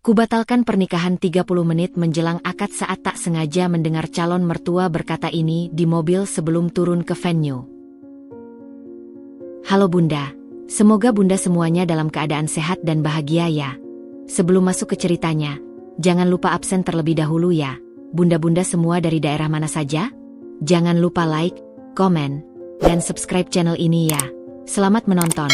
Kubatalkan pernikahan 30 menit menjelang akad saat tak sengaja mendengar calon mertua berkata ini di mobil sebelum turun ke venue. Halo Bunda, semoga Bunda semuanya dalam keadaan sehat dan bahagia ya. Sebelum masuk ke ceritanya, jangan lupa absen terlebih dahulu ya. Bunda-bunda semua dari daerah mana saja? Jangan lupa like, komen, dan subscribe channel ini ya. Selamat menonton.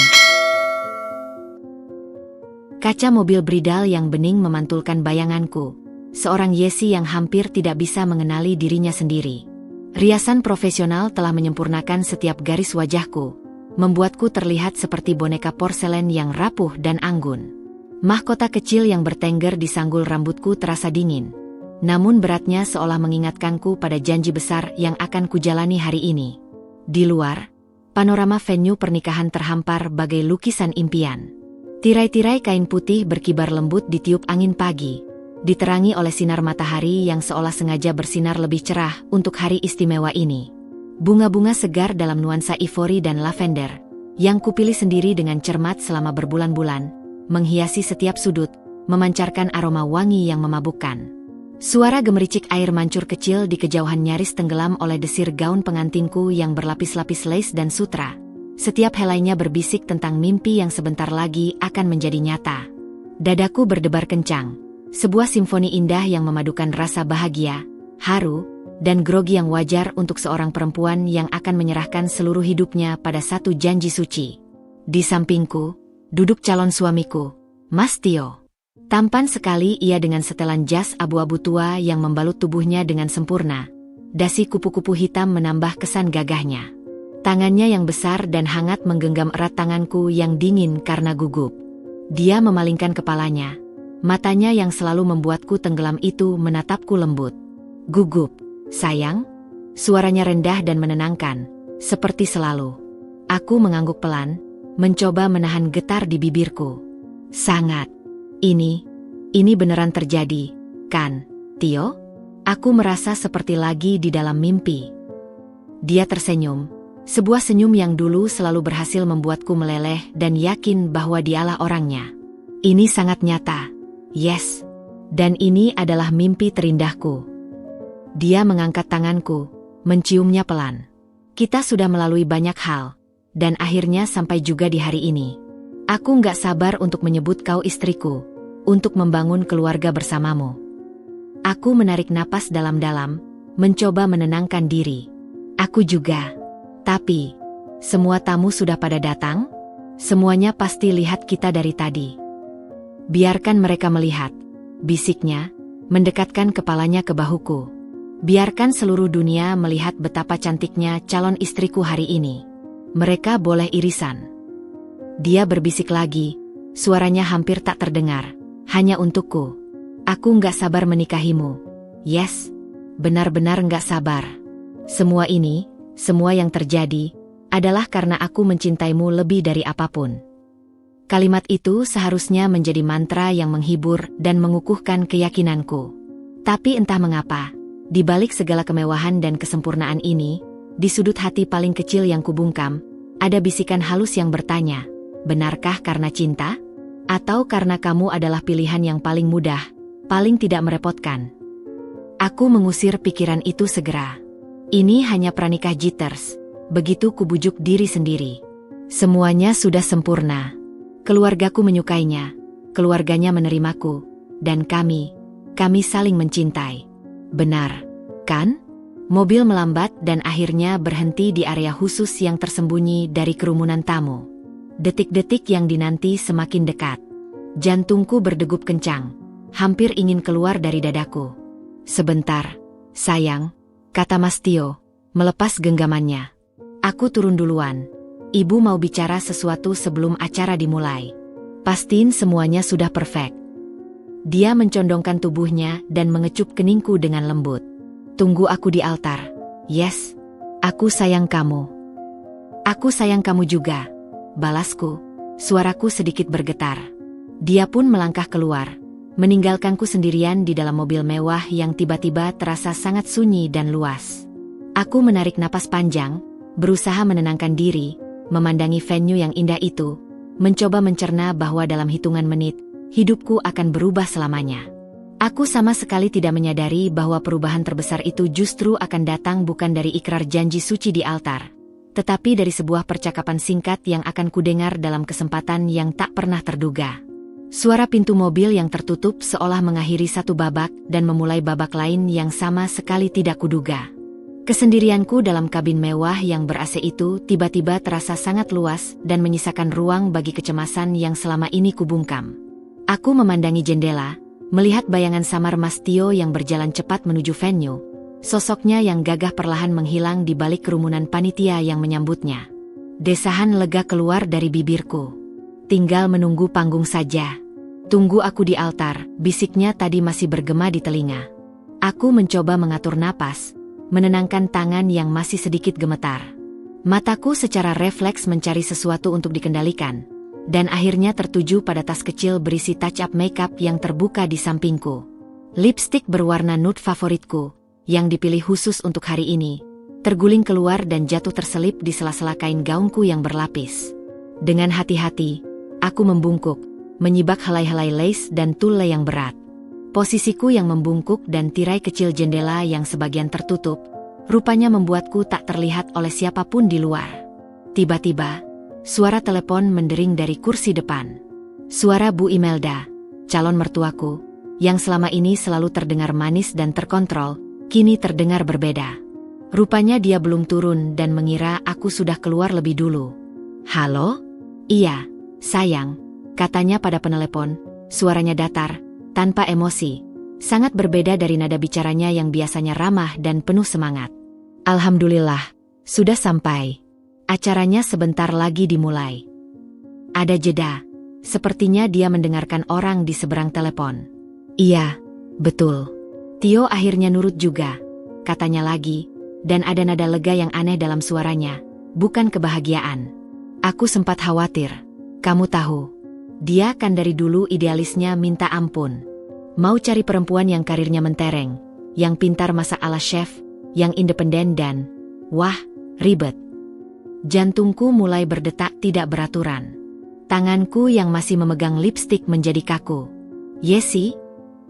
Kaca mobil bridal yang bening memantulkan bayanganku. Seorang Yesi yang hampir tidak bisa mengenali dirinya sendiri. Riasan profesional telah menyempurnakan setiap garis wajahku, membuatku terlihat seperti boneka porselen yang rapuh dan anggun. Mahkota kecil yang bertengger di sanggul rambutku terasa dingin. Namun beratnya seolah mengingatkanku pada janji besar yang akan kujalani hari ini. Di luar, panorama venue pernikahan terhampar bagai lukisan impian. Tirai-tirai kain putih berkibar lembut ditiup angin pagi, diterangi oleh sinar matahari yang seolah sengaja bersinar lebih cerah untuk hari istimewa ini. Bunga-bunga segar dalam nuansa ivory dan lavender, yang kupilih sendiri dengan cermat selama berbulan-bulan, menghiasi setiap sudut, memancarkan aroma wangi yang memabukkan. Suara gemericik air mancur kecil di kejauhan nyaris tenggelam oleh desir gaun pengantinku yang berlapis-lapis lace dan sutra. Setiap helainya berbisik tentang mimpi yang sebentar lagi akan menjadi nyata. Dadaku berdebar kencang. Sebuah simfoni indah yang memadukan rasa bahagia, haru, dan grogi yang wajar untuk seorang perempuan yang akan menyerahkan seluruh hidupnya pada satu janji suci. Di sampingku, duduk calon suamiku, Mas Tio. Tampan sekali ia dengan setelan jas abu-abu tua yang membalut tubuhnya dengan sempurna. Dasi kupu-kupu hitam menambah kesan gagahnya. Tangannya yang besar dan hangat menggenggam erat tanganku yang dingin karena gugup. Dia memalingkan kepalanya. Matanya yang selalu membuatku tenggelam itu menatapku lembut. Gugup, sayang? Suaranya rendah dan menenangkan, seperti selalu. Aku mengangguk pelan, mencoba menahan getar di bibirku. Sangat. Ini beneran terjadi, kan, Tio? Aku merasa seperti lagi di dalam mimpi. Dia tersenyum. Sebuah senyum yang dulu selalu berhasil membuatku meleleh dan yakin bahwa dialah orangnya. Ini sangat nyata. Yes. Dan ini adalah mimpi terindahku. Dia mengangkat tanganku, menciumnya pelan. Kita sudah melalui banyak hal, dan akhirnya sampai juga di hari ini. Aku nggak sabar untuk menyebut kau istriku, untuk membangun keluarga bersamamu. Aku menarik napas dalam-dalam, mencoba menenangkan diri. Aku juga. Tapi, semua tamu sudah pada datang? Semuanya pasti lihat kita dari tadi. Biarkan mereka melihat, bisiknya, mendekatkan kepalanya ke bahuku. Biarkan seluruh dunia melihat betapa cantiknya calon istriku hari ini. Mereka boleh irisan. Dia berbisik lagi, suaranya hampir tak terdengar, hanya untukku. Aku nggak sabar menikahimu. Yes, benar-benar nggak sabar. Semua yang terjadi, adalah karena aku mencintaimu lebih dari apapun. Kalimat itu seharusnya menjadi mantra yang menghibur dan mengukuhkan keyakinanku. Tapi entah mengapa, di balik segala kemewahan dan kesempurnaan ini, di sudut hati paling kecil yang kubungkam, ada bisikan halus yang bertanya, benarkah karena cinta? Atau karena kamu adalah pilihan yang paling mudah, paling tidak merepotkan? Aku mengusir pikiran itu segera. Ini hanya pranikah jitters, begitu kubujuk diri sendiri. Semuanya sudah sempurna. Keluargaku menyukainya, keluarganya menerimaku, dan kami saling mencintai. Benar, kan? Mobil melambat dan akhirnya berhenti di area khusus yang tersembunyi dari kerumunan tamu. Detik-detik yang dinanti semakin dekat. Jantungku berdegup kencang, hampir ingin keluar dari dadaku. Sebentar, sayang, kata Mas Tio, melepas genggamannya. Aku turun duluan. Ibu mau bicara sesuatu sebelum acara dimulai. Pastiin semuanya sudah perfect. Dia mencondongkan tubuhnya dan mengecup keningku dengan lembut. Tunggu aku di altar. Yes, aku sayang kamu. Aku sayang kamu juga, balasku. Suaraku sedikit bergetar. Dia pun melangkah keluar, meninggalkanku sendirian di dalam mobil mewah yang tiba-tiba terasa sangat sunyi dan luas. Aku menarik napas panjang, berusaha menenangkan diri, memandangi venue yang indah itu, mencoba mencerna bahwa dalam hitungan menit, hidupku akan berubah selamanya. Aku sama sekali tidak menyadari bahwa perubahan terbesar itu justru akan datang bukan dari ikrar janji suci di altar, tetapi dari sebuah percakapan singkat yang akan kudengar dalam kesempatan yang tak pernah terduga. Suara pintu mobil yang tertutup seolah mengakhiri satu babak dan memulai babak lain yang sama sekali tidak kuduga. Kesendirianku dalam kabin mewah yang ber-AC itu tiba-tiba terasa sangat luas dan menyisakan ruang bagi kecemasan yang selama ini kubungkam. Aku memandangi jendela, melihat bayangan samar Mas Tio yang berjalan cepat menuju venue. Sosoknya yang gagah perlahan menghilang di balik kerumunan panitia yang menyambutnya. Desahan lega keluar dari bibirku. Tinggal menunggu panggung saja. Tunggu aku di altar, bisiknya tadi masih bergema di telinga. Aku mencoba mengatur napas, menenangkan tangan yang masih sedikit gemetar. Mataku secara refleks mencari sesuatu untuk dikendalikan, dan akhirnya tertuju pada tas kecil berisi touch-up makeup yang terbuka di sampingku. Lipstik berwarna nude favoritku, yang dipilih khusus untuk hari ini, terguling keluar dan jatuh terselip di sela-sela kain gaunku yang berlapis. Dengan hati-hati, aku membungkuk, menyibak helai-helai lace dan tulle yang berat. Posisiku yang membungkuk dan tirai kecil jendela yang sebagian tertutup, rupanya membuatku tak terlihat oleh siapapun di luar. Tiba-tiba, suara telepon mendering dari kursi depan. Suara Bu Imelda, calon mertuaku, yang selama ini selalu terdengar manis dan terkontrol, kini terdengar berbeda. Rupanya dia belum turun dan mengira aku sudah keluar lebih dulu. "Halo?" "Iya, sayang," katanya pada penelepon, suaranya datar, tanpa emosi, sangat berbeda dari nada bicaranya yang biasanya ramah dan penuh semangat. "Alhamdulillah, sudah sampai. Acaranya sebentar lagi dimulai." Ada jeda. Sepertinya dia mendengarkan orang di seberang telepon. "Iya, betul." Tio akhirnya nurut juga, katanya lagi, dan ada nada lega yang aneh dalam suaranya, bukan kebahagiaan. Aku sempat khawatir. "Kamu tahu, dia kan dari dulu idealisnya minta ampun. Mau cari perempuan yang karirnya mentereng, yang pintar masak ala chef, yang independen dan, wah, ribet." Jantungku mulai berdetak tidak beraturan. Tanganku yang masih memegang lipstik menjadi kaku. "Yesi?"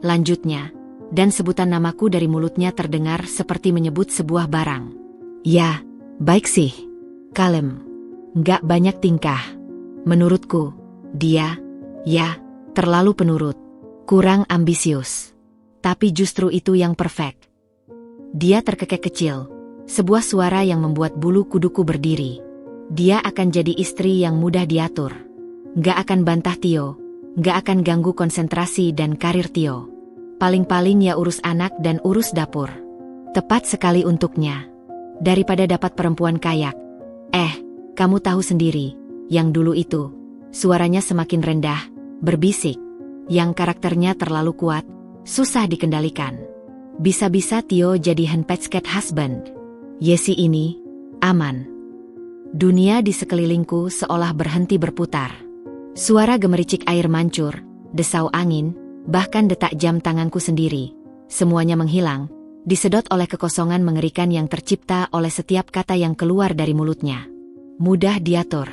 lanjutnya, dan sebutan namaku dari mulutnya terdengar seperti menyebut sebuah barang. "Ya, baik sih. Kalem. Nggak banyak tingkah. Menurutku, dia, ya, terlalu penurut. Kurang ambisius. Tapi justru itu yang perfect." Dia terkekeh kecil. Sebuah suara yang membuat bulu kuduku berdiri. Dia akan jadi istri yang mudah diatur. Nggak akan bantah Tio. Nggak akan ganggu konsentrasi dan karir Tio. Paling-paling ya urus anak dan urus dapur. Tepat sekali untuknya. Daripada dapat perempuan kayak. Kamu tahu sendiri, yang dulu itu. Suaranya semakin rendah, berbisik. Yang karakternya terlalu kuat, susah dikendalikan. Bisa-bisa Tio jadi unpaid husband. Yesi ini, aman. Dunia di sekelilingku seolah berhenti berputar. Suara gemericik air mancur, desau angin, bahkan detak jam tanganku sendiri. Semuanya menghilang, disedot oleh kekosongan mengerikan yang tercipta oleh setiap kata yang keluar dari mulutnya. Mudah diatur.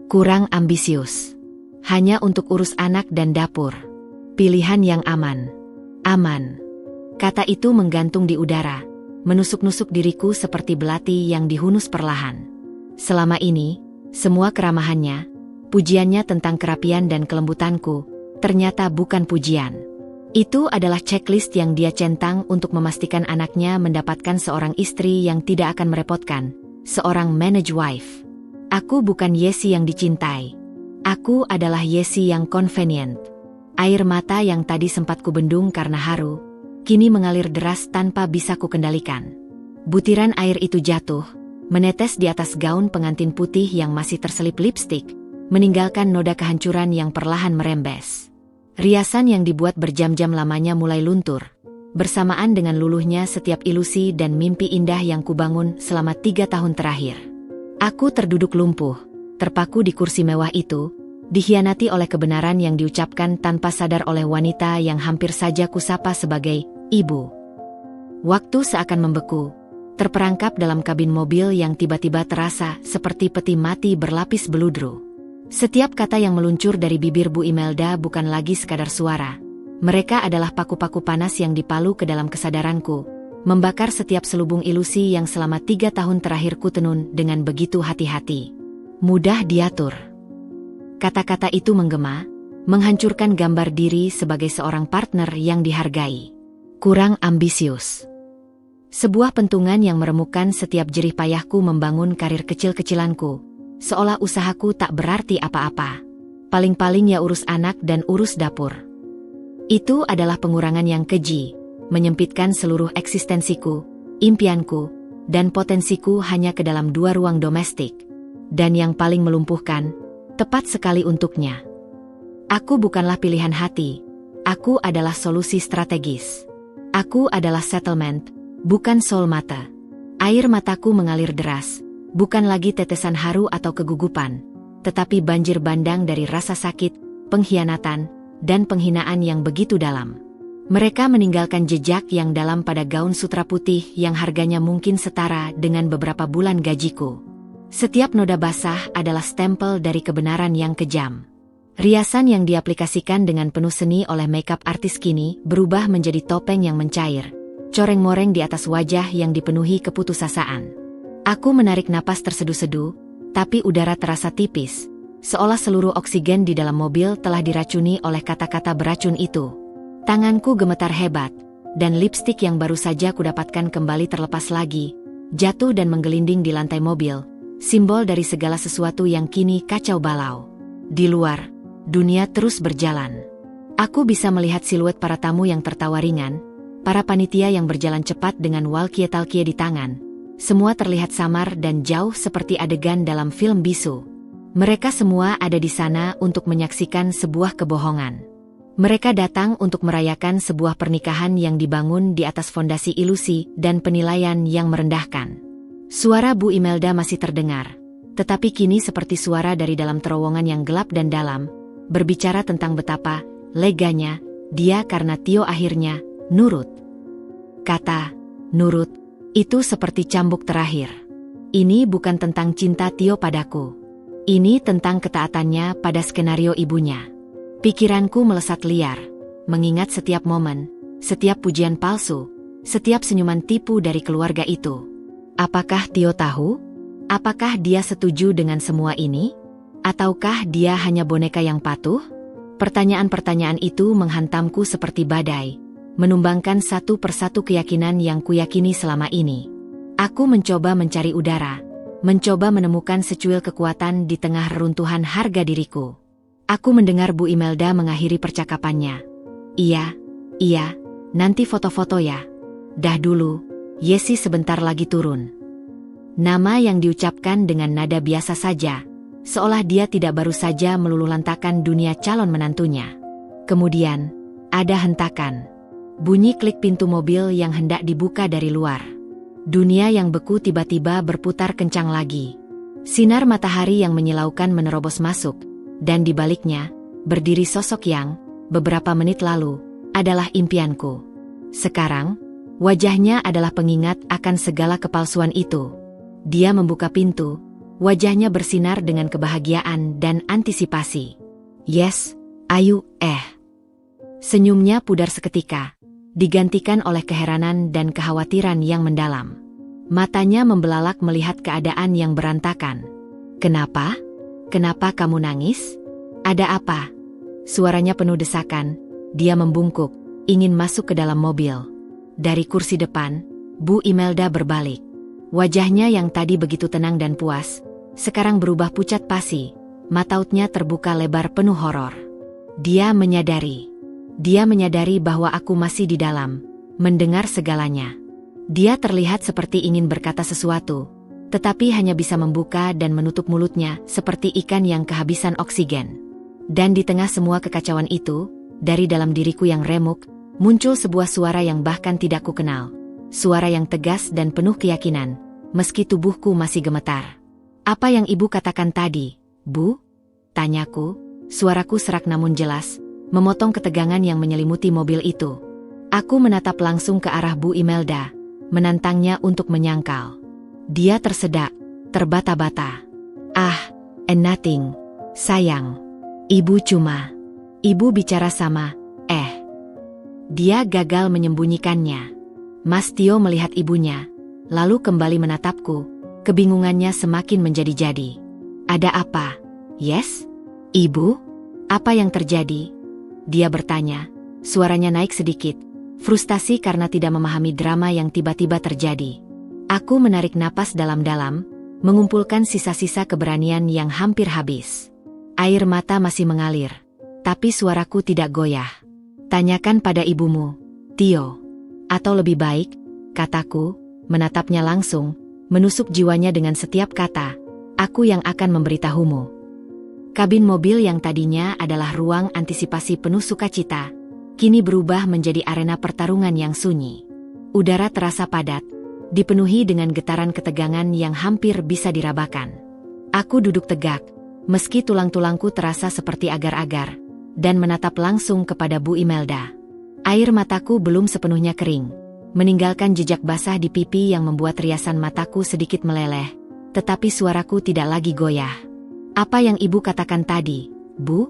Kurang ambisius. Hanya untuk urus anak dan dapur. Pilihan yang aman. Aman. Kata itu menggantung di udara, menusuk-nusuk diriku seperti belati yang dihunus perlahan. Selama ini, semua keramahannya, pujiannya tentang kerapian dan kelembutanku, ternyata bukan pujian. Itu adalah checklist yang dia centang untuk memastikan anaknya mendapatkan seorang istri yang tidak akan merepotkan, seorang manage wife. Aku bukan Yesi yang dicintai. Aku adalah Yesi yang convenient. Air mata yang tadi sempat kubendung karena haru, kini mengalir deras tanpa bisa kukendalikan. Butiran air itu jatuh, menetes di atas gaun pengantin putih yang masih terselip lipstik, meninggalkan noda kehancuran yang perlahan merembes. Riasan yang dibuat berjam-jam lamanya mulai luntur, bersamaan dengan luluhnya setiap ilusi dan mimpi indah yang kubangun selama 3 tahun terakhir. Aku terduduk lumpuh, terpaku di kursi mewah itu, dikhianati oleh kebenaran yang diucapkan tanpa sadar oleh wanita yang hampir saja kusapa sebagai ibu. Waktu seakan membeku, terperangkap dalam kabin mobil yang tiba-tiba terasa seperti peti mati berlapis beludru. Setiap kata yang meluncur dari bibir Bu Imelda bukan lagi sekadar suara. Mereka adalah paku-paku panas yang dipalu ke dalam kesadaranku, membakar setiap selubung ilusi yang selama 3 tahun terakhir ku tenun dengan begitu hati-hati. Mudah diatur. Kata-kata itu menggema, menghancurkan gambar diri sebagai seorang partner yang dihargai. Kurang ambisius. Sebuah pentungan yang meremukkan setiap jerih payahku membangun karir kecil-kecilanku, seolah usahaku tak berarti apa-apa. Paling-paling ya urus anak dan urus dapur. Itu adalah pengurangan yang keji, menyempitkan seluruh eksistensiku, impianku, dan potensiku hanya ke dalam 2 ruang domestik. Dan yang paling melumpuhkan, tepat sekali untuknya. Aku bukanlah pilihan hati, aku adalah solusi strategis. Aku adalah settlement, bukan soul mata. Air mataku mengalir deras, bukan lagi tetesan haru atau kegugupan, tetapi banjir bandang dari rasa sakit, pengkhianatan, dan penghinaan yang begitu dalam. Mereka meninggalkan jejak yang dalam pada gaun sutra putih yang harganya mungkin setara dengan beberapa bulan gajiku. Setiap noda basah adalah stempel dari kebenaran yang kejam. Riasan yang diaplikasikan dengan penuh seni oleh makeup artis kini berubah menjadi topeng yang mencair, coreng-moreng di atas wajah yang dipenuhi keputusasaan. Aku menarik napas terseduh-seduh, tapi udara terasa tipis, seolah seluruh oksigen di dalam mobil telah diracuni oleh kata-kata beracun itu. Tanganku gemetar hebat, dan lipstik yang baru saja kudapatkan kembali terlepas lagi, jatuh dan menggelinding di lantai mobil, simbol dari segala sesuatu yang kini kacau balau. Di luar, dunia terus berjalan. Aku bisa melihat siluet para tamu yang tertawa ringan, para panitia yang berjalan cepat dengan walkie-talkie di tangan. Semua terlihat samar dan jauh seperti adegan dalam film bisu. Mereka semua ada di sana untuk menyaksikan sebuah kebohongan. Mereka datang untuk merayakan sebuah pernikahan yang dibangun di atas fondasi ilusi dan penilaian yang merendahkan. Suara Bu Imelda masih terdengar, tetapi kini seperti suara dari dalam terowongan yang gelap dan dalam, berbicara tentang betapa leganya dia karena Tio akhirnya nurut. Kata nurut itu seperti cambuk terakhir. Ini bukan tentang cinta Tio padaku. Ini tentang ketaatannya pada skenario ibunya. Pikiranku melesat liar, mengingat setiap momen, setiap pujian palsu, setiap senyuman tipu dari keluarga itu. Apakah Tio tahu? Apakah dia setuju dengan semua ini? Ataukah dia hanya boneka yang patuh? Pertanyaan-pertanyaan itu menghantamku seperti badai, menumbangkan satu persatu keyakinan yang kuyakini selama ini. Aku mencoba mencari udara, mencoba menemukan secuil kekuatan di tengah reruntuhan harga diriku. Aku mendengar Bu Imelda mengakhiri percakapannya. Iya, nanti foto-foto ya. Dah dulu, Yesi sebentar lagi turun. Nama yang diucapkan dengan nada biasa saja, seolah dia tidak baru saja meluluhlantakkan dunia calon menantunya. Kemudian, ada hentakan. Bunyi klik pintu mobil yang hendak dibuka dari luar. Dunia yang beku tiba-tiba berputar kencang lagi. Sinar matahari yang menyilaukan menerobos masuk, dan di baliknya, berdiri sosok yang, beberapa menit lalu, adalah impianku. Sekarang, wajahnya adalah pengingat akan segala kepalsuan itu. Dia membuka pintu, wajahnya bersinar dengan kebahagiaan dan antisipasi. Yes, ayu, Senyumnya pudar seketika, digantikan oleh keheranan dan kekhawatiran yang mendalam. Matanya membelalak melihat keadaan yang berantakan. Kenapa? Kenapa kamu nangis? Ada apa? Suaranya penuh desakan, dia membungkuk, ingin masuk ke dalam mobil. Dari kursi depan, Bu Imelda berbalik. Wajahnya yang tadi begitu tenang dan puas, sekarang berubah pucat pasi, matautnya terbuka lebar penuh horor. Dia menyadari bahwa aku masih di dalam, mendengar segalanya. Dia terlihat seperti ingin berkata sesuatu, tetapi hanya bisa membuka dan menutup mulutnya seperti ikan yang kehabisan oksigen. Dan di tengah semua kekacauan itu, dari dalam diriku yang remuk, muncul sebuah suara yang bahkan tidak kukenal. Suara yang tegas dan penuh keyakinan, meski tubuhku masih gemetar. Apa yang ibu katakan tadi, Bu? Tanyaku, suaraku serak namun jelas, memotong ketegangan yang menyelimuti mobil itu. Aku menatap langsung ke arah Bu Imelda, menantangnya untuk menyangkal. Dia tersedak, terbata-bata. And nothing. Sayang. Ibu cuma. Ibu bicara sama, Dia gagal menyembunyikannya. Mas Tio melihat ibunya, lalu kembali menatapku. Kebingungannya semakin menjadi-jadi. Ada apa? Yes? Ibu? Apa yang terjadi? Dia bertanya. Suaranya naik sedikit. Frustasi karena tidak memahami drama yang tiba-tiba terjadi. Aku menarik napas dalam-dalam, mengumpulkan sisa-sisa keberanian yang hampir habis. Air mata masih mengalir, tapi suaraku tidak goyah. Tanyakan pada ibumu, Tio. Atau lebih baik, kataku, menatapnya langsung, menusuk jiwanya dengan setiap kata, aku yang akan memberitahumu. Kabin mobil yang tadinya adalah ruang antisipasi penuh sukacita, kini berubah menjadi arena pertarungan yang sunyi. Udara terasa padat, dipenuhi dengan getaran ketegangan yang hampir bisa dirabakan. Aku duduk tegak, meski tulang-tulangku terasa seperti agar-agar, dan menatap langsung kepada Bu Imelda. Air mataku belum sepenuhnya kering, meninggalkan jejak basah di pipi yang membuat riasan mataku sedikit meleleh, tetapi suaraku tidak lagi goyah. Apa yang ibu katakan tadi, Bu?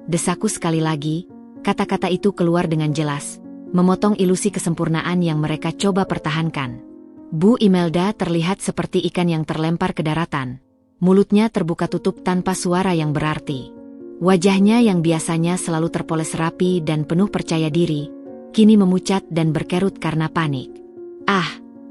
Desaku sekali lagi, kata-kata itu keluar dengan jelas, memotong ilusi kesempurnaan yang mereka coba pertahankan. Bu Imelda terlihat seperti ikan yang terlempar ke daratan. Mulutnya terbuka tutup tanpa suara yang berarti. Wajahnya yang biasanya selalu terpoles rapi dan penuh percaya diri, kini memucat dan berkerut karena panik.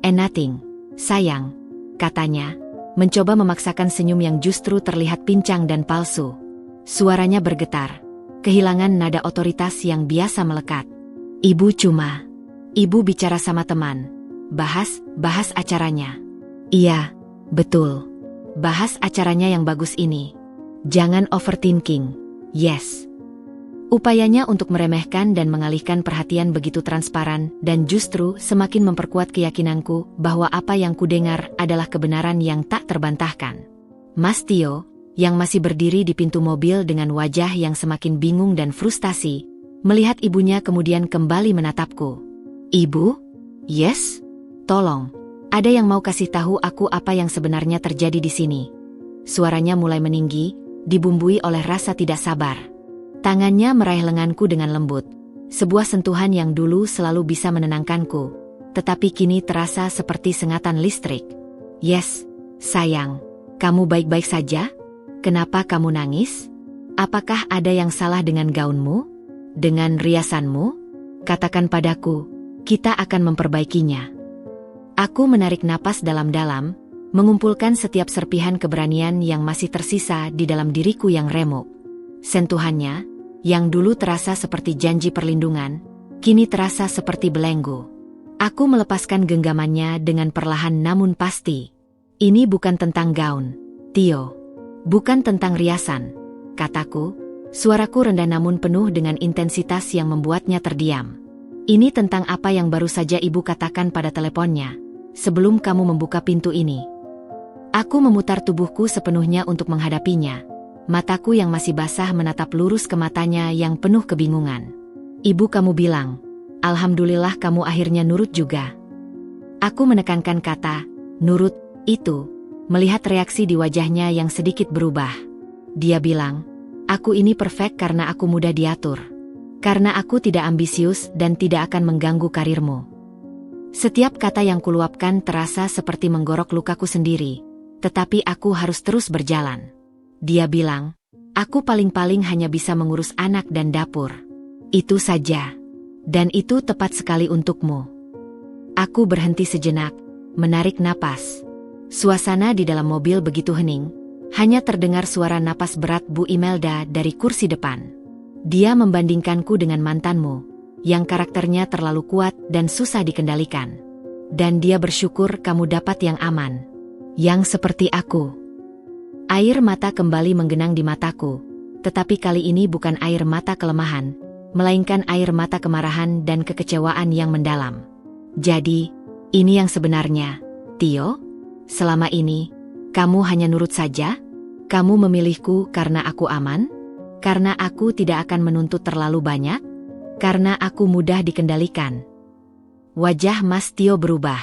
Nothing, sayang, katanya, mencoba memaksakan senyum yang justru terlihat pincang dan palsu. Suaranya bergetar, kehilangan nada otoritas yang biasa melekat. Ibu bicara sama teman. Bahas acaranya. Iya, betul. Bahas acaranya yang bagus ini. Jangan overthinking. Yes. Upayanya untuk meremehkan dan mengalihkan perhatian begitu transparan dan justru semakin memperkuat keyakinanku bahwa apa yang kudengar adalah kebenaran yang tak terbantahkan. Mas Tio, yang masih berdiri di pintu mobil dengan wajah yang semakin bingung dan frustasi, melihat ibunya kemudian kembali menatapku. Ibu? Yes? Tolong, ada yang mau kasih tahu aku apa yang sebenarnya terjadi di sini. Suaranya mulai meninggi, dibumbui oleh rasa tidak sabar. Tangannya meraih lenganku dengan lembut. Sebuah sentuhan yang dulu selalu bisa menenangkanku, tetapi kini terasa seperti sengatan listrik. Yes, sayang. Kamu baik-baik saja? Kenapa kamu nangis? Apakah ada yang salah dengan gaunmu? Dengan riasanmu? Katakan padaku, kita akan memperbaikinya. Aku menarik napas dalam-dalam, mengumpulkan setiap serpihan keberanian yang masih tersisa di dalam diriku yang remuk. Sentuhannya, yang dulu terasa seperti janji perlindungan, kini terasa seperti belenggu. Aku melepaskan genggamannya dengan perlahan namun pasti. Ini bukan tentang gaun, Tio. Bukan tentang riasan, kataku, suaraku rendah namun penuh dengan intensitas yang membuatnya terdiam. Ini tentang apa yang baru saja ibu katakan pada teleponnya, sebelum kamu membuka pintu ini. Aku memutar tubuhku sepenuhnya untuk menghadapinya. Mataku yang masih basah menatap lurus ke matanya yang penuh kebingungan. Ibu kamu bilang, alhamdulillah kamu akhirnya nurut juga. Aku menekankan kata, nurut, itu, melihat reaksi di wajahnya yang sedikit berubah. Dia bilang, aku ini perfect karena aku mudah diatur. Karena aku tidak ambisius dan tidak akan mengganggu karirmu. Setiap kata yang kuluapkan terasa seperti menggorok lukaku sendiri, tetapi aku harus terus berjalan. Dia bilang, aku paling-paling hanya bisa mengurus anak dan dapur. Itu saja. Dan itu tepat sekali untukmu. Aku berhenti sejenak, menarik napas. Suasana di dalam mobil begitu hening, hanya terdengar suara napas berat Bu Imelda dari kursi depan. Dia membandingkanku dengan mantanmu, yang karakternya terlalu kuat dan susah dikendalikan. Dan dia bersyukur kamu dapat yang aman. Yang seperti aku. Air mata kembali menggenang di mataku, tetapi kali ini bukan air mata kelemahan, melainkan air mata kemarahan dan kekecewaan yang mendalam. Jadi, ini yang sebenarnya, Tio? Selama ini, kamu hanya nurut saja? Kamu memilihku karena aku aman? Karena aku tidak akan menuntut terlalu banyak? Karena aku mudah dikendalikan? Wajah Mas Tio berubah.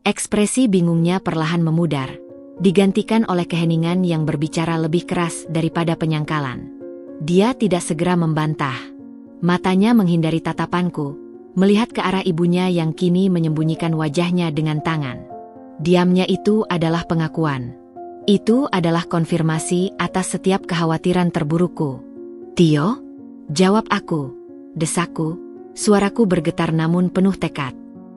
Ekspresi bingungnya perlahan memudar. digantikan oleh keheningan yang berbicara lebih keras daripada penyangkalan. Dia tidak segera membantah. Matanya menghindari tatapanku, melihat ke arah ibunya yang kini menyembunyikan wajahnya dengan tangan. Diamnya itu adalah pengakuan. Itu adalah konfirmasi atas setiap kekhawatiran terburukku. "Tio?" jawab aku. Desakku, suaraku bergetar namun penuh tekad.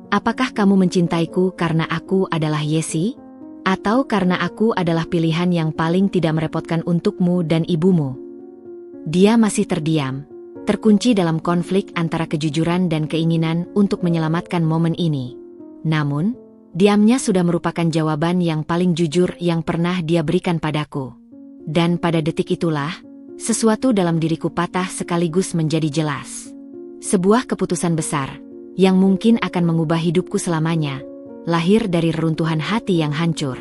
"Apakah kamu mencintaiku karena aku adalah Yesi? Atau karena aku adalah pilihan yang paling tidak merepotkan untukmu dan ibumu?" Dia masih terdiam, terkunci dalam konflik antara kejujuran dan keinginan untuk menyelamatkan momen ini. Namun, diamnya sudah merupakan jawaban yang paling jujur yang pernah dia berikan padaku. Dan pada detik itulah, sesuatu dalam diriku patah sekaligus menjadi jelas. Sebuah keputusan besar, yang mungkin akan mengubah hidupku selamanya, lahir dari reruntuhan hati yang hancur.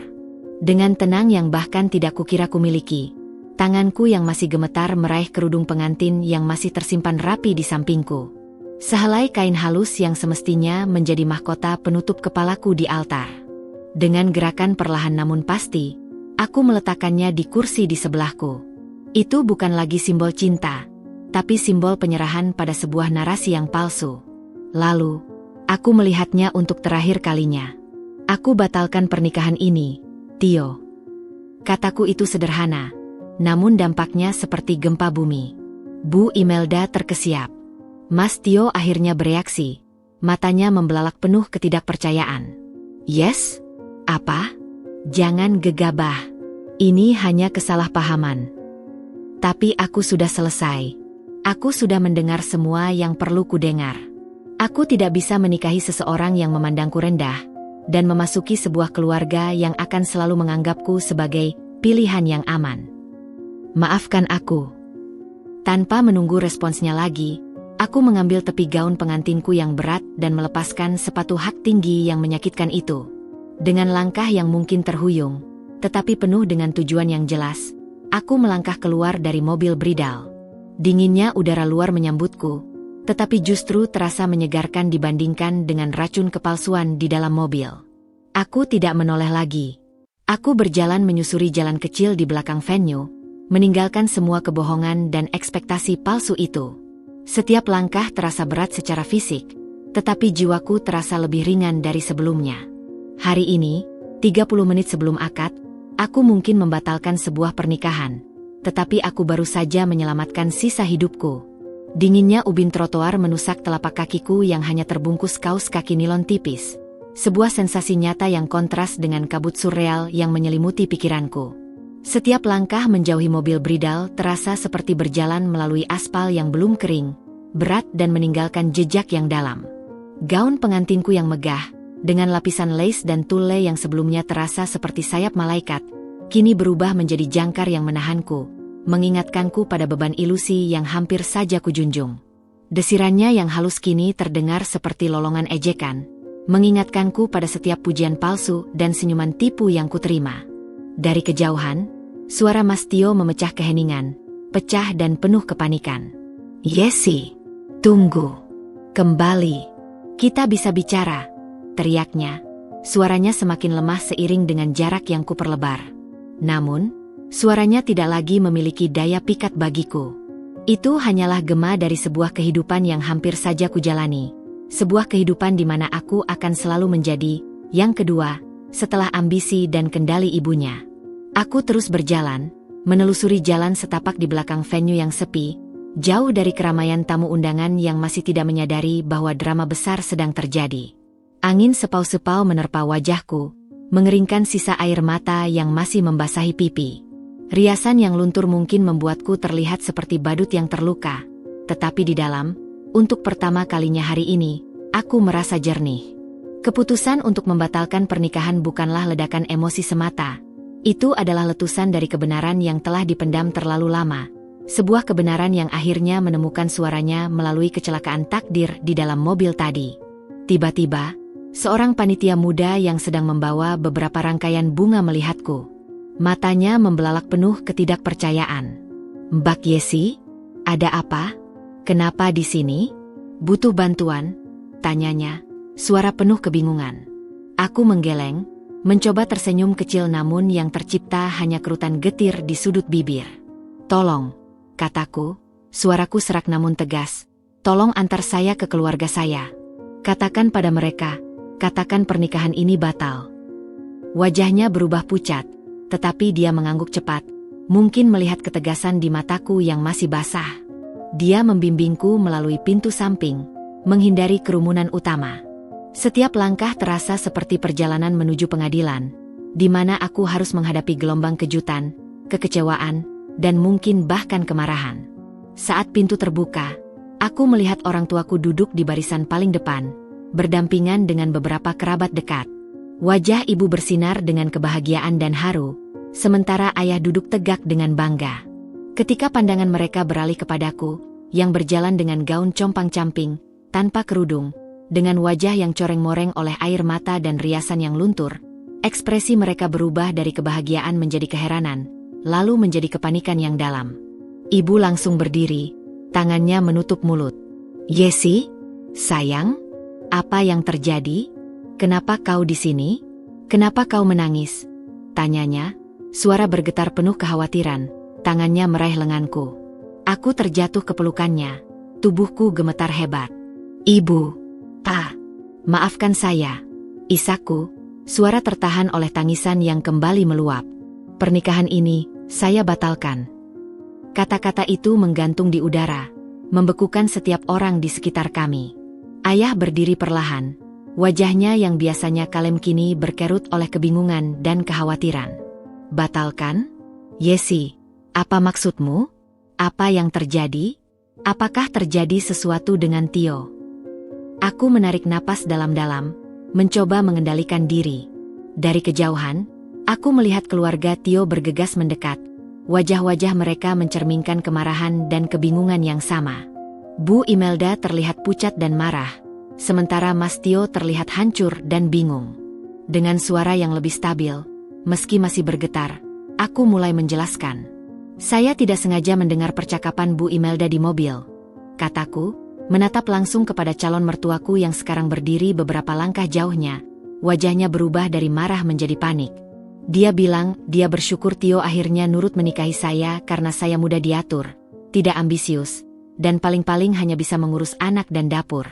Dengan tenang yang bahkan tidak kukira kumiliki, tanganku yang masih gemetar meraih kerudung pengantin yang masih tersimpan rapi di sampingku. Sehelai kain halus yang semestinya menjadi mahkota penutup kepalaku di altar. Dengan gerakan perlahan namun pasti, aku meletakkannya di kursi di sebelahku. Itu bukan lagi simbol cinta, tapi simbol penyerahan pada sebuah narasi yang palsu. Lalu, aku melihatnya untuk terakhir kalinya. "Aku batalkan pernikahan ini, Tio." Kataku itu sederhana, namun dampaknya seperti gempa bumi. Bu Imelda terkesiap. Mas Tio akhirnya bereaksi, matanya membelalak penuh ketidakpercayaan. "Yes? Apa? Jangan gegabah. Ini hanya kesalahpahaman." Tapi aku sudah selesai. Aku sudah mendengar semua yang perlu kudengar. Aku tidak bisa menikahi seseorang yang memandangku rendah, dan memasuki sebuah keluarga yang akan selalu menganggapku sebagai pilihan yang aman. "Maafkan aku." Tanpa menunggu responsnya lagi, aku mengambil tepi gaun pengantinku yang berat dan melepaskan sepatu hak tinggi yang menyakitkan itu. Dengan langkah yang mungkin terhuyung, tetapi penuh dengan tujuan yang jelas, aku melangkah keluar dari mobil Bridal. Dinginnya udara luar menyambutku, tetapi justru terasa menyegarkan dibandingkan dengan racun kepalsuan di dalam mobil. Aku tidak menoleh lagi. Aku berjalan menyusuri jalan kecil di belakang venue, meninggalkan semua kebohongan dan ekspektasi palsu itu. Setiap langkah terasa berat secara fisik, tetapi jiwaku terasa lebih ringan dari sebelumnya. Hari ini, 30 menit sebelum akad, aku mungkin membatalkan sebuah pernikahan, tetapi aku baru saja menyelamatkan sisa hidupku. Dinginnya ubin trotoar menusak telapak kakiku yang hanya terbungkus kaos kaki nilon tipis. Sebuah sensasi nyata yang kontras dengan kabut surreal yang menyelimuti pikiranku. Setiap langkah menjauhi mobil Bridal terasa seperti berjalan melalui aspal yang belum kering, berat dan meninggalkan jejak yang dalam. Gaun pengantinku yang megah, dengan lapisan lace dan tulle yang sebelumnya terasa seperti sayap malaikat, kini berubah menjadi jangkar yang menahanku, mengingatkanku pada beban ilusi yang hampir saja kujunjung. Desirannya yang halus kini terdengar seperti lolongan ejekan, mengingatkanku pada setiap pujian palsu dan senyuman tipu yang kuterima. Dari kejauhan, suara Mas Tio memecah keheningan, pecah dan penuh kepanikan. "Yesi, tunggu. Kembali. Kita bisa bicara," teriaknya. Suaranya semakin lemah seiring dengan jarak yang kuperlebar. Namun, suaranya tidak lagi memiliki daya pikat bagiku. Itu hanyalah gema dari sebuah kehidupan yang hampir saja kujalani. Sebuah kehidupan di mana aku akan selalu menjadi yang kedua, setelah ambisi dan kendali ibunya. Aku terus berjalan, menelusuri jalan setapak di belakang venue yang sepi, jauh dari keramaian tamu undangan yang masih tidak menyadari bahwa drama besar sedang terjadi. Angin sepau-sepau menerpa wajahku, mengeringkan sisa air mata yang masih membasahi pipi. Riasan yang luntur mungkin membuatku terlihat seperti badut yang terluka, tetapi di dalam, untuk pertama kalinya hari ini, aku merasa jernih. Keputusan untuk membatalkan pernikahan bukanlah ledakan emosi semata. Itu adalah letusan dari kebenaran yang telah dipendam terlalu lama. Sebuah kebenaran yang akhirnya menemukan suaranya melalui kecelakaan takdir di dalam mobil tadi. Tiba-tiba, seorang panitia muda yang sedang membawa beberapa rangkaian bunga melihatku. Matanya membelalak penuh ketidakpercayaan. "Mbak Yesi, ada apa? Kenapa di sini? Butuh bantuan?" tanyanya, suara penuh kebingungan. Aku menggeleng, mencoba tersenyum kecil namun yang tercipta hanya kerutan getir di sudut bibir. "Tolong," kataku, suaraku serak namun tegas. "Tolong antar saya ke keluarga saya. Katakan pada mereka, katakan pernikahan ini batal." Wajahnya berubah pucat, tetapi dia mengangguk cepat, mungkin melihat ketegasan di mataku yang masih basah. Dia membimbingku melalui pintu samping, menghindari kerumunan utama. Setiap langkah terasa seperti perjalanan menuju pengadilan, di mana aku harus menghadapi gelombang kejutan, kekecewaan, dan mungkin bahkan kemarahan. Saat pintu terbuka, aku melihat orang tuaku duduk di barisan paling depan, berdampingan dengan beberapa kerabat dekat. Wajah ibu bersinar dengan kebahagiaan dan haru, sementara ayah duduk tegak dengan bangga. Ketika pandangan mereka beralih kepadaku, yang berjalan dengan gaun compang-camping, tanpa kerudung, dengan wajah yang coreng-moreng oleh air mata dan riasan yang luntur, ekspresi mereka berubah dari kebahagiaan menjadi keheranan, lalu menjadi kepanikan yang dalam. Ibu langsung berdiri, tangannya menutup mulut. "Yesi, sayang, apa yang terjadi? Kenapa kau di sini? Kenapa kau menangis?" tanyanya, suara bergetar penuh kekhawatiran, tangannya meraih lenganku. Aku terjatuh ke pelukannya, tubuhku gemetar hebat. "Ibu, maafkan saya," isaku, suara tertahan oleh tangisan yang kembali meluap. "Pernikahan ini, saya batalkan." Kata-kata itu menggantung di udara, membekukan setiap orang di sekitar kami. Ayah berdiri perlahan, wajahnya yang biasanya kalem kini berkerut oleh kebingungan dan kekhawatiran. "Batalkan? Yesi, apa maksudmu? Apa yang terjadi? Apakah terjadi sesuatu dengan Tio?" Aku menarik napas dalam-dalam, mencoba mengendalikan diri. Dari kejauhan, aku melihat keluarga Tio bergegas mendekat. Wajah-wajah mereka mencerminkan kemarahan dan kebingungan yang sama. Bu Imelda terlihat pucat dan marah, sementara Mas Tio terlihat hancur dan bingung. Dengan suara yang lebih stabil, meski masih bergetar, aku mulai menjelaskan. "Saya tidak sengaja mendengar percakapan Bu Imelda di mobil," kataku, menatap langsung kepada calon mertuaku yang sekarang berdiri beberapa langkah jauhnya. Wajahnya berubah dari marah menjadi panik. Dia bilang dia bersyukur Tio akhirnya nurut menikahi saya karena saya mudah diatur, tidak ambisius, dan paling-paling hanya bisa mengurus anak dan dapur.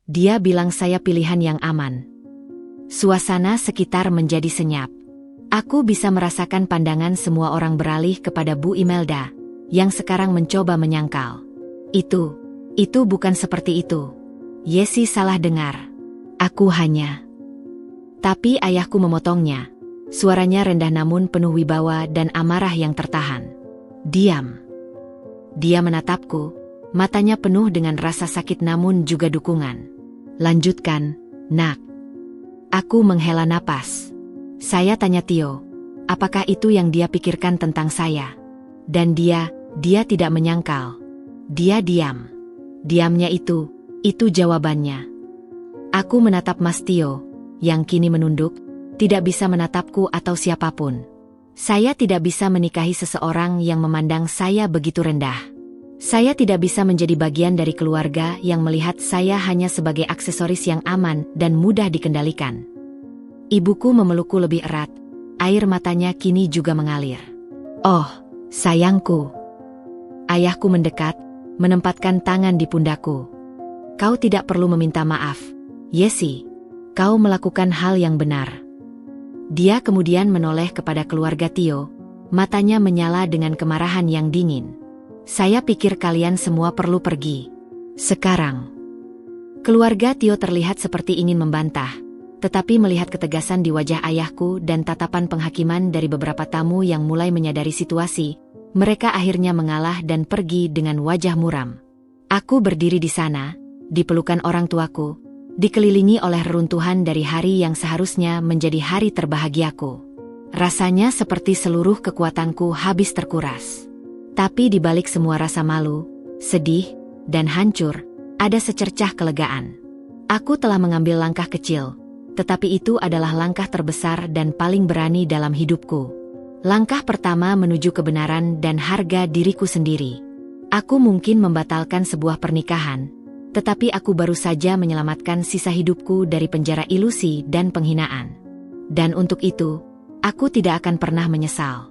Dia bilang saya pilihan yang aman. Suasana sekitar menjadi senyap. Aku bisa merasakan pandangan semua orang beralih kepada Bu Imelda, yang sekarang mencoba menyangkal. Itu bukan seperti itu. Yesi salah dengar. Aku hanya..." Tapi ayahku memotongnya. Suaranya rendah namun penuh wibawa dan amarah yang tertahan. "Diam." Dia menatapku, matanya penuh dengan rasa sakit namun juga dukungan. "Lanjutkan, nak." Aku menghela napas. Saya tanya Tio, apakah itu yang dia pikirkan tentang saya? Dan dia tidak menyangkal. Dia diam. Diamnya itu jawabannya. Aku menatap Mas Tio, yang kini menunduk, tidak bisa menatapku atau siapapun. Saya tidak bisa menikahi seseorang yang memandang saya begitu rendah. Saya tidak bisa menjadi bagian dari keluarga yang melihat saya hanya sebagai aksesoris yang aman dan mudah dikendalikan. Ibuku memelukku lebih erat, air matanya kini juga mengalir. "Oh, sayangku." Ayahku mendekat, menempatkan tangan di pundakku. "Kau tidak perlu meminta maaf, Yesi. Kau melakukan hal yang benar." Dia kemudian menoleh kepada keluarga Tio, matanya menyala dengan kemarahan yang dingin. "Saya pikir kalian semua perlu pergi sekarang." Keluarga Tio terlihat seperti ingin membantah, tetapi melihat ketegasan di wajah ayahku dan tatapan penghakiman dari beberapa tamu yang mulai menyadari situasi, mereka akhirnya mengalah dan pergi dengan wajah muram. Aku berdiri di sana, di pelukan orang tuaku, dikelilingi oleh reruntuhan dari hari yang seharusnya menjadi hari terbahagiaku. Rasanya seperti seluruh kekuatanku habis terkuras. Tapi di balik semua rasa malu, sedih, dan hancur, ada secercah kelegaan. Aku telah mengambil langkah kecil, tetapi itu adalah langkah terbesar dan paling berani dalam hidupku. Langkah pertama menuju kebenaran dan harga diriku sendiri. Aku mungkin membatalkan sebuah pernikahan, tetapi aku baru saja menyelamatkan sisa hidupku dari penjara ilusi dan penghinaan. Dan untuk itu, aku tidak akan pernah menyesal.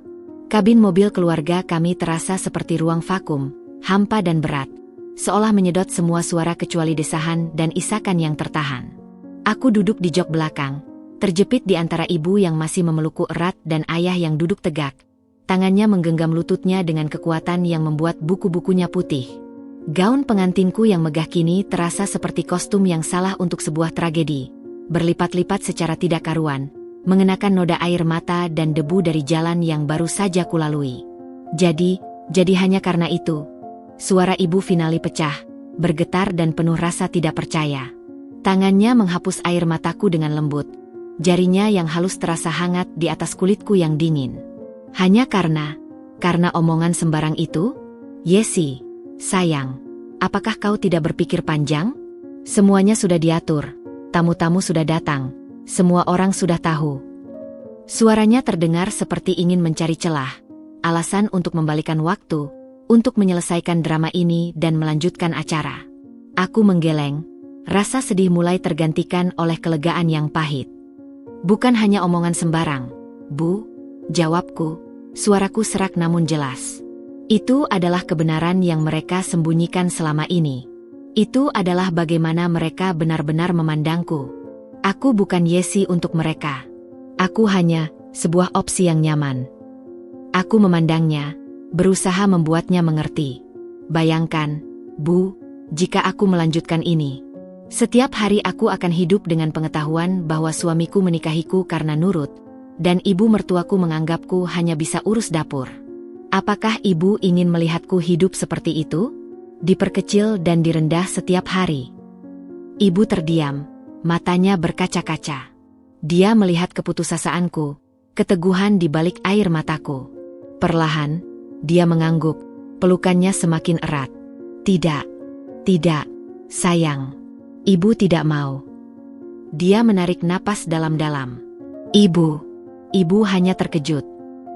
Kabin mobil keluarga kami terasa seperti ruang vakum, hampa dan berat, seolah menyedot semua suara kecuali desahan dan isakan yang tertahan. Aku duduk di jok belakang, terjepit di antara ibu yang masih memelukku erat dan ayah yang duduk tegak. Tangannya menggenggam lututnya dengan kekuatan yang membuat buku-bukunya putih. Gaun pengantinku yang megah kini terasa seperti kostum yang salah untuk sebuah tragedi, berlipat-lipat secara tidak karuan, mengenakan noda air mata dan debu dari jalan yang baru saja kulalui. Jadi hanya karena itu, suara ibu finali pecah, bergetar dan penuh rasa tidak percaya. Tangannya menghapus air mataku dengan lembut, jarinya yang halus terasa hangat di atas kulitku yang dingin. Hanya karena omongan sembarang itu? Yesi, sayang, apakah kau tidak berpikir panjang? Semuanya sudah diatur, tamu-tamu sudah datang. Semua orang sudah tahu. Suaranya terdengar seperti ingin mencari celah, alasan untuk membalikan waktu, untuk menyelesaikan drama ini dan melanjutkan acara. Aku menggeleng, rasa sedih mulai tergantikan oleh kelegaan yang pahit. Bukan hanya omongan sembarang, Bu, jawabku, suaraku serak namun jelas. Itu adalah kebenaran yang mereka sembunyikan selama ini. Itu adalah bagaimana mereka benar-benar memandangku. Aku bukan Yesi untuk mereka. Aku hanya sebuah opsi yang nyaman. Aku memandangnya, berusaha membuatnya mengerti. Bayangkan, Bu, jika aku melanjutkan ini. Setiap hari aku akan hidup dengan pengetahuan bahwa suamiku menikahiku karena nurut, dan ibu mertuaku menganggapku hanya bisa urus dapur. Apakah ibu ingin melihatku hidup seperti itu? Diperkecil dan direndah setiap hari. Ibu terdiam. Matanya berkaca-kaca. Dia melihat keputusasaanku, keteguhan di balik air mataku. Perlahan, dia mengangguk, pelukannya semakin erat. Tidak, sayang. Ibu tidak mau. Dia menarik napas dalam-dalam. Ibu hanya terkejut.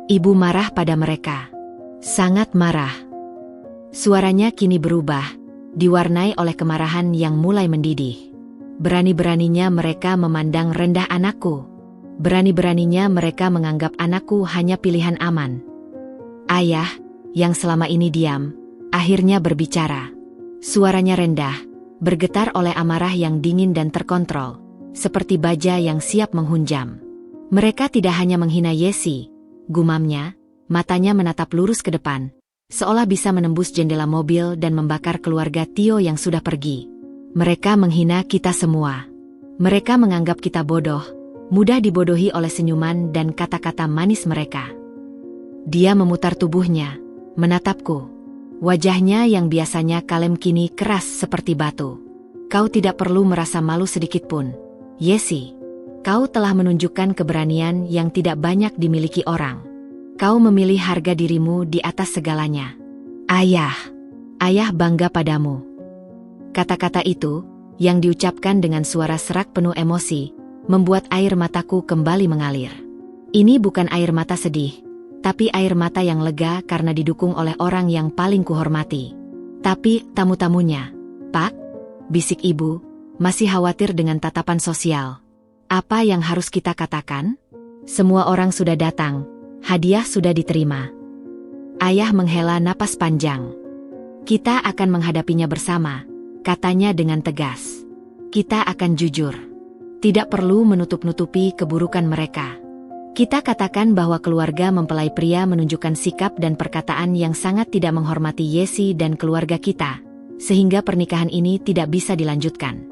Ibu marah pada mereka. Sangat marah. Suaranya kini berubah, diwarnai oleh kemarahan yang mulai mendidih. Berani-beraninya mereka memandang rendah anakku. Berani-beraninya mereka menganggap anakku hanya pilihan aman. Ayah, yang selama ini diam, akhirnya berbicara. Suaranya rendah, bergetar oleh amarah yang dingin dan terkontrol, seperti baja yang siap menghunjam. Mereka tidak hanya menghina Yesi, gumamnya, matanya menatap lurus ke depan, seolah bisa menembus jendela mobil dan membakar keluarga Tio yang sudah pergi. Mereka menghina kita semua. Mereka menganggap kita bodoh, mudah dibodohi oleh senyuman dan kata-kata manis mereka. Dia memutar tubuhnya, menatapku. Wajahnya yang biasanya kalem kini keras seperti batu. Kau tidak perlu merasa malu sedikitpun, Yesi. Kau telah menunjukkan keberanian yang tidak banyak dimiliki orang. Kau memilih harga dirimu di atas segalanya. Ayah bangga padamu. Kata-kata itu, yang diucapkan dengan suara serak penuh emosi, membuat air mataku kembali mengalir. Ini bukan air mata sedih, tapi air mata yang lega karena didukung oleh orang yang paling kuhormati. Tapi tamu-tamunya, Pak, bisik ibu, masih khawatir dengan tatapan sosial. Apa yang harus kita katakan? Semua orang sudah datang, hadiah sudah diterima. Ayah menghela napas panjang. Kita akan menghadapinya bersama, katanya dengan tegas. Kita akan jujur. Tidak perlu menutup-nutupi keburukan mereka. Kita katakan bahwa keluarga mempelai pria menunjukkan sikap dan perkataan yang sangat tidak menghormati Yesi dan keluarga kita, sehingga pernikahan ini tidak bisa dilanjutkan.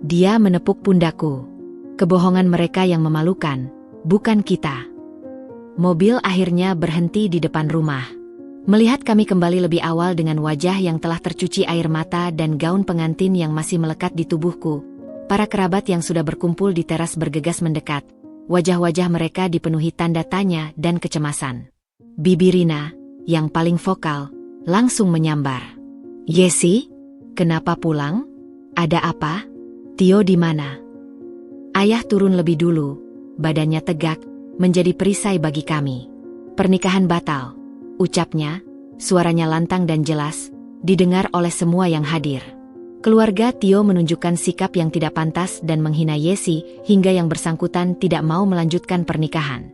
Dia menepuk pundakku. Kebohongan mereka yang memalukan, bukan kita. Mobil akhirnya berhenti di depan rumah. Melihat kami kembali lebih awal dengan wajah yang telah tercuci air mata dan gaun pengantin yang masih melekat di tubuhku, para kerabat yang sudah berkumpul di teras bergegas mendekat. Wajah-wajah mereka dipenuhi tanda tanya dan kecemasan. Bibi Rina, yang paling vokal, langsung menyambar. Yesi, kenapa pulang? Ada apa? Tio di mana? Ayah turun lebih dulu, badannya tegak, menjadi perisai bagi kami. Pernikahan batal, ucapnya, suaranya lantang dan jelas, didengar oleh semua yang hadir. Keluarga Tio menunjukkan sikap yang tidak pantas dan menghina Yesi hingga yang bersangkutan tidak mau melanjutkan pernikahan.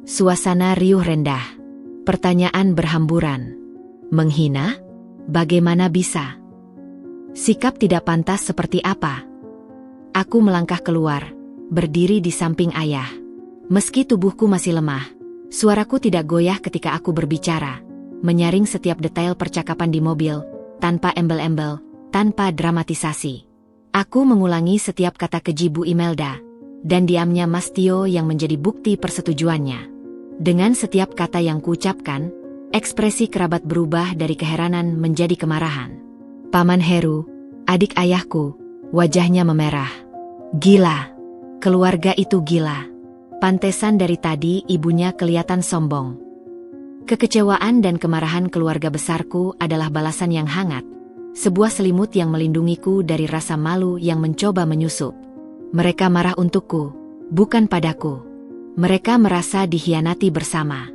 Suasana riuh rendah. Pertanyaan berhamburan. Menghina? Bagaimana bisa? Sikap tidak pantas seperti apa? Aku melangkah keluar, berdiri di samping ayah. Meski tubuhku masih lemah, suaraku tidak goyah ketika aku berbicara, menyaring setiap detail percakapan di mobil, tanpa embel-embel, tanpa dramatisasi. Aku mengulangi setiap kata keji Bu Imelda, dan diamnya Mas Tio yang menjadi bukti persetujuannya. Dengan setiap kata yang kuucapkan, ekspresi kerabat berubah dari keheranan menjadi kemarahan. Paman Heru, adik ayahku, wajahnya memerah. Gila. Keluarga itu gila. Pantesan dari tadi ibunya kelihatan sombong. Kekecewaan dan kemarahan keluarga besarku adalah balasan yang hangat. Sebuah selimut yang melindungiku dari rasa malu yang mencoba menyusup. Mereka marah untukku, bukan padaku. Mereka merasa dikhianati bersama.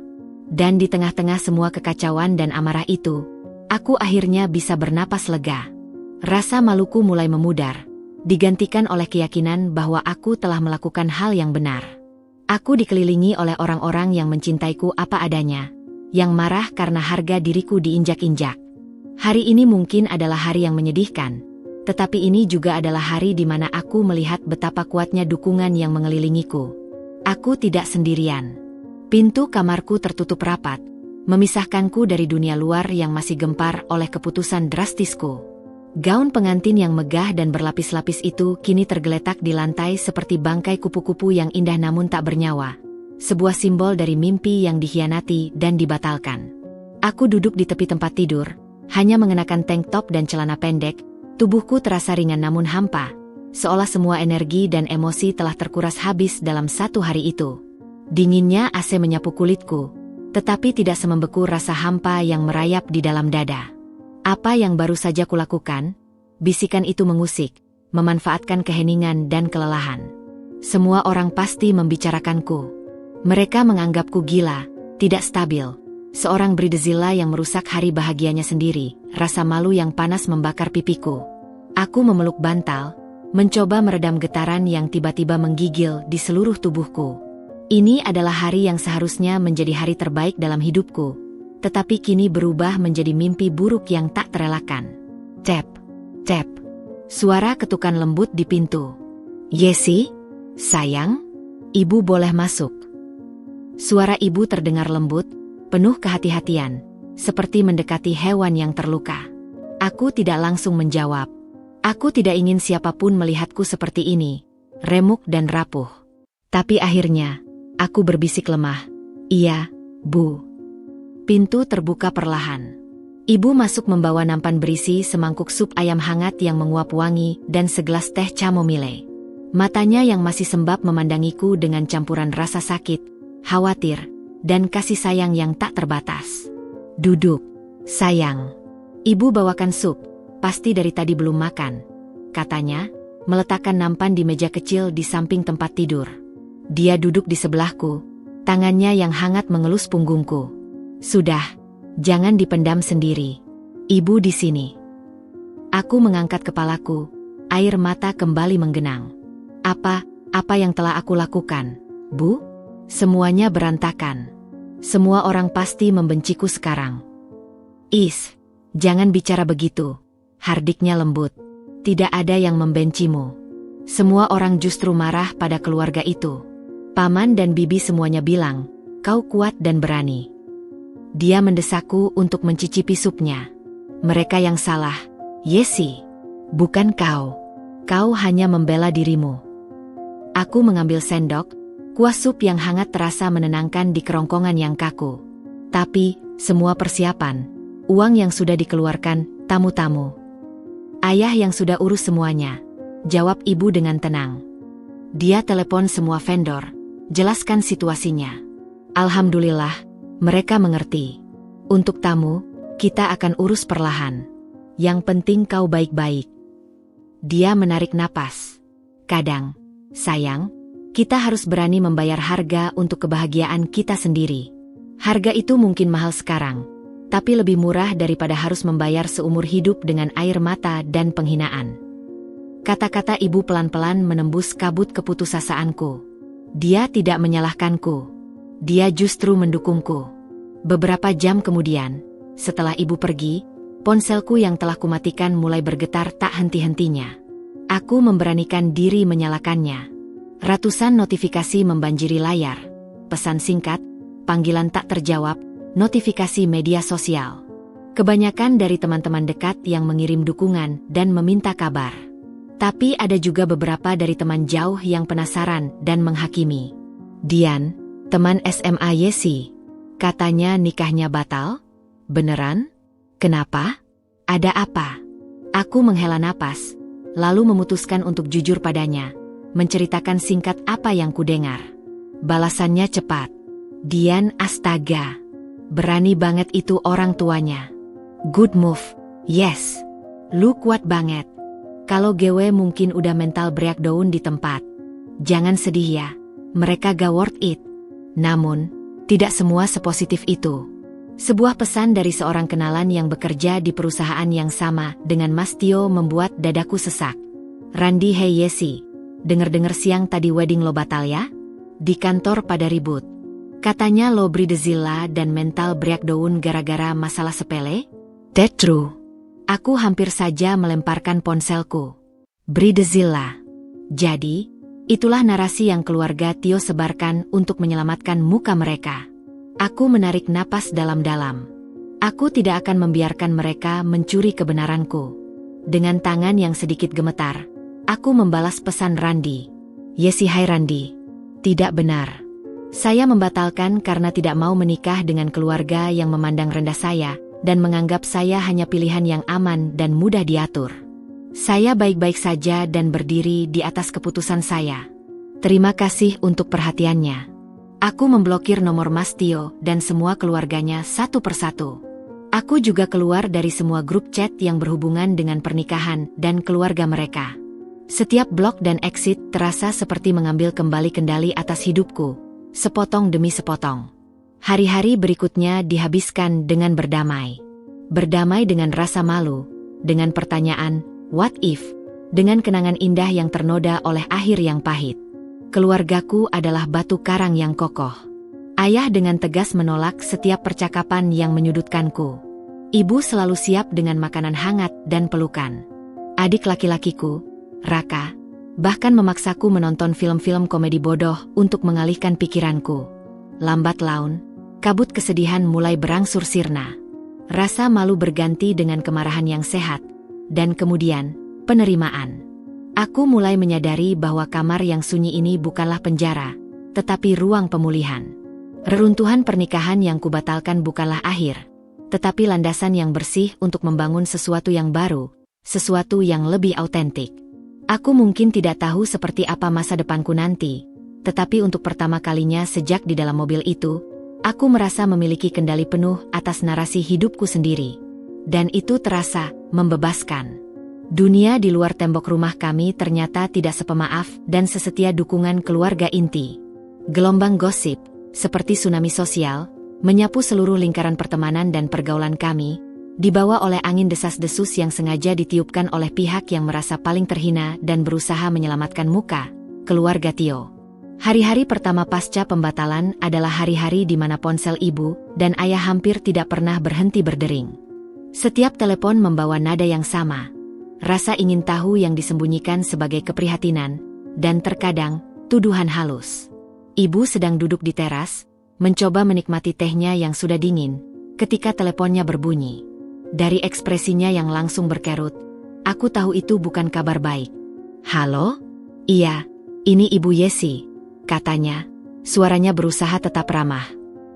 Dan di tengah-tengah semua kekacauan dan amarah itu, aku akhirnya bisa bernapas lega. Rasa maluku mulai memudar, digantikan oleh keyakinan bahwa aku telah melakukan hal yang benar. Aku dikelilingi oleh orang-orang yang mencintaiku apa adanya, yang marah karena harga diriku diinjak-injak. Hari ini mungkin adalah hari yang menyedihkan, tetapi ini juga adalah hari di mana aku melihat betapa kuatnya dukungan yang mengelilingiku. Aku tidak sendirian. Pintu kamarku tertutup rapat, memisahkanku dari dunia luar yang masih gempar oleh keputusan drastisku. Gaun pengantin yang megah dan berlapis-lapis itu kini tergeletak di lantai seperti bangkai kupu-kupu yang indah namun tak bernyawa. Sebuah simbol dari mimpi yang dikhianati dan dibatalkan. Aku duduk di tepi tempat tidur, hanya mengenakan tank top dan celana pendek. Tubuhku terasa ringan namun hampa, seolah semua energi dan emosi telah terkuras habis dalam satu hari itu. Dinginnya AC menyapu kulitku, tetapi tidak semembeku rasa hampa yang merayap di dalam dada. Apa yang baru saja kulakukan? Bisikan itu mengusik, memanfaatkan keheningan dan kelelahan. Semua orang pasti membicarakanku. Mereka menganggapku gila, tidak stabil. Seorang Bridezilla yang merusak hari bahagianya sendiri, rasa malu yang panas membakar pipiku. Aku memeluk bantal, mencoba meredam getaran yang tiba-tiba menggigil di seluruh tubuhku. Ini adalah hari yang seharusnya menjadi hari terbaik dalam hidupku, tetapi kini berubah menjadi mimpi buruk yang tak terelakkan. Tap, tap. Suara ketukan lembut di pintu. Yesi, sayang, ibu boleh masuk. Suara ibu terdengar lembut, penuh kehati-hatian, seperti mendekati hewan yang terluka. Aku tidak langsung menjawab. Aku tidak ingin siapapun melihatku seperti ini, remuk dan rapuh. Tapi akhirnya, aku berbisik lemah. Iya, Bu. Pintu terbuka perlahan. Ibu masuk membawa nampan berisi semangkuk sup ayam hangat yang menguap wangi dan segelas teh chamomile. Matanya yang masih sembab memandangiku dengan campuran rasa sakit, khawatir, dan kasih sayang yang tak terbatas. Duduk, sayang. Ibu bawakan sup, pasti dari tadi belum makan, katanya, meletakkan nampan di meja kecil di samping tempat tidur. Dia duduk di sebelahku, tangannya yang hangat mengelus punggungku. Sudah, jangan dipendam sendiri. Ibu di sini. Aku mengangkat kepalaku, air mata kembali menggenang. Apa yang telah aku lakukan, Bu? Semuanya berantakan. Semua orang pasti membenciku sekarang. Jangan bicara begitu. Hardiknya lembut. Tidak ada yang membencimu. Semua orang justru marah pada keluarga itu. Paman dan bibi semuanya bilang, kau kuat dan berani. Dia mendesakku untuk mencicipi supnya. Mereka yang salah, Yesi. Bukan kau. Kau hanya membela dirimu. Aku mengambil sendok. Kuah sup yang hangat terasa menenangkan di kerongkongan yang kaku. Tapi, semua persiapan, uang yang sudah dikeluarkan, tamu-tamu. Ayah yang sudah urus semuanya, jawab ibu dengan tenang. Dia telepon semua vendor, jelaskan situasinya. Alhamdulillah, mereka mengerti. Untuk tamu, kita akan urus perlahan. Yang penting kau baik-baik. Dia menarik napas. Kadang, sayang, kita harus berani membayar harga untuk kebahagiaan kita sendiri. Harga itu mungkin mahal sekarang, tapi lebih murah daripada harus membayar seumur hidup dengan air mata dan penghinaan. Kata-kata ibu pelan-pelan menembus kabut keputusasaan-ku. Dia tidak menyalahkanku. Dia justru mendukungku. Beberapa jam kemudian, setelah ibu pergi, ponselku yang telah kumatikan mulai bergetar tak henti-hentinya. Aku memberanikan diri menyalakannya. Ratusan notifikasi membanjiri layar. Pesan singkat, panggilan tak terjawab, notifikasi media sosial. Kebanyakan dari teman-teman dekat yang mengirim dukungan dan meminta kabar. Tapi ada juga beberapa dari teman jauh yang penasaran dan menghakimi. Dian, teman SMA Yesi, katanya nikahnya batal? Beneran? Kenapa? Ada apa? Aku menghela napas, lalu memutuskan untuk jujur padanya, menceritakan singkat apa yang kudengar. Balasannya cepat. Dian, astaga. Berani banget itu orang tuanya. Good move, yes. Lu kuat banget. Kalau gue mungkin udah mental breakdown di tempat. Jangan sedih ya, mereka gak worth it. Namun, tidak semua sepositif itu. Sebuah pesan dari seorang kenalan yang bekerja di perusahaan yang sama dengan Mas Tio membuat dadaku sesak. Randi, hey Yesi, denger-denger siang tadi wedding lo batal ya? Di kantor pada ribut. Katanya lo bridezilla dan mental breakdown gara-gara masalah sepele? That true. Aku hampir saja melemparkan ponselku. Bridezilla. Jadi, itulah narasi yang keluarga Tio sebarkan untuk menyelamatkan muka mereka. Aku menarik napas dalam-dalam. Aku tidak akan membiarkan mereka mencuri kebenaranku. Dengan tangan yang sedikit gemetar, aku membalas pesan Randi. Yesi, hai Randi. Tidak benar. Saya membatalkan karena tidak mau menikah dengan keluarga yang memandang rendah saya dan menganggap saya hanya pilihan yang aman dan mudah diatur. Saya baik-baik saja dan berdiri di atas keputusan saya. Terima kasih untuk perhatiannya. Aku memblokir nomor Mas Tio dan semua keluarganya satu persatu. Aku juga keluar dari semua grup chat yang berhubungan dengan pernikahan dan keluarga mereka. Setiap blok dan exit terasa seperti mengambil kembali kendali atas hidupku. Sepotong demi sepotong. Hari-hari berikutnya dihabiskan dengan berdamai. Berdamai dengan rasa malu, dengan pertanyaan, what if? Dengan kenangan indah yang ternoda oleh akhir yang pahit. Keluargaku adalah batu karang yang kokoh. Ayah dengan tegas menolak setiap percakapan yang menyudutkanku. Ibu selalu siap dengan makanan hangat dan pelukan. Adik laki-lakiku, Raka, bahkan memaksaku menonton film-film komedi bodoh untuk mengalihkan pikiranku. Lambat laun, kabut kesedihan mulai berangsur sirna. Rasa malu berganti dengan kemarahan yang sehat, dan kemudian, penerimaan. Aku mulai menyadari bahwa kamar yang sunyi ini bukanlah penjara, tetapi ruang pemulihan. Reruntuhan pernikahan yang kubatalkan bukanlah akhir, tetapi landasan yang bersih untuk membangun sesuatu yang baru, sesuatu yang lebih autentik. Aku mungkin tidak tahu seperti apa masa depanku nanti, tetapi untuk pertama kalinya sejak di dalam mobil itu, aku merasa memiliki kendali penuh atas narasi hidupku sendiri. Dan itu terasa membebaskan. Dunia di luar tembok rumah kami ternyata tidak sepemaaf dan sesetia dukungan keluarga inti. Gelombang gosip, seperti tsunami sosial, menyapu seluruh lingkaran pertemanan dan pergaulan kami, dibawa oleh angin desas-desus yang sengaja ditiupkan oleh pihak yang merasa paling terhina dan berusaha menyelamatkan muka, keluarga Tio. Hari-hari pertama pasca pembatalan adalah hari-hari di mana ponsel ibu dan ayah hampir tidak pernah berhenti berdering. Setiap telepon membawa nada yang sama, rasa ingin tahu yang disembunyikan sebagai keprihatinan, dan terkadang, tuduhan halus. Ibu sedang duduk di teras, mencoba menikmati tehnya yang sudah dingin, ketika teleponnya berbunyi. Dari ekspresinya yang langsung berkerut, aku tahu itu bukan kabar baik. Halo? Iya, ini Ibu Yesi, katanya. Suaranya berusaha tetap ramah.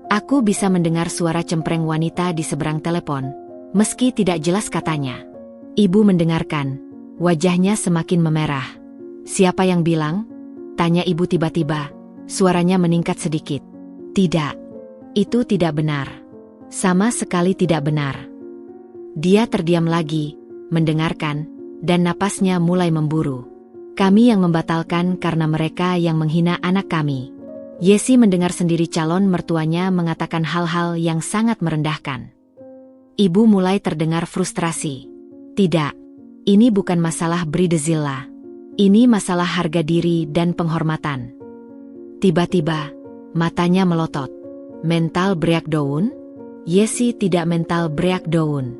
Aku bisa mendengar suara cempreng wanita di seberang telepon, meski tidak jelas katanya. Ibu mendengarkan, wajahnya semakin memerah. Siapa yang bilang? Tanya ibu tiba-tiba, suaranya meningkat sedikit. Tidak, itu tidak benar. Sama sekali tidak benar. Dia terdiam lagi, mendengarkan, dan napasnya mulai memburu. Kami yang membatalkan karena mereka yang menghina anak kami. Yesi mendengar sendiri calon mertuanya mengatakan hal-hal yang sangat merendahkan. Ibu mulai terdengar frustrasi. Tidak, ini bukan masalah Bridezilla. Ini masalah harga diri dan penghormatan. Tiba-tiba, matanya melotot. Mental breakdown? Yesi tidak mental breakdown.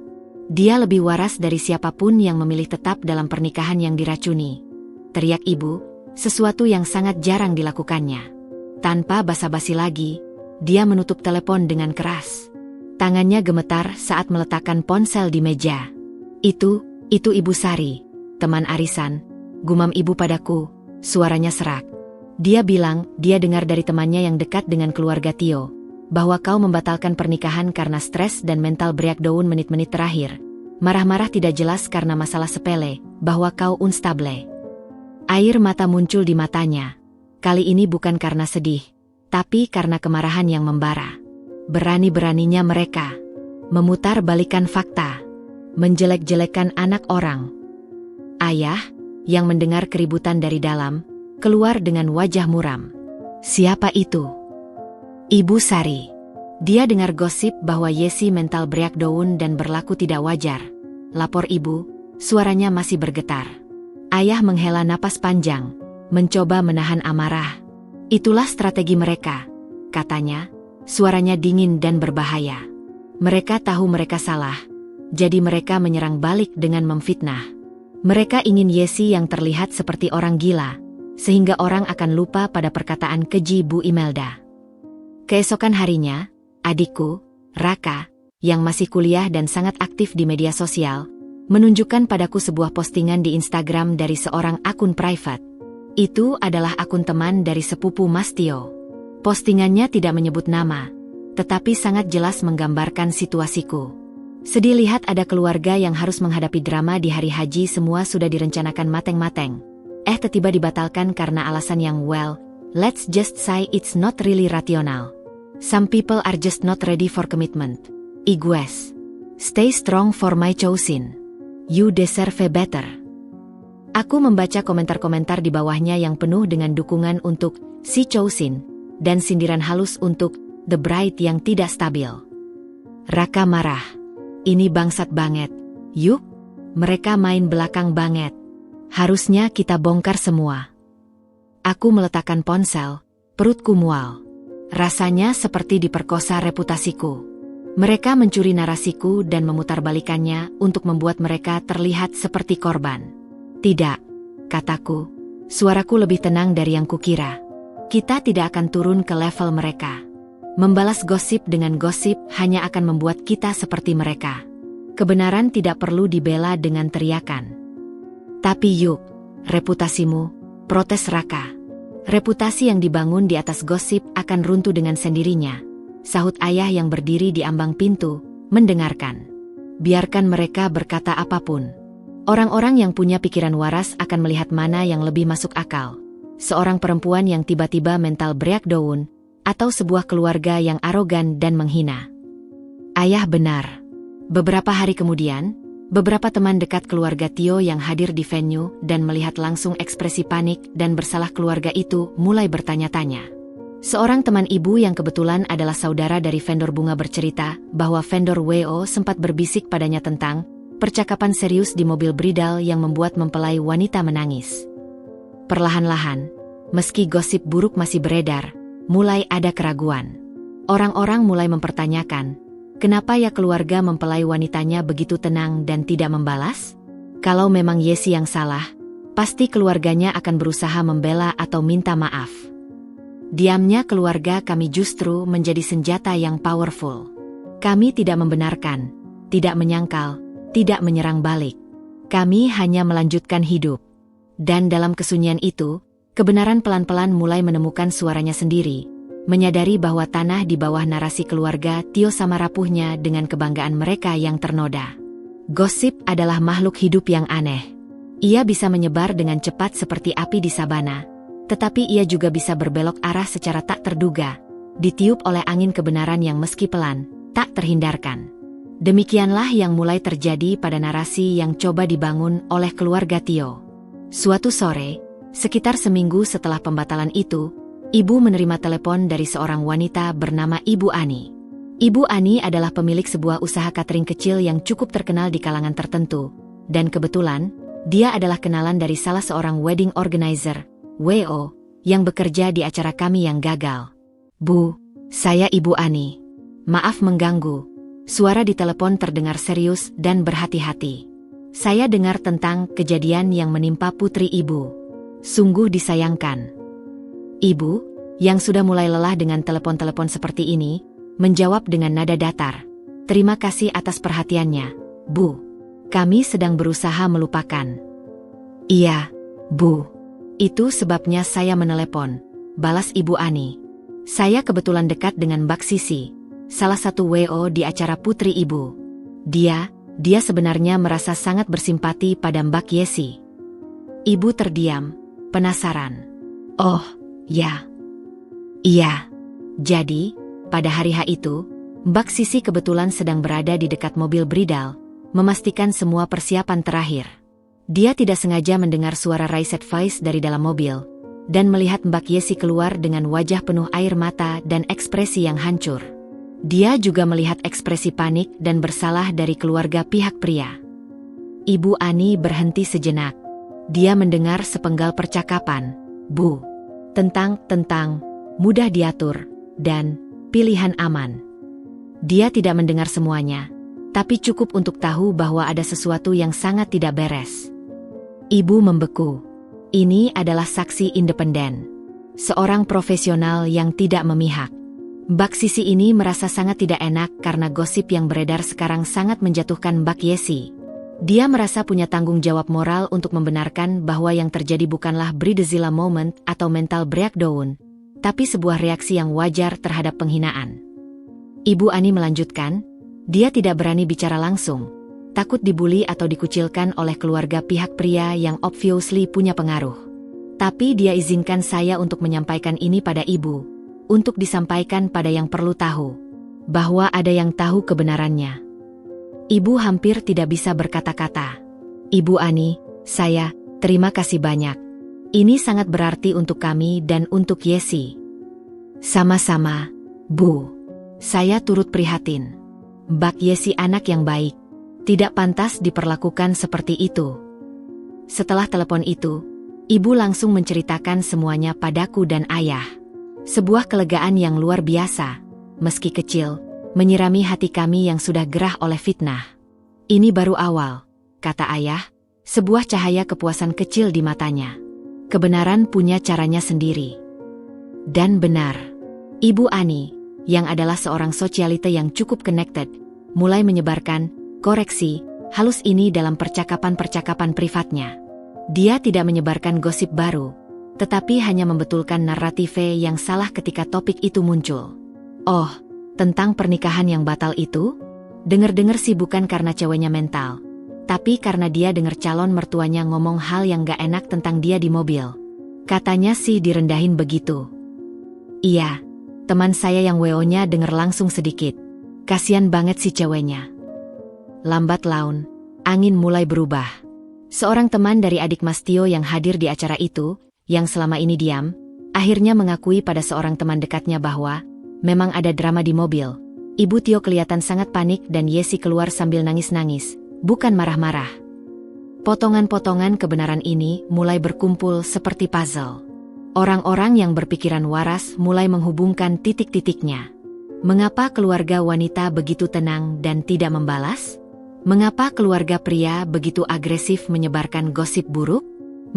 Dia lebih waras dari siapapun yang memilih tetap dalam pernikahan yang diracuni. Teriak ibu, sesuatu yang sangat jarang dilakukannya. Tanpa basa-basi lagi, dia menutup telepon dengan keras. Tangannya gemetar saat meletakkan ponsel di meja. Itu Ibu Sari, teman arisan, gumam ibu padaku, suaranya serak. Dia bilang, dia dengar dari temannya yang dekat dengan keluarga Tio, bahwa kau membatalkan pernikahan karena stres dan mental breakdown menit-menit terakhir. Marah-marah tidak jelas karena masalah sepele, bahwa kau unstable. Air mata muncul di matanya. Kali ini bukan karena sedih, tapi karena kemarahan yang membara. Berani-beraninya mereka memutar balikan fakta, menjelek-jelekan anak orang. Ayah, yang mendengar keributan dari dalam, keluar dengan wajah muram. Siapa itu? Ibu Sari. Dia dengar gosip bahwa Yesi mental breakdown dan berlaku tidak wajar. Lapor ibu, suaranya masih bergetar. Ayah menghela napas panjang, mencoba menahan amarah. Itulah strategi mereka, katanya. Suaranya dingin dan berbahaya. Mereka tahu mereka salah, jadi mereka menyerang balik dengan memfitnah. Mereka ingin Yesi yang terlihat seperti orang gila, sehingga orang akan lupa pada perkataan keji Bu Imelda. Keesokan harinya, adikku, Raka, yang masih kuliah dan sangat aktif di media sosial, menunjukkan padaku sebuah postingan di Instagram dari seorang akun private. Itu adalah akun teman dari sepupu Mas Tio. Postingannya tidak menyebut nama, tetapi sangat jelas menggambarkan situasiku. Sedih lihat ada keluarga yang harus menghadapi drama di hari haji, semua sudah direncanakan mateng-mateng. Tiba-tiba dibatalkan karena alasan yang let's just say it's not really rational. Some people are just not ready for commitment. Igues. Stay strong for my chosen. You deserve better. Aku membaca komentar-komentar di bawahnya yang penuh dengan dukungan untuk si chosen dan sindiran halus untuk the bride yang tidak stabil. Raka marah. Ini bangsat banget. Yuk, mereka main belakang banget. Harusnya kita bongkar semua. Aku meletakkan ponsel, perutku mual. Rasanya seperti diperkosa reputasiku. Mereka mencuri narasiku dan memutarbalikannya untuk membuat mereka terlihat seperti korban. Tidak, kataku. Suaraku lebih tenang dari yang kukira. Kita tidak akan turun ke level mereka. Membalas gosip dengan gosip hanya akan membuat kita seperti mereka. Kebenaran tidak perlu dibela dengan teriakan. Tapi yuk, reputasimu, protes Raka. Reputasi yang dibangun di atas gosip akan runtuh dengan sendirinya, sahut ayah yang berdiri di ambang pintu, mendengarkan. Biarkan mereka berkata apapun. Orang-orang yang punya pikiran waras akan melihat mana yang lebih masuk akal. Seorang perempuan yang tiba-tiba mental breakdown, atau sebuah keluarga yang arogan dan menghina. Ayah benar. Beberapa hari kemudian, beberapa teman dekat keluarga Tio yang hadir di venue dan melihat langsung ekspresi panik dan bersalah keluarga itu mulai bertanya-tanya. Seorang teman ibu yang kebetulan adalah saudara dari vendor bunga bercerita bahwa vendor WO sempat berbisik padanya tentang percakapan serius di mobil bridal yang membuat mempelai wanita menangis. Perlahan-lahan, meski gosip buruk masih beredar, mulai ada keraguan. Orang-orang mulai mempertanyakan, kenapa ya keluarga mempelai wanitanya begitu tenang dan tidak membalas? Kalau memang Yesi yang salah, pasti keluarganya akan berusaha membela atau minta maaf. Diamnya keluarga kami justru menjadi senjata yang powerful. Kami tidak membenarkan, tidak menyangkal, tidak menyerang balik. Kami hanya melanjutkan hidup. Dan dalam kesunyian itu, kebenaran pelan-pelan mulai menemukan suaranya sendiri, menyadari bahwa tanah di bawah narasi keluarga Tio sama rapuhnya dengan kebanggaan mereka yang ternoda. Gosip adalah makhluk hidup yang aneh. Ia bisa menyebar dengan cepat seperti api di sabana, tetapi ia juga bisa berbelok arah secara tak terduga, ditiup oleh angin kebenaran yang meski pelan, tak terhindarkan. Demikianlah yang mulai terjadi pada narasi yang coba dibangun oleh keluarga Tio. Suatu sore, sekitar seminggu setelah pembatalan itu, ibu menerima telepon dari seorang wanita bernama Ibu Ani. Ibu Ani adalah pemilik sebuah usaha catering kecil yang cukup terkenal di kalangan tertentu, dan kebetulan, dia adalah kenalan dari salah seorang wedding organizer, WO, yang bekerja di acara kami yang gagal. Bu, saya Ibu Ani. Maaf mengganggu. Suara di telepon terdengar serius dan berhati-hati. Saya dengar tentang kejadian yang menimpa putri ibu. Sungguh disayangkan. Ibu, yang sudah mulai lelah dengan telepon-telepon seperti ini, menjawab dengan nada datar. Terima kasih atas perhatiannya, Bu. Kami sedang berusaha melupakan. Iya, Bu. Itu sebabnya saya menelepon, balas Ibu Ani. Saya kebetulan dekat dengan Mbak Sisi, salah satu WO di acara putri ibu. Dia sebenarnya merasa sangat bersimpati pada Mbak Yesi. Ibu terdiam, penasaran. Oh, ya. Iya. Jadi, pada hari H itu, Mbak Sisi kebetulan sedang berada di dekat mobil bridal, memastikan semua persiapan terakhir. Dia tidak sengaja mendengar suara raised voice dari dalam mobil, dan melihat Mbak Yesi keluar dengan wajah penuh air mata dan ekspresi yang hancur. Dia juga melihat ekspresi panik dan bersalah dari keluarga pihak pria. Ibu Ani berhenti sejenak. Dia mendengar sepenggal percakapan, Bu, tentang mudah diatur, dan pilihan aman. Dia tidak mendengar semuanya, tapi cukup untuk tahu bahwa ada sesuatu yang sangat tidak beres. Ibu membeku. Ini adalah saksi independen. Seorang profesional yang tidak memihak. Mbak Sisi ini merasa sangat tidak enak karena gosip yang beredar sekarang sangat menjatuhkan Mbak Yesi. Dia merasa punya tanggung jawab moral untuk membenarkan bahwa yang terjadi bukanlah Bridezilla moment atau mental breakdown, tapi sebuah reaksi yang wajar terhadap penghinaan. Ibu Ani melanjutkan, dia tidak berani bicara langsung, takut dibully atau dikucilkan oleh keluarga pihak pria yang obviously punya pengaruh. Tapi dia izinkan saya untuk menyampaikan ini pada ibu, untuk disampaikan pada yang perlu tahu, bahwa ada yang tahu kebenarannya. Ibu hampir tidak bisa berkata-kata. Ibu Ani, terima kasih banyak. Ini sangat berarti untuk kami dan untuk Yesi. Sama-sama, Bu. Saya turut prihatin. Mbak Yesi anak yang baik. Tidak pantas diperlakukan seperti itu. Setelah telepon itu, ibu langsung menceritakan semuanya padaku dan ayah. Sebuah kelegaan yang luar biasa, meski kecil, menyirami hati kami yang sudah gerah oleh fitnah. Ini baru awal, kata ayah, sebuah cahaya kepuasan kecil di matanya. Kebenaran punya caranya sendiri. Dan benar, Ibu Ani, yang adalah seorang sosialite yang cukup connected, mulai menyebarkan koreksi halus ini dalam percakapan-percakapan privatnya. Dia tidak menyebarkan gosip baru, tetapi hanya membetulkan naratif yang salah ketika topik itu muncul. Oh, tentang pernikahan yang batal itu? Dengar-dengar sih bukan karena ceweknya mental, tapi karena dia dengar calon mertuanya ngomong hal yang gak enak tentang dia di mobil. Katanya sih direndahin begitu. Iya, teman saya yang WO-nya denger langsung sedikit. Kasian banget si ceweknya. Lambat laun, angin mulai berubah. Seorang teman dari adik Mas Tio yang hadir di acara itu, yang selama ini diam, akhirnya mengakui pada seorang teman dekatnya bahwa memang ada drama di mobil. Ibu Tio kelihatan sangat panik dan Yesi keluar sambil nangis-nangis, bukan marah-marah. Potongan-potongan kebenaran ini mulai berkumpul seperti puzzle. Orang-orang yang berpikiran waras mulai menghubungkan titik-titiknya. Mengapa keluarga wanita begitu tenang dan tidak membalas? Mengapa keluarga pria begitu agresif menyebarkan gosip buruk?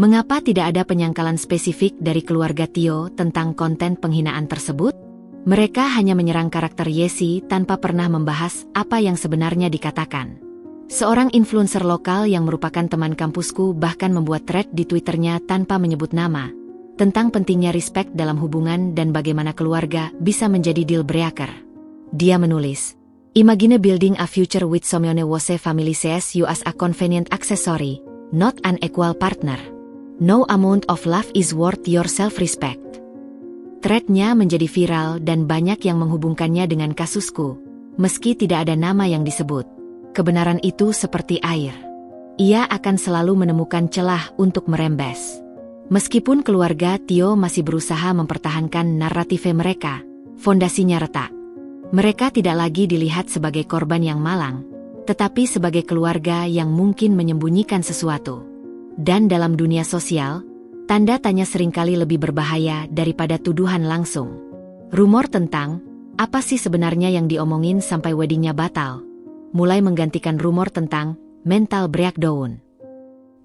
Mengapa tidak ada penyangkalan spesifik dari keluarga Tio tentang konten penghinaan tersebut? Mereka hanya menyerang karakter Yesi tanpa pernah membahas apa yang sebenarnya dikatakan. Seorang influencer lokal yang merupakan teman kampusku bahkan membuat thread di Twitternya tanpa menyebut nama, tentang pentingnya respect dalam hubungan dan bagaimana keluarga bisa menjadi deal breaker. Dia menulis, Imagine building a future with someone whose family sees you as a convenient accessory, not an equal partner. No amount of love is worth your self-respect. Threadnya menjadi viral dan banyak yang menghubungkannya dengan kasusku, meski tidak ada nama yang disebut. Kebenaran itu seperti air. Ia akan selalu menemukan celah untuk merembes. Meskipun keluarga Tio masih berusaha mempertahankan naratif mereka, fondasinya retak. Mereka tidak lagi dilihat sebagai korban yang malang, tetapi sebagai keluarga yang mungkin menyembunyikan sesuatu. Dan dalam dunia sosial, tanda tanya seringkali lebih berbahaya daripada tuduhan langsung. Rumor tentang apa sih sebenarnya yang diomongin sampai weddingnya batal, mulai menggantikan rumor tentang mental breakdown.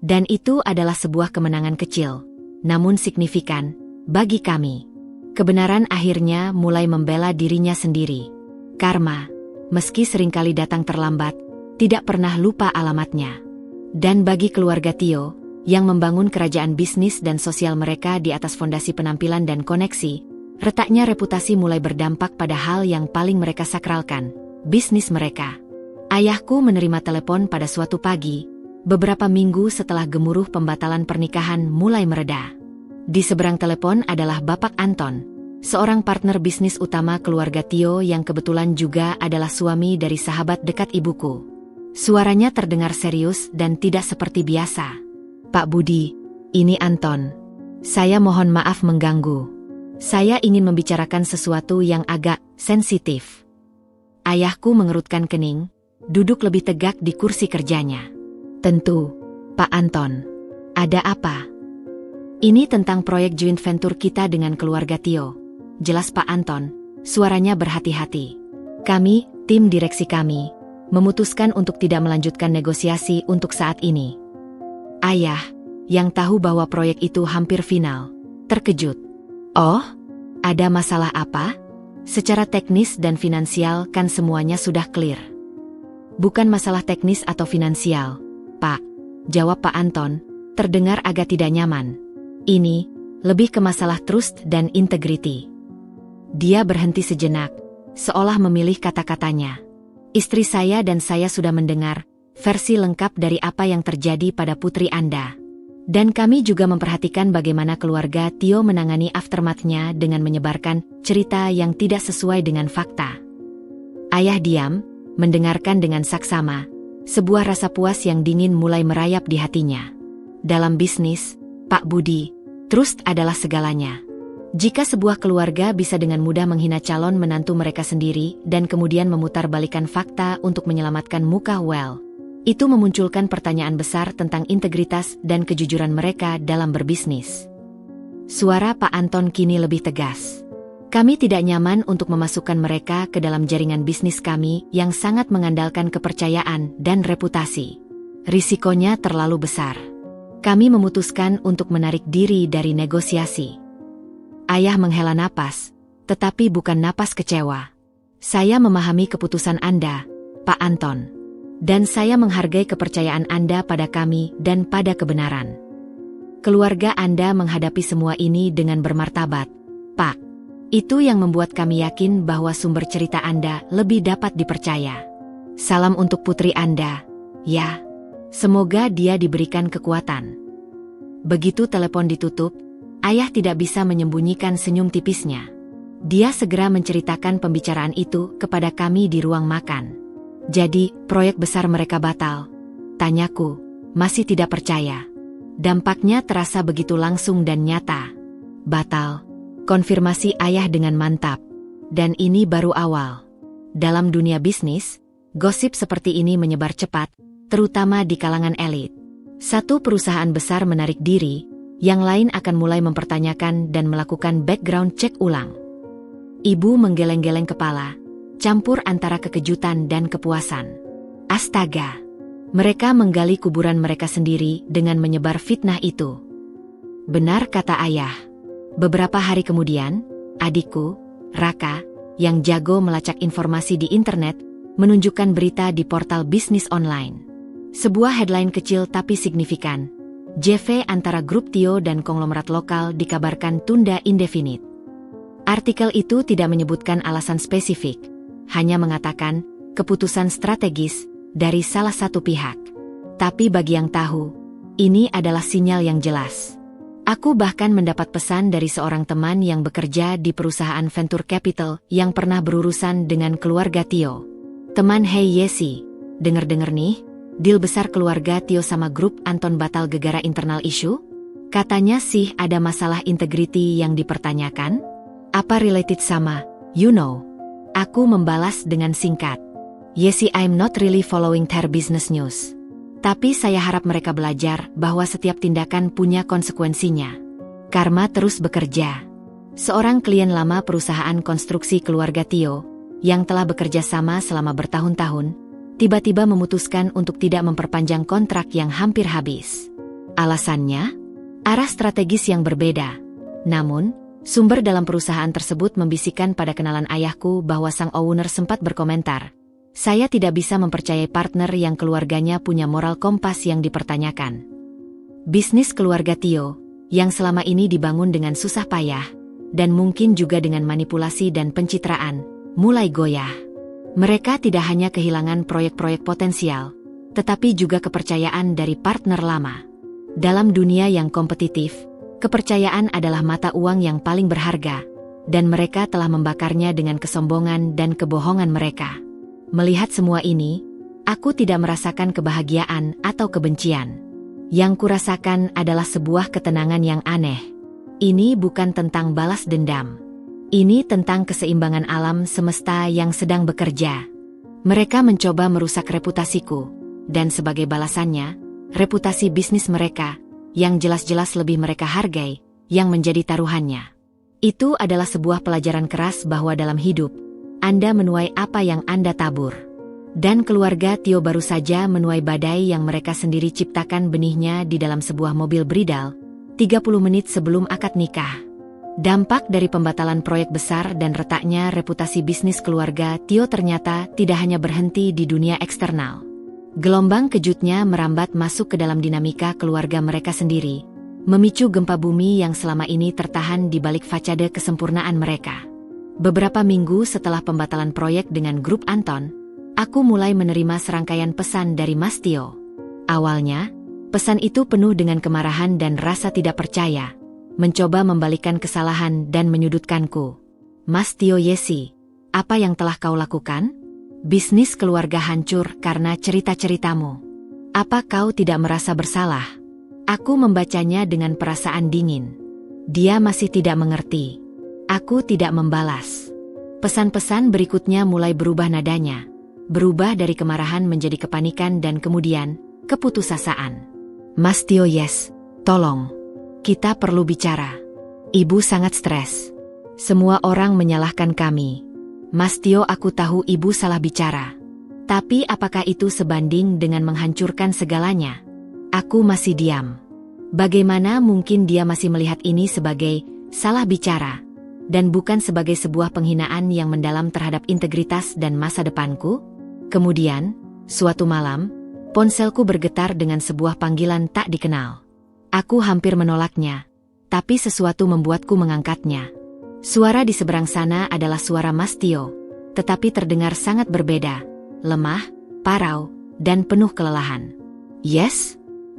Dan itu adalah sebuah kemenangan kecil, namun signifikan, bagi kami. Kebenaran akhirnya mulai membela dirinya sendiri. Karma, meski seringkali datang terlambat, tidak pernah lupa alamatnya. Dan bagi keluarga Tio, yang membangun kerajaan bisnis dan sosial mereka di atas fondasi penampilan dan koneksi, retaknya reputasi mulai berdampak pada hal yang paling mereka sakralkan, bisnis mereka. Ayahku menerima telepon pada suatu pagi, beberapa minggu setelah gemuruh pembatalan pernikahan mulai mereda. Di seberang telepon adalah Bapak Anton, seorang partner bisnis utama keluarga Tio yang kebetulan juga adalah suami dari sahabat dekat ibuku. Suaranya terdengar serius dan tidak seperti biasa. Pak Budi, ini Anton. Saya mohon maaf mengganggu. Saya ingin membicarakan sesuatu yang agak sensitif. Ayahku mengerutkan kening, duduk lebih tegak di kursi kerjanya. Tentu, Pak Anton. Ada apa? Ini tentang proyek joint venture kita dengan keluarga Tio. Jelas Pak Anton, suaranya berhati-hati. Kami, tim direksi kami, memutuskan untuk tidak melanjutkan negosiasi untuk saat ini. Ayah, yang tahu bahwa proyek itu hampir final, terkejut. Oh, ada masalah apa? Secara teknis dan finansial kan semuanya sudah clear. Bukan masalah teknis atau finansial, Pak, jawab Pak Anton, terdengar agak tidak nyaman. Ini, lebih ke masalah trust dan integrity. Dia berhenti sejenak, seolah memilih kata-katanya. Istri saya dan saya sudah mendengar versi lengkap dari apa yang terjadi pada putri Anda. Dan kami juga memperhatikan bagaimana keluarga Tio menangani aftermath-nya dengan menyebarkan cerita yang tidak sesuai dengan fakta. Ayah diam, mendengarkan dengan saksama. Sebuah rasa puas yang dingin mulai merayap di hatinya. Dalam bisnis, Pak Budi, trust adalah segalanya. Jika sebuah keluarga bisa dengan mudah menghina calon menantu mereka sendiri dan kemudian memutarbalikkan fakta untuk menyelamatkan muka itu memunculkan pertanyaan besar tentang integritas dan kejujuran mereka dalam berbisnis. Suara Pak Anton kini lebih tegas. Kami tidak nyaman untuk memasukkan mereka ke dalam jaringan bisnis kami yang sangat mengandalkan kepercayaan dan reputasi. Risikonya terlalu besar. Kami memutuskan untuk menarik diri dari negosiasi. Ayah menghela napas, tetapi bukan napas kecewa. Saya memahami keputusan Anda, Pak Anton. Dan saya menghargai kepercayaan Anda pada kami dan pada kebenaran. Keluarga Anda menghadapi semua ini dengan bermartabat, Pak. Itu yang membuat kami yakin bahwa sumber cerita Anda lebih dapat dipercaya. Salam untuk putri Anda, ya. Semoga dia diberikan kekuatan. Begitu telepon ditutup, ayah tidak bisa menyembunyikan senyum tipisnya. Dia segera menceritakan pembicaraan itu kepada kami di ruang makan. Jadi, proyek besar mereka batal? Tanyaku, masih tidak percaya. Dampaknya terasa begitu langsung dan nyata. Batal. Konfirmasi ayah dengan mantap. Dan ini baru awal. Dalam dunia bisnis, gosip seperti ini menyebar cepat, terutama di kalangan elit. Satu perusahaan besar menarik diri, yang lain akan mulai mempertanyakan dan melakukan background check ulang. Ibu menggeleng-geleng kepala, campur antara kekejutan dan kepuasan. Astaga! Mereka menggali kuburan mereka sendiri dengan menyebar fitnah itu. Benar kata ayah. Beberapa hari kemudian, adikku, Raka, yang jago melacak informasi di internet, menunjukkan berita di portal bisnis online. Sebuah headline kecil tapi signifikan. JV antara grup Tio dan konglomerat lokal dikabarkan tunda indefinite. Artikel itu tidak menyebutkan alasan spesifik, hanya mengatakan keputusan strategis dari salah satu pihak. Tapi bagi yang tahu, ini adalah sinyal yang jelas. Aku bahkan mendapat pesan dari seorang teman yang bekerja di perusahaan venture capital yang pernah berurusan dengan keluarga Tio. Teman, "Hey Yesi, denger-denger nih, deal besar keluarga Tio sama grup Anton batal gegara internal issue? Katanya sih ada masalah integrity yang dipertanyakan? Apa related sama, you know, Aku membalas dengan singkat. Yes, I'm not really following their business news. Tapi saya harap mereka belajar bahwa setiap tindakan punya konsekuensinya. Karma terus bekerja. Seorang klien lama perusahaan konstruksi keluarga Tio, yang telah bekerja sama selama bertahun-tahun, tiba-tiba memutuskan untuk tidak memperpanjang kontrak yang hampir habis. Alasannya? Arah strategis yang berbeda. Namun, sumber dalam perusahaan tersebut membisikkan pada kenalan ayahku bahwa sang owner sempat berkomentar, "Saya tidak bisa mempercayai partner yang keluarganya punya moral kompas yang dipertanyakan." Bisnis keluarga Tio, yang selama ini dibangun dengan susah payah, dan mungkin juga dengan manipulasi dan pencitraan, mulai goyah. Mereka tidak hanya kehilangan proyek-proyek potensial, tetapi juga kepercayaan dari partner lama. Dalam dunia yang kompetitif, kepercayaan adalah mata uang yang paling berharga, dan mereka telah membakarnya dengan kesombongan dan kebohongan mereka. Melihat semua ini, aku tidak merasakan kebahagiaan atau kebencian. Yang kurasakan adalah sebuah ketenangan yang aneh. Ini bukan tentang balas dendam. Ini tentang keseimbangan alam semesta yang sedang bekerja. Mereka mencoba merusak reputasiku, dan sebagai balasannya, reputasi bisnis mereka, yang jelas-jelas lebih mereka hargai, yang menjadi taruhannya. Itu adalah sebuah pelajaran keras bahwa dalam hidup, Anda menuai apa yang Anda tabur. Dan keluarga Tio baru saja menuai badai yang mereka sendiri ciptakan benihnya di dalam sebuah mobil bridal, 30 menit sebelum akad nikah. Dampak dari pembatalan proyek besar dan retaknya reputasi bisnis keluarga Tio ternyata tidak hanya berhenti di dunia eksternal. Gelombang kejutnya merambat masuk ke dalam dinamika keluarga mereka sendiri, memicu gempa bumi yang selama ini tertahan di balik fasade kesempurnaan mereka. Beberapa minggu setelah pembatalan proyek dengan grup Anton, aku mulai menerima serangkaian pesan dari Mas Tio. Awalnya, pesan itu penuh dengan kemarahan dan rasa tidak percaya, mencoba membalikkan kesalahan dan menyudutkanku. "Mas Tio Yesi, apa yang telah kau lakukan? Bisnis keluarga hancur karena cerita-ceritamu. Apa kau tidak merasa bersalah?" Aku membacanya dengan perasaan dingin. Dia masih tidak mengerti. Aku tidak membalas. Pesan-pesan berikutnya mulai berubah nadanya. Berubah dari kemarahan menjadi kepanikan dan kemudian, keputusasaan. "Mas Tio Yes, tolong. Kita perlu bicara. Ibu sangat stres. Semua orang menyalahkan kami. Mas Tio, aku tahu ibu salah bicara. Tapi apakah itu sebanding dengan menghancurkan segalanya?" Aku masih diam. Bagaimana mungkin dia masih melihat ini sebagai salah bicara, dan bukan sebagai sebuah penghinaan yang mendalam terhadap integritas dan masa depanku? Kemudian, suatu malam, ponselku bergetar dengan sebuah panggilan tak dikenal. Aku hampir menolaknya, tapi sesuatu membuatku mengangkatnya. Suara di seberang sana adalah suara Mas Tio, tetapi terdengar sangat berbeda, lemah, parau, dan penuh kelelahan. "Yes?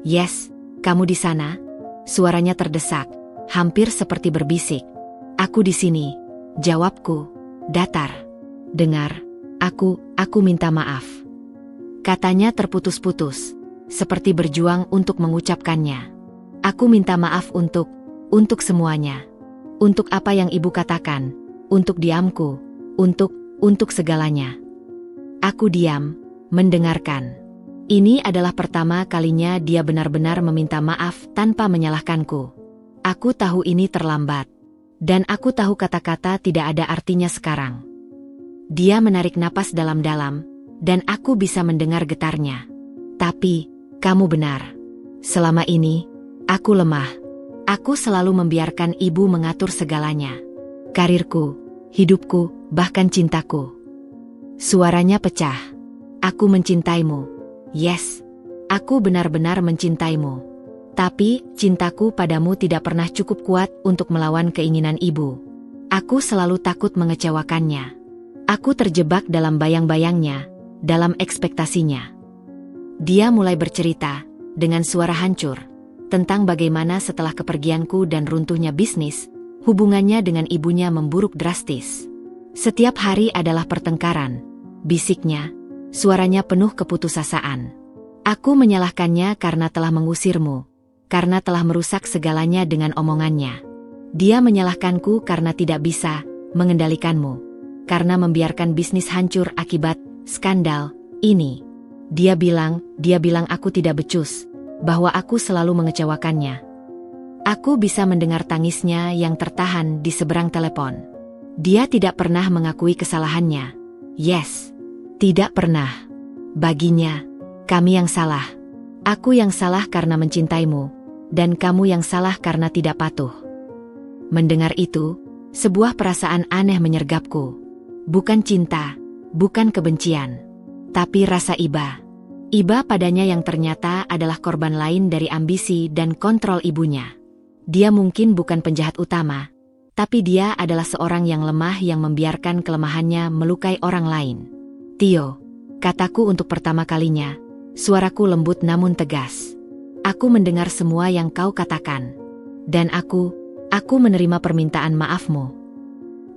Yes, kamu di sana?" Suaranya terdesak, hampir seperti berbisik. "Aku di sini," jawabku, datar. "Dengar, aku minta maaf." Katanya terputus-putus, seperti berjuang untuk mengucapkannya. "Aku minta maaf untuk semuanya. Untuk apa yang ibu katakan, untuk diamku, untuk segalanya." Aku diam, mendengarkan. Ini adalah pertama kalinya dia benar-benar meminta maaf tanpa menyalahkanku. Aku tahu ini terlambat. Dan aku tahu kata-kata tidak ada artinya sekarang. Dia menarik napas dalam-dalam, dan aku bisa mendengar getarnya. "Tapi, kamu benar. Selama ini, aku lemah. Aku selalu membiarkan ibu mengatur segalanya. Karirku, hidupku, bahkan cintaku." Suaranya pecah. "Aku mencintaimu. Yes, aku benar-benar mencintaimu. Tapi, cintaku padamu tidak pernah cukup kuat untuk melawan keinginan ibu. Aku selalu takut mengecewakannya. Aku terjebak dalam bayang-bayangnya, dalam ekspektasinya." Dia mulai bercerita, dengan suara hancur, tentang bagaimana setelah kepergianku dan runtuhnya bisnis, hubungannya dengan ibunya memburuk drastis. "Setiap hari adalah pertengkaran," bisiknya, suaranya penuh keputusasaan. "Aku menyalahkannya karena telah mengusirmu, karena telah merusak segalanya dengan omongannya. Dia menyalahkanku karena tidak bisa mengendalikanmu. karena membiarkan bisnis hancur akibat skandal ini. Dia bilang aku tidak becus, bahwa aku selalu mengecewakannya. Aku bisa mendengar tangisnya yang tertahan di seberang telepon. Dia tidak pernah mengakui kesalahannya. Yes, tidak pernah. Baginya, kami yang salah. Aku yang salah karena mencintaimu, dan kamu yang salah karena tidak patuh. Mendengar itu, sebuah perasaan aneh menyergapku. Bukan cinta, bukan kebencian, tapi rasa iba. Iba padanya yang ternyata adalah korban lain dari ambisi dan kontrol ibunya. Dia mungkin bukan penjahat utama, tapi dia adalah seorang yang lemah yang membiarkan kelemahannya melukai orang lain. Tio, kataku untuk pertama kalinya, suaraku lembut namun tegas. Aku mendengar semua yang kau katakan. Dan aku menerima permintaan maafmu.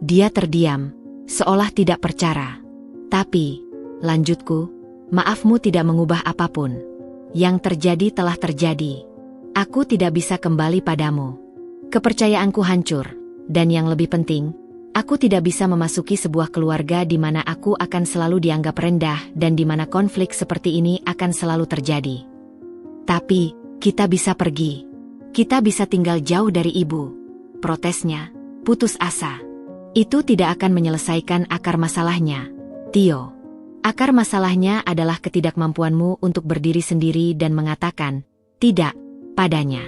Dia terdiam, seolah tidak percaya. Tapi, lanjutku, maafmu tidak mengubah apapun. Yang terjadi telah terjadi. Aku tidak bisa kembali padamu. Kepercayaanku hancur, dan yang lebih penting, aku tidak bisa memasuki sebuah keluarga di mana aku akan selalu dianggap rendah dan di mana konflik seperti ini akan selalu terjadi. Tapi, kita bisa pergi. Kita bisa tinggal jauh dari ibu. Protesnya, putus asa. Itu tidak akan menyelesaikan akar masalahnya, Tio. Akar masalahnya adalah ketidakmampuanmu untuk berdiri sendiri dan mengatakan, tidak, padanya.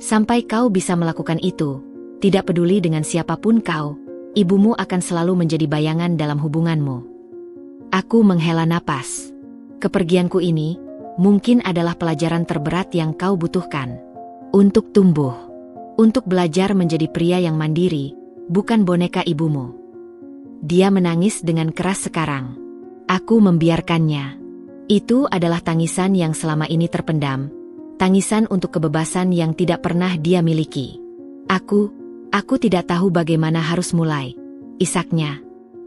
Sampai kau bisa melakukan itu, tidak peduli dengan siapapun kau, ibumu akan selalu menjadi bayangan dalam hubunganmu. Aku menghela napas. Kepergianku ini, mungkin adalah pelajaran terberat yang kau butuhkan. Untuk tumbuh. Untuk belajar menjadi pria yang mandiri, bukan boneka ibumu. Dia menangis dengan keras sekarang. Aku membiarkannya. Itu adalah tangisan yang selama ini terpendam. Tangisan untuk kebebasan yang tidak pernah dia miliki. Aku tidak tahu bagaimana harus mulai. Isaknya.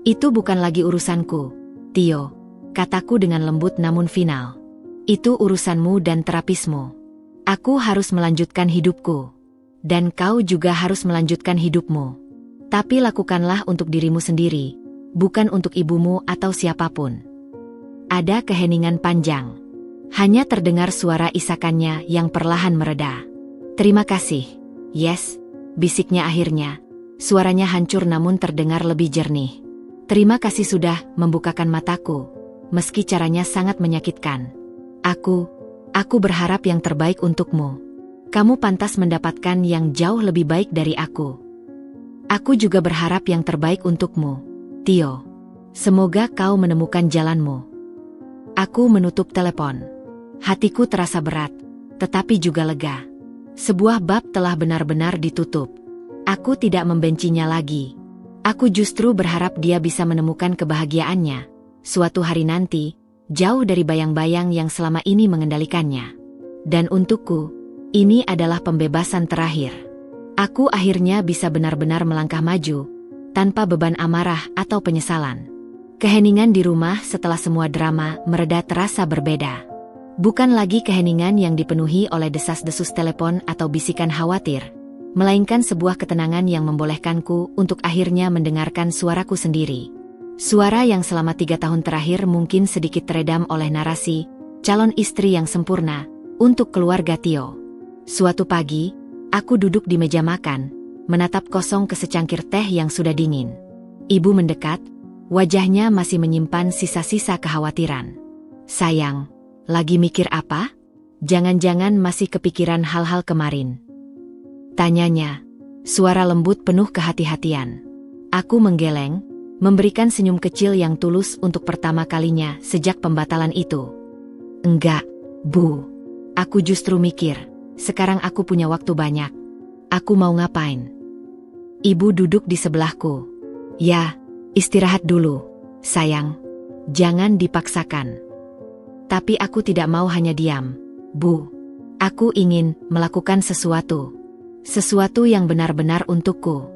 Itu bukan lagi urusanku, Tio. Kataku dengan lembut namun final. Itu urusanmu dan terapismu. Aku harus melanjutkan hidupku. Dan kau juga harus melanjutkan hidupmu. Tapi lakukanlah untuk dirimu sendiri, bukan untuk ibumu atau siapapun. Ada keheningan panjang. Hanya terdengar suara isakannya yang perlahan mereda. Terima kasih. Yes, bisiknya akhirnya. Suaranya hancur namun terdengar lebih jernih. Terima kasih sudah membukakan mataku, meski caranya sangat menyakitkan. Aku berharap yang terbaik untukmu. Kamu pantas mendapatkan yang jauh lebih baik dari aku. Aku juga berharap yang terbaik untukmu, Tio. Semoga kau menemukan jalanmu. Aku menutup telepon. Hatiku terasa berat, tetapi juga lega. Sebuah bab telah benar-benar ditutup. Aku tidak membencinya lagi. Aku justru berharap dia bisa menemukan kebahagiaannya suatu hari nanti, jauh dari bayang-bayang yang selama ini mengendalikannya. Dan untukku, ini adalah pembebasan terakhir. Aku akhirnya bisa benar-benar melangkah maju, tanpa beban amarah atau penyesalan. Keheningan di rumah setelah semua drama mereda terasa berbeda. Bukan lagi keheningan yang dipenuhi oleh desas-desus telepon atau bisikan khawatir, melainkan sebuah ketenangan yang membolehkanku untuk akhirnya mendengarkan suaraku sendiri. Suara yang selama 3 tahun terakhir mungkin sedikit teredam oleh narasi, calon istri yang sempurna, untuk keluarga Tio. Suatu pagi, aku duduk di meja makan, menatap kosong ke secangkir teh yang sudah dingin. Ibu mendekat, wajahnya masih menyimpan sisa-sisa kekhawatiran. Sayang, lagi mikir apa? Jangan-jangan masih kepikiran hal-hal kemarin? Tanyanya, suara lembut penuh kehati-hatian. Aku menggeleng, memberikan senyum kecil yang tulus untuk pertama kalinya sejak pembatalan itu. Enggak, Bu. Aku justru mikir, sekarang aku punya waktu banyak. Aku mau ngapain? Ibu duduk di sebelahku. Ya, istirahat dulu, sayang. Jangan dipaksakan. Tapi aku tidak mau hanya diam, Bu. Aku ingin melakukan sesuatu. Sesuatu yang benar-benar untukku.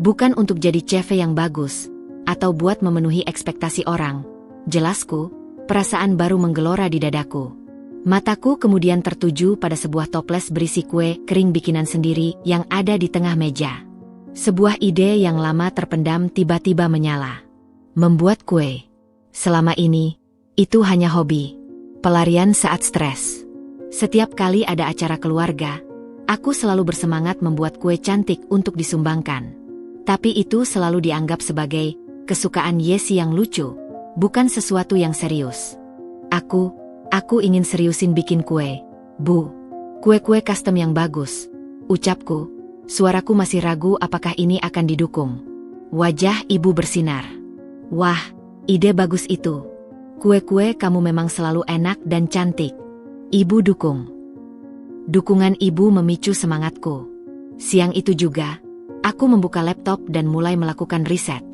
Bukan untuk jadi CV yang bagus, atau buat memenuhi ekspektasi orang. Jelasku, perasaan baru menggelora di dadaku. Mataku kemudian tertuju pada sebuah toples berisi kue kering bikinan sendiri yang ada di tengah meja. Sebuah ide yang lama terpendam tiba-tiba menyala. Membuat kue. Selama ini, itu hanya hobi. Pelarian saat stres. Setiap kali ada acara keluarga, aku selalu bersemangat membuat kue cantik untuk disumbangkan. Tapi itu selalu dianggap sebagai kesukaan Yesi yang lucu, bukan sesuatu yang serius. Aku ingin seriusin bikin kue, Bu. Kue-kue custom yang bagus, ucapku. Suaraku masih ragu apakah ini akan didukung. Wajah ibu bersinar. Wah, ide bagus itu. Kue-kue kamu memang selalu enak dan cantik. Ibu dukung. Dukungan ibu memicu semangatku. Siang itu juga, aku membuka laptop dan mulai melakukan riset.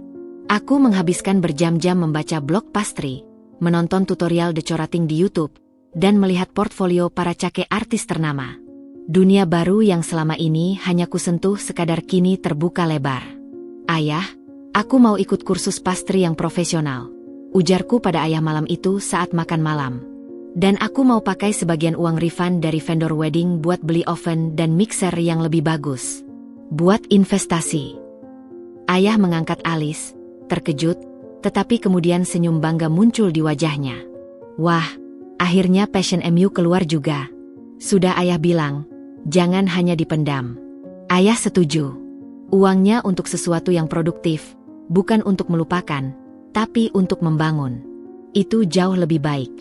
Aku menghabiskan berjam-jam membaca blog pastry, menonton tutorial decorating di YouTube, dan melihat portfolio para cake artis ternama. Dunia baru yang selama ini hanya kusentuh sekadar kini terbuka lebar. Ayah, aku mau ikut kursus pastry yang profesional, ujarku pada ayah malam itu saat makan malam. Dan aku mau pakai sebagian uang refund dari vendor wedding buat beli oven dan mixer yang lebih bagus. Buat investasi. Ayah mengangkat alis, terkejut, tetapi kemudian senyum bangga muncul di wajahnya. Wah, akhirnya passion MU keluar juga. Sudah ayah bilang, jangan hanya dipendam. Ayah setuju. Uangnya untuk sesuatu yang produktif, bukan untuk melupakan, tapi untuk membangun. Itu jauh lebih baik.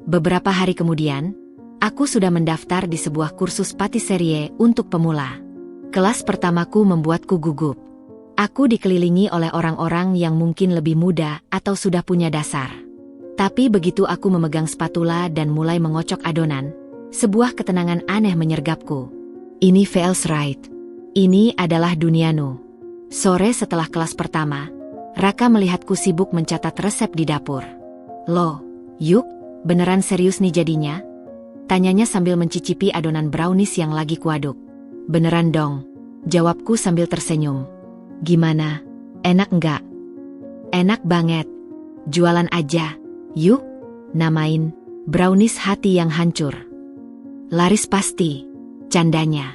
Beberapa hari kemudian, aku sudah mendaftar di sebuah kursus patisserie untuk pemula. Kelas pertamaku membuatku gugup. Aku dikelilingi oleh orang-orang yang mungkin lebih muda atau sudah punya dasar. Tapi begitu aku memegang spatula dan mulai mengocok adonan, sebuah ketenangan aneh menyergapku. Ini feels right. Ini adalah duniamu. Sore setelah kelas pertama, Raka melihatku sibuk mencatat resep di dapur. Loh, Yuk, beneran serius nih jadinya? Tanyanya sambil mencicipi adonan brownies yang lagi kuaduk. Beneran dong, jawabku sambil tersenyum. Gimana? Enak nggak? Enak banget. Jualan aja, yuk. Namain, brownies hati yang hancur. Laris pasti, candanya.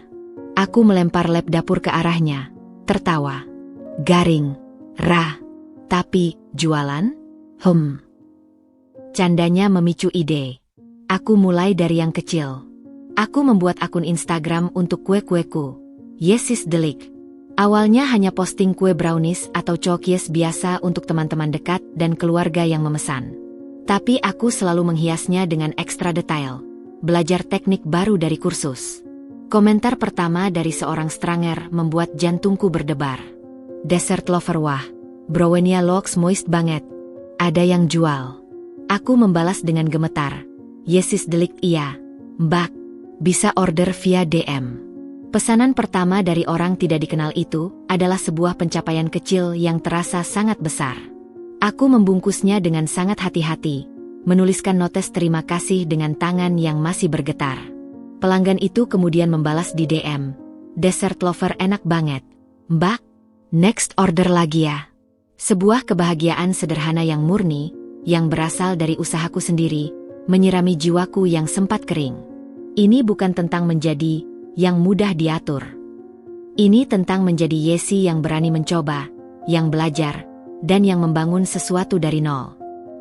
Aku melempar lap dapur ke arahnya, tertawa. Garing, Ra. Tapi, jualan? Candanya memicu ide. Aku mulai dari yang kecil. Aku membuat akun Instagram untuk kue-kueku, Yesis Delik. Awalnya hanya posting kue brownies atau cookies biasa untuk teman-teman dekat dan keluarga yang memesan. Tapi aku selalu menghiasnya dengan ekstra detail. Belajar teknik baru dari kursus. Komentar pertama dari seorang stranger membuat jantungku berdebar. Dessert lover wah, brownie looks moist banget. Ada yang jual. Aku membalas dengan gemetar. Yesis Delik iya, Mbak. Bisa order via DM. Pesanan pertama dari orang tidak dikenal itu adalah sebuah pencapaian kecil yang terasa sangat besar. Aku membungkusnya dengan sangat hati-hati, menuliskan notes terima kasih dengan tangan yang masih bergetar. Pelanggan itu kemudian membalas di DM. Dessert lover enak banget. Mbak, next order lagi ya. Sebuah kebahagiaan sederhana yang murni, yang berasal dari usahaku sendiri, menyirami jiwaku yang sempat kering. Ini bukan tentang menjadi yang mudah diatur. Ini tentang menjadi Yesi yang berani mencoba, yang belajar, dan yang membangun sesuatu dari nol.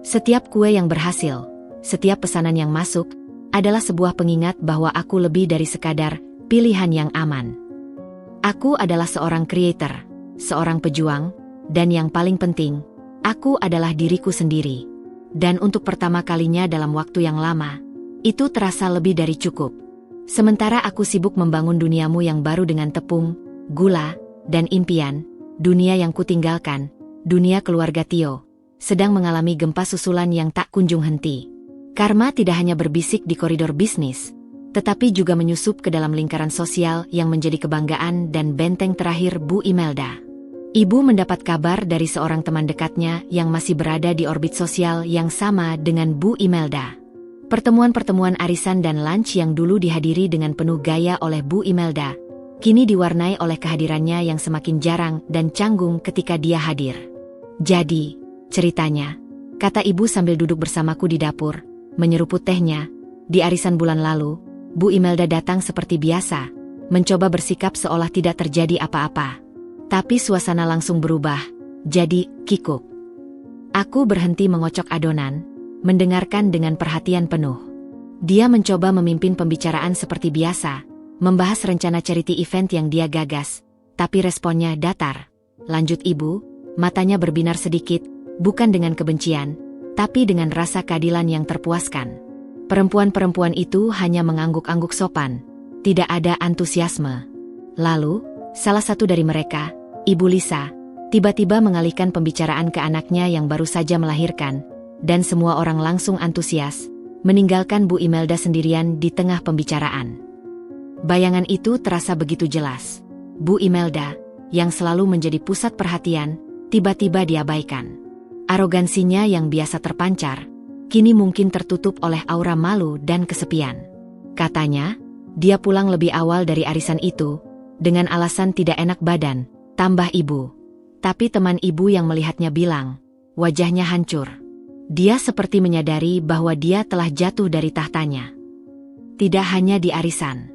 Setiap kue yang berhasil, setiap pesanan yang masuk, adalah sebuah pengingat bahwa aku lebih dari sekadar pilihan yang aman. Aku adalah seorang creator, seorang pejuang, dan yang paling penting, aku adalah diriku sendiri. Dan untuk pertama kalinya dalam waktu yang lama, itu terasa lebih dari cukup. Sementara aku sibuk membangun duniamu yang baru dengan tepung, gula, dan impian, dunia yang kutinggalkan, dunia keluarga Tio, sedang mengalami gempa susulan yang tak kunjung henti. Karma tidak hanya berbisik di koridor bisnis, tetapi juga menyusup ke dalam lingkaran sosial yang menjadi kebanggaan dan benteng terakhir Bu Imelda. Ibu mendapat kabar dari seorang teman dekatnya yang masih berada di orbit sosial yang sama dengan Bu Imelda. Pertemuan-pertemuan arisan dan lunch yang dulu dihadiri dengan penuh gaya oleh Bu Imelda, kini diwarnai oleh kehadirannya yang semakin jarang dan canggung ketika dia hadir. Jadi, ceritanya, kata ibu sambil duduk bersamaku di dapur, menyeruput tehnya, di arisan bulan lalu, Bu Imelda datang seperti biasa, mencoba bersikap seolah tidak terjadi apa-apa. Tapi suasana langsung berubah, jadi kikuk. Aku berhenti mengocok adonan, mendengarkan dengan perhatian penuh. Dia mencoba memimpin pembicaraan seperti biasa, membahas rencana charity event yang dia gagas, tapi responnya datar. Lanjut ibu, matanya berbinar sedikit, bukan dengan kebencian, tapi dengan rasa keadilan yang terpuaskan. Perempuan-perempuan itu hanya mengangguk-angguk sopan, tidak ada antusiasme. Lalu, salah satu dari mereka, Ibu Lisa, tiba-tiba mengalihkan pembicaraan ke anaknya yang baru saja melahirkan, dan semua orang langsung antusias, meninggalkan Bu Imelda sendirian di tengah pembicaraan. Bayangan itu terasa begitu jelas. Bu Imelda, yang selalu menjadi pusat perhatian, tiba-tiba diabaikan. Arogansinya yang biasa terpancar, kini mungkin tertutup oleh aura malu dan kesepian. Katanya, dia pulang lebih awal dari arisan itu, dengan alasan tidak enak badan, tambah ibu. Tapi teman ibu yang melihatnya bilang, wajahnya hancur. Dia seperti menyadari bahwa dia telah jatuh dari tahtanya. Tidak hanya di arisan.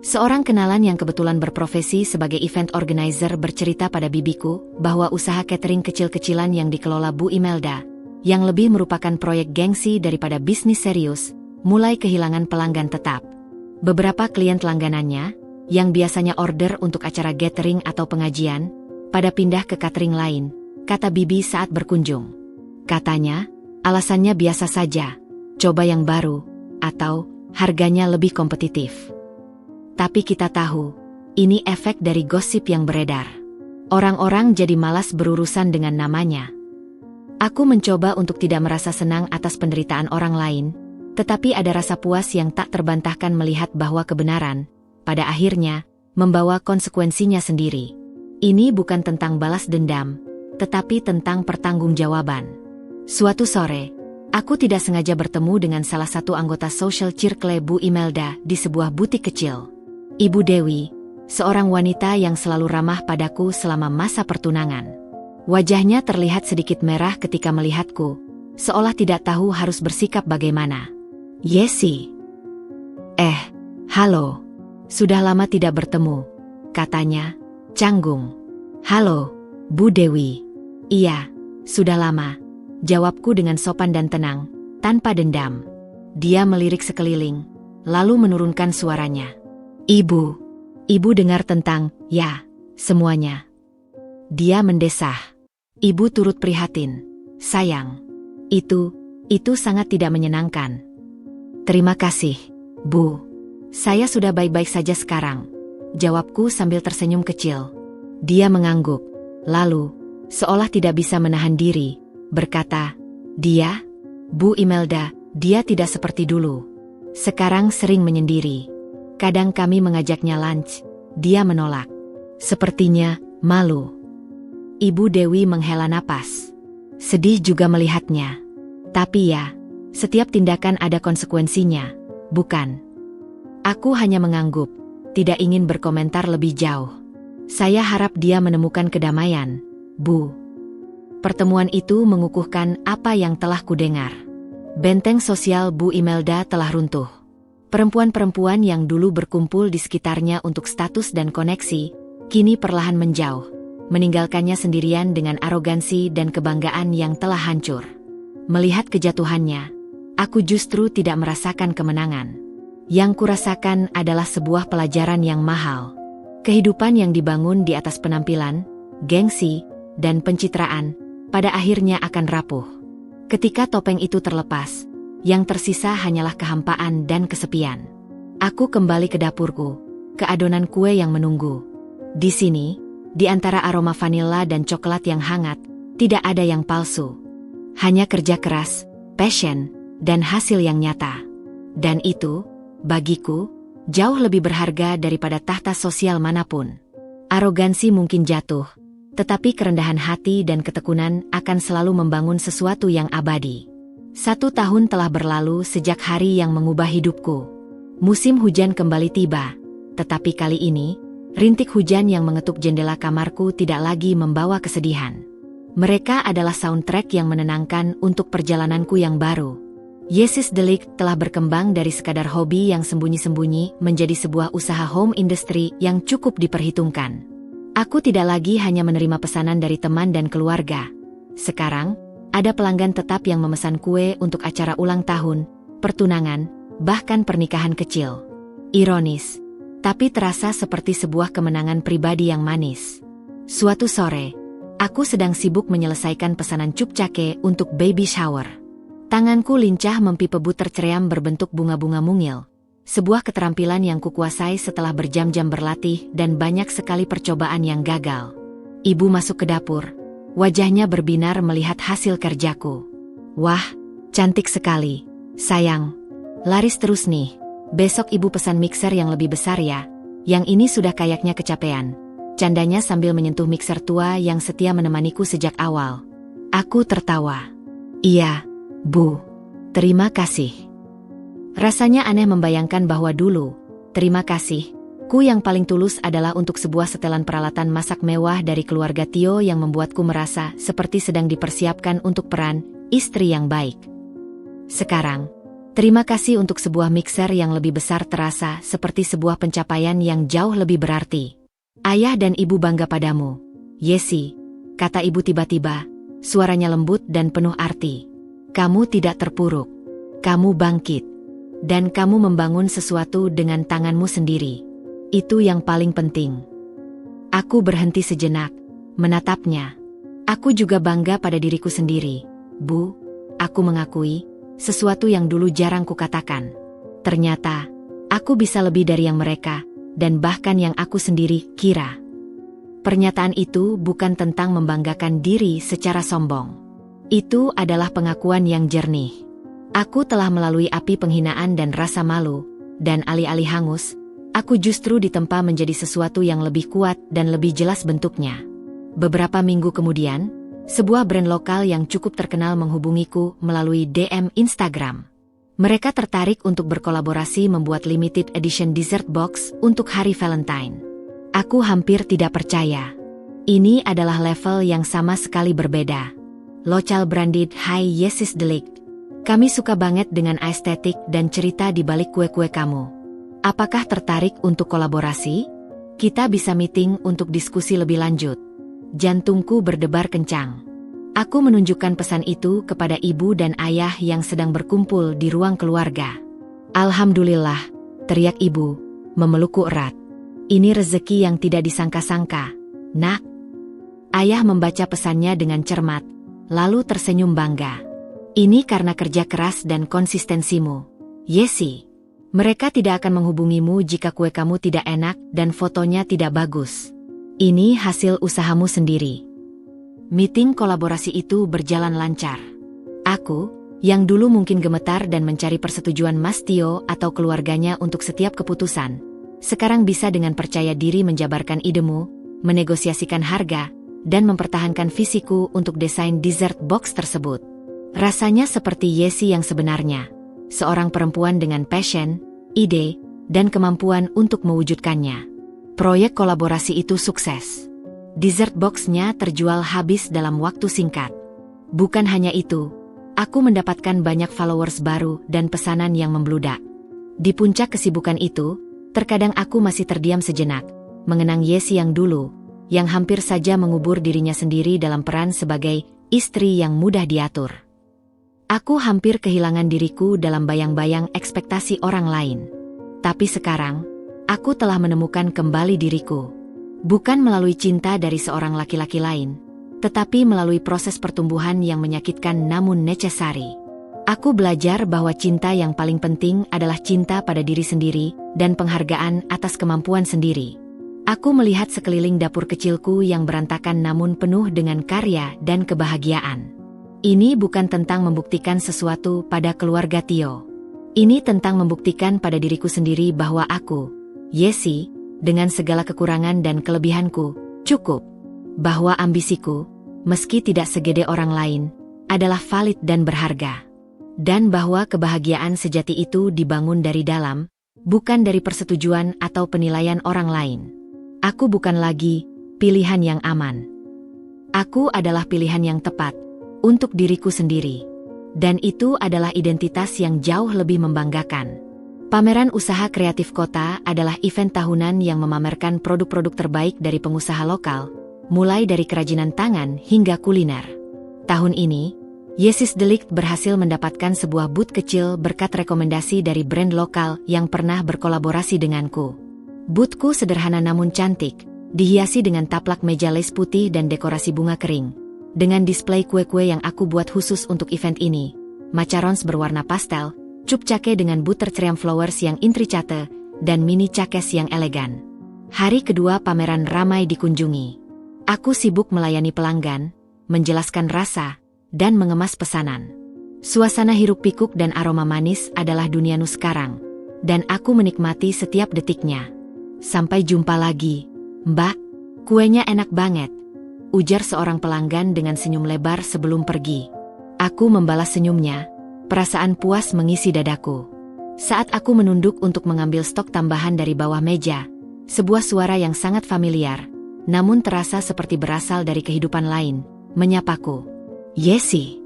Seorang kenalan yang kebetulan berprofesi sebagai event organizer bercerita pada bibiku bahwa usaha catering kecil-kecilan yang dikelola Bu Imelda, yang lebih merupakan proyek gengsi daripada bisnis serius, mulai kehilangan pelanggan tetap. Beberapa klien langganannya, yang biasanya order untuk acara gathering atau pengajian, pada pindah ke catering lain, kata bibi saat berkunjung. Katanya, alasannya biasa saja, coba yang baru, atau harganya lebih kompetitif. Tapi kita tahu, ini efek dari gosip yang beredar. Orang-orang jadi malas berurusan dengan namanya. Aku mencoba untuk tidak merasa senang atas penderitaan orang lain, tetapi ada rasa puas yang tak terbantahkan melihat bahwa kebenaran, pada akhirnya, membawa konsekuensinya sendiri. Ini bukan tentang balas dendam, tetapi tentang pertanggungjawaban. Suatu sore, aku tidak sengaja bertemu dengan salah satu anggota social circle Bu Imelda di sebuah butik kecil. Ibu Dewi, seorang wanita yang selalu ramah padaku selama masa pertunangan. Wajahnya terlihat sedikit merah ketika melihatku, seolah tidak tahu harus bersikap bagaimana. Yesi. Halo. Sudah lama tidak bertemu, katanya, canggung. Halo, Bu Dewi. Iya, sudah lama, jawabku dengan sopan dan tenang, tanpa dendam. Dia melirik sekeliling, lalu menurunkan suaranya. Ibu dengar tentang, ya, semuanya. Dia mendesah. Ibu turut prihatin. Sayang, itu sangat tidak menyenangkan. Terima kasih, Bu. Saya sudah baik-baik saja sekarang, jawabku sambil tersenyum kecil. Dia mengangguk, lalu, seolah tidak bisa menahan diri, berkata, dia, Bu Imelda, dia tidak seperti dulu. Sekarang sering menyendiri. Kadang kami mengajaknya lunch, dia menolak. Sepertinya, malu. Ibu Dewi menghela napas. Sedih juga melihatnya. Tapi ya, setiap tindakan ada konsekuensinya, bukan? Aku hanya mengangguk, tidak ingin berkomentar lebih jauh. Saya harap dia menemukan kedamaian, Bu. Pertemuan itu mengukuhkan apa yang telah kudengar. Benteng sosial Bu Imelda telah runtuh. Perempuan-perempuan yang dulu berkumpul di sekitarnya untuk status dan koneksi, kini perlahan menjauh, meninggalkannya sendirian dengan arogansi dan kebanggaan yang telah hancur. Melihat kejatuhannya, aku justru tidak merasakan kemenangan. Yang kurasakan adalah sebuah pelajaran yang mahal. Kehidupan yang dibangun di atas penampilan, gengsi, dan pencitraan, pada akhirnya akan rapuh. Ketika topeng itu terlepas, yang tersisa hanyalah kehampaan dan kesepian. Aku kembali ke dapurku, ke adonan kue yang menunggu. Di sini, di antara aroma vanila dan coklat yang hangat, tidak ada yang palsu. Hanya kerja keras, passion, dan hasil yang nyata. Dan itu, bagiku, jauh lebih berharga daripada tahta sosial manapun. Arogansi mungkin jatuh, tetapi kerendahan hati dan ketekunan akan selalu membangun sesuatu yang abadi. 1 tahun telah berlalu sejak hari yang mengubah hidupku. Musim hujan kembali tiba, tetapi kali ini, rintik hujan yang mengetuk jendela kamarku tidak lagi membawa kesedihan. Mereka adalah soundtrack yang menenangkan untuk perjalananku yang baru. Yesis Delik telah berkembang dari sekadar hobi yang sembunyi-sembunyi menjadi sebuah usaha home industry yang cukup diperhitungkan. Aku tidak lagi hanya menerima pesanan dari teman dan keluarga. Sekarang, Ada pelanggan tetap yang memesan kue untuk acara ulang tahun, pertunangan, bahkan pernikahan kecil. Ironis, tapi terasa seperti sebuah kemenangan pribadi yang manis. Suatu sore, aku sedang sibuk menyelesaikan pesanan cupcake untuk baby shower. Tanganku lincah mempipa butter ceream berbentuk bunga-bunga mungil. Sebuah keterampilan yang kukuasai setelah berjam-jam berlatih dan banyak sekali percobaan yang gagal. Ibu masuk ke dapur. Wajahnya berbinar melihat hasil kerjaku. Wah, cantik sekali. Sayang, laris terus nih. Besok ibu pesan mixer yang lebih besar ya. Yang ini sudah kayaknya kecapean. Candanya sambil menyentuh mixer tua yang setia menemaniku sejak awal. Aku tertawa. Iya, Bu. Terima kasih. Rasanya aneh membayangkan bahwa dulu, terima kasih, ku yang paling tulus adalah untuk sebuah setelan peralatan masak mewah dari keluarga Tio yang membuatku merasa seperti sedang dipersiapkan untuk peran istri yang baik. Sekarang, terima kasih untuk sebuah mixer yang lebih besar terasa seperti sebuah pencapaian yang jauh lebih berarti. Ayah dan ibu bangga padamu, Yesi, kata ibu tiba-tiba, suaranya lembut dan penuh arti. Kamu tidak terpuruk, kamu bangkit, dan kamu membangun sesuatu dengan tanganmu sendiri. Itu yang paling penting. Aku berhenti sejenak, menatapnya. Aku juga bangga pada diriku sendiri, Bu, aku mengakui, sesuatu yang dulu jarang kukatakan. Ternyata, aku bisa lebih dari yang mereka, dan bahkan yang aku sendiri kira. Pernyataan itu bukan tentang membanggakan diri secara sombong. Itu adalah pengakuan yang jernih. Aku telah melalui api penghinaan dan rasa malu, dan alih-alih hangus, aku justru ditempa menjadi sesuatu yang lebih kuat dan lebih jelas bentuknya. Beberapa minggu kemudian, sebuah brand lokal yang cukup terkenal menghubungiku melalui DM Instagram. Mereka tertarik untuk berkolaborasi membuat limited edition dessert box untuk hari Valentine. Aku hampir tidak percaya. Ini adalah level yang sama sekali berbeda. Local branded High Yesis Delict. Kami suka banget dengan estetik dan cerita di balik kue-kue kamu. Apakah tertarik untuk kolaborasi? Kita bisa meeting untuk diskusi lebih lanjut. Jantungku berdebar kencang. Aku menunjukkan pesan itu kepada ibu dan ayah yang sedang berkumpul di ruang keluarga. Alhamdulillah, teriak ibu, memelukku erat. Ini rezeki yang tidak disangka-sangka, Nak. Ayah membaca pesannya dengan cermat, lalu tersenyum bangga. Ini karena kerja keras dan konsistensimu, Yesi. Mereka tidak akan menghubungimu jika kue kamu tidak enak dan fotonya tidak bagus. Ini hasil usahamu sendiri. Meeting kolaborasi itu berjalan lancar. Aku, yang dulu mungkin gemetar dan mencari persetujuan Mas Tio atau keluarganya untuk setiap keputusan, sekarang bisa dengan percaya diri menjabarkan idemu, menegosiasikan harga, dan mempertahankan visiku untuk desain dessert box tersebut. Rasanya seperti Yesi yang sebenarnya, seorang perempuan dengan passion, ide, dan kemampuan untuk mewujudkannya. Proyek kolaborasi itu sukses. Dessert box-nya terjual habis dalam waktu singkat. Bukan hanya itu, aku mendapatkan banyak followers baru dan pesanan yang membludak. Di puncak kesibukan itu, terkadang aku masih terdiam sejenak, mengenang Yesi yang dulu, yang hampir saja mengubur dirinya sendiri dalam peran sebagai istri yang mudah diatur. Aku hampir kehilangan diriku dalam bayang-bayang ekspektasi orang lain. Tapi sekarang, aku telah menemukan kembali diriku. Bukan melalui cinta dari seorang laki-laki lain, tetapi melalui proses pertumbuhan yang menyakitkan namun necessary. Aku belajar bahwa cinta yang paling penting adalah cinta pada diri sendiri dan penghargaan atas kemampuan sendiri. Aku melihat sekeliling dapur kecilku yang berantakan namun penuh dengan karya dan kebahagiaan. Ini bukan tentang membuktikan sesuatu pada keluarga Tio. Ini tentang membuktikan pada diriku sendiri bahwa aku, Yesi, dengan segala kekurangan dan kelebihanku, cukup. Bahwa ambisiku, meski tidak segede orang lain, adalah valid dan berharga. Dan bahwa kebahagiaan sejati itu dibangun dari dalam, bukan dari persetujuan atau penilaian orang lain. Aku bukan lagi pilihan yang aman. Aku adalah pilihan yang tepat untuk diriku sendiri. Dan itu adalah identitas yang jauh lebih membanggakan. Pameran Usaha Kreatif Kota adalah event tahunan yang memamerkan produk-produk terbaik dari pengusaha lokal, mulai dari kerajinan tangan hingga kuliner. Tahun ini, Yesis De Ligt berhasil mendapatkan sebuah booth kecil berkat rekomendasi dari brand lokal yang pernah berkolaborasi denganku. Boothku sederhana namun cantik, dihiasi dengan taplak meja lace putih dan dekorasi bunga kering. Dengan display kue-kue yang aku buat khusus untuk event ini, macarons berwarna pastel, cup cake dengan butter ceriam flowers yang intricate, dan mini cakes yang elegan. Hari kedua pameran ramai dikunjungi. Aku sibuk melayani pelanggan, menjelaskan rasa, dan mengemas pesanan. Suasana hiruk-pikuk dan aroma manis adalah duniaku sekarang, dan aku menikmati setiap detiknya. Sampai jumpa lagi, Mbak. Kuenya enak banget, ujar seorang pelanggan dengan senyum lebar sebelum pergi. Aku membalas senyumnya, perasaan puas mengisi dadaku. Saat aku menunduk untuk mengambil stok tambahan dari bawah meja, sebuah suara yang sangat familiar, namun terasa seperti berasal dari kehidupan lain, menyapaku. Yesi.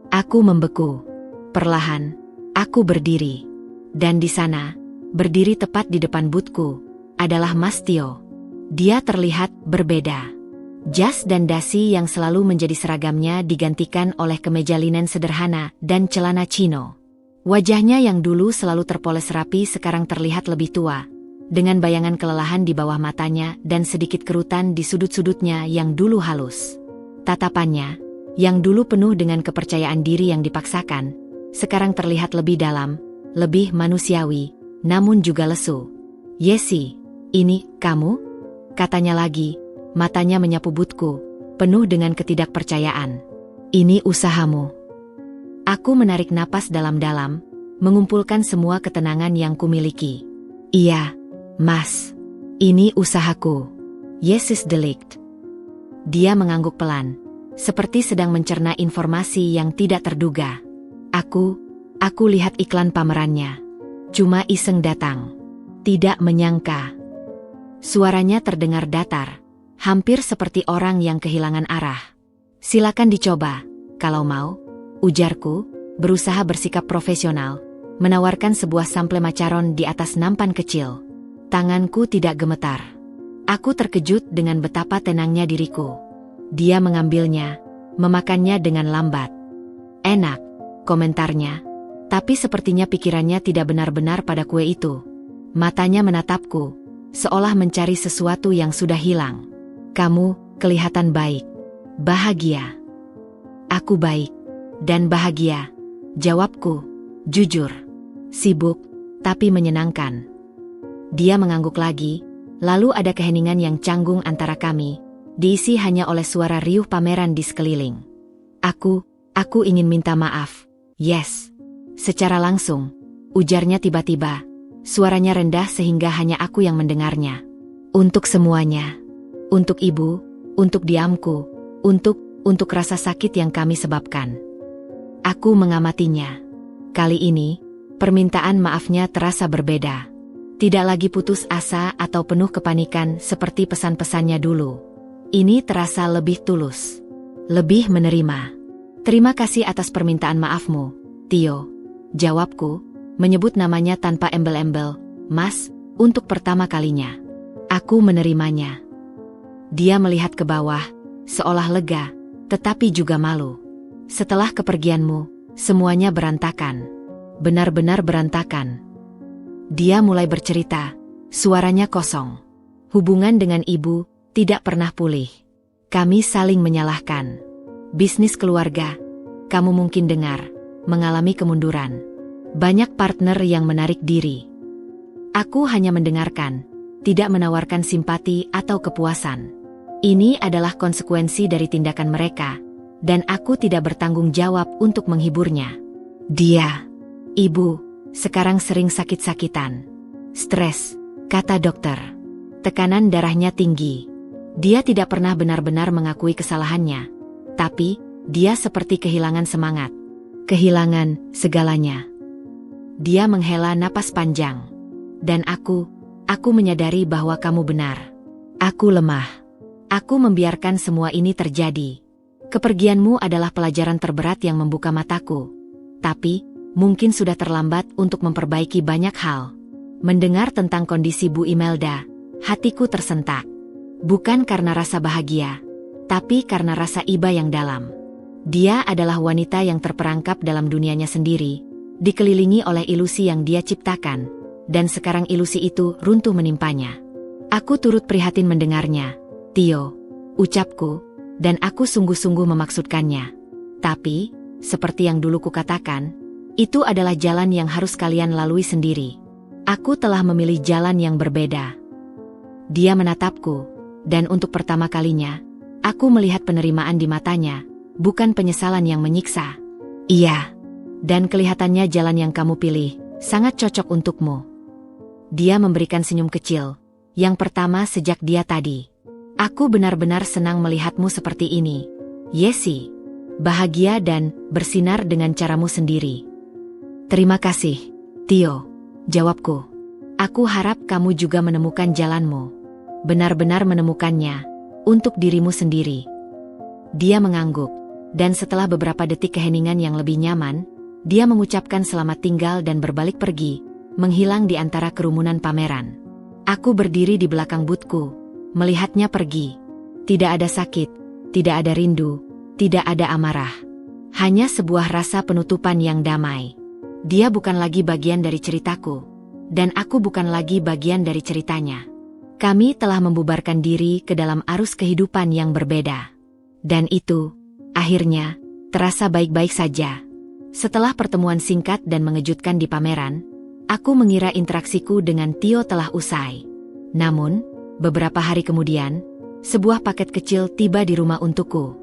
Aku membeku. Perlahan, aku berdiri. Dan di sana, berdiri tepat di depan boothku, adalah Mas Tio. Dia terlihat berbeda. Jas dan dasi yang selalu menjadi seragamnya digantikan oleh kemeja linen sederhana dan celana chino. Wajahnya yang dulu selalu terpoles rapi sekarang terlihat lebih tua, dengan bayangan kelelahan di bawah matanya dan sedikit kerutan di sudut-sudutnya yang dulu halus. Tatapannya, yang dulu penuh dengan kepercayaan diri yang dipaksakan, sekarang terlihat lebih dalam, lebih manusiawi, namun juga lesu. Yesi, ini kamu? Katanya lagi, matanya menyapu boothku, penuh dengan ketidakpercayaan. Ini usahamu. Aku menarik napas dalam-dalam, mengumpulkan semua ketenangan yang kumiliki. Iya, Mas. Ini usahaku. Yesis De Ligt. Dia mengangguk pelan, seperti sedang mencerna informasi yang tidak terduga. Aku lihat iklan pamerannya. Cuma iseng datang. Tidak menyangka. Suaranya terdengar datar, hampir seperti orang yang kehilangan arah. Silakan dicoba, kalau mau, ujarku, berusaha bersikap profesional, menawarkan sebuah sample macaron di atas nampan kecil. Tanganku tidak gemetar. Aku terkejut dengan betapa tenangnya diriku. Dia mengambilnya, memakannya dengan lambat. Enak, komentarnya, tapi sepertinya pikirannya tidak benar-benar pada kue itu. Matanya menatapku, seolah mencari sesuatu yang sudah hilang. Kamu kelihatan baik, bahagia. Aku baik, dan bahagia, jawabku, jujur. Sibuk, tapi menyenangkan. Dia mengangguk lagi, lalu ada keheningan yang canggung antara kami, diisi hanya oleh suara riuh pameran di sekeliling. Aku ingin minta maaf. Yes. Secara langsung, ujarnya tiba-tiba, suaranya rendah sehingga hanya aku yang mendengarnya. Untuk semuanya. Untuk ibu, untuk diamku, untuk rasa sakit yang kami sebabkan. Aku mengamatinya. Kali ini, permintaan maafnya terasa berbeda. Tidak lagi putus asa atau penuh kepanikan seperti pesan-pesannya dulu. Ini terasa lebih tulus, lebih menerima. Terima kasih atas permintaan maafmu, Tio. Jawabku, menyebut namanya tanpa embel-embel, Mas, untuk pertama kalinya. Aku menerimanya. Dia melihat ke bawah, seolah lega, tetapi juga malu. Setelah kepergianmu, semuanya berantakan. Benar-benar berantakan. Dia mulai bercerita, suaranya kosong. Hubungan dengan ibu tidak pernah pulih. Kami saling menyalahkan. Bisnis keluarga, kamu mungkin dengar, mengalami kemunduran. Banyak partner yang menarik diri. Aku hanya mendengarkan, tidak menawarkan simpati atau kepuasan. Ini adalah konsekuensi dari tindakan mereka, dan aku tidak bertanggung jawab untuk menghiburnya. Dia, ibu, sekarang sering sakit-sakitan. Stres, kata dokter. Tekanan darahnya tinggi. Dia tidak pernah benar-benar mengakui kesalahannya, tapi dia seperti kehilangan semangat. Kehilangan segalanya. Dia menghela napas panjang. Dan aku menyadari bahwa kamu benar. Aku lemah. Aku membiarkan semua ini terjadi. Kepergianmu adalah pelajaran terberat yang membuka mataku. Tapi, mungkin sudah terlambat untuk memperbaiki banyak hal. Mendengar tentang kondisi Bu Imelda, hatiku tersentak. Bukan karena rasa bahagia, tapi karena rasa iba yang dalam. Dia adalah wanita yang terperangkap dalam dunianya sendiri, dikelilingi oleh ilusi yang dia ciptakan, dan sekarang ilusi itu runtuh menimpanya. Aku turut prihatin mendengarnya, Tio, ucapku, dan aku sungguh-sungguh memaksudkannya. Tapi, seperti yang dulu kukatakan, itu adalah jalan yang harus kalian lalui sendiri. Aku telah memilih jalan yang berbeda. Dia menatapku, dan untuk pertama kalinya, aku melihat penerimaan di matanya, bukan penyesalan yang menyiksa. Iya, dan kelihatannya jalan yang kamu pilih sangat cocok untukmu. Dia memberikan senyum kecil, yang pertama sejak dia tadi. Aku benar-benar senang melihatmu seperti ini, Yesi. Bahagia dan bersinar dengan caramu sendiri. Terima kasih, Tio, jawabku. Aku harap kamu juga menemukan jalanmu. Benar-benar menemukannya, untuk dirimu sendiri. Dia mengangguk, dan setelah beberapa detik keheningan yang lebih nyaman, dia mengucapkan selamat tinggal dan berbalik pergi, menghilang di antara kerumunan pameran. Aku berdiri di belakang butku, melihatnya pergi. Tidak ada sakit, tidak ada rindu, tidak ada amarah. Hanya sebuah rasa penutupan yang damai. Dia bukan lagi bagian dari ceritaku, dan aku bukan lagi bagian dari ceritanya. Kami telah membubarkan diri ke dalam arus kehidupan yang berbeda. Dan itu, akhirnya, terasa baik-baik saja. Setelah pertemuan singkat dan mengejutkan di pameran, aku mengira interaksiku dengan Tio telah usai. Namun, beberapa hari kemudian, sebuah paket kecil tiba di rumah untukku.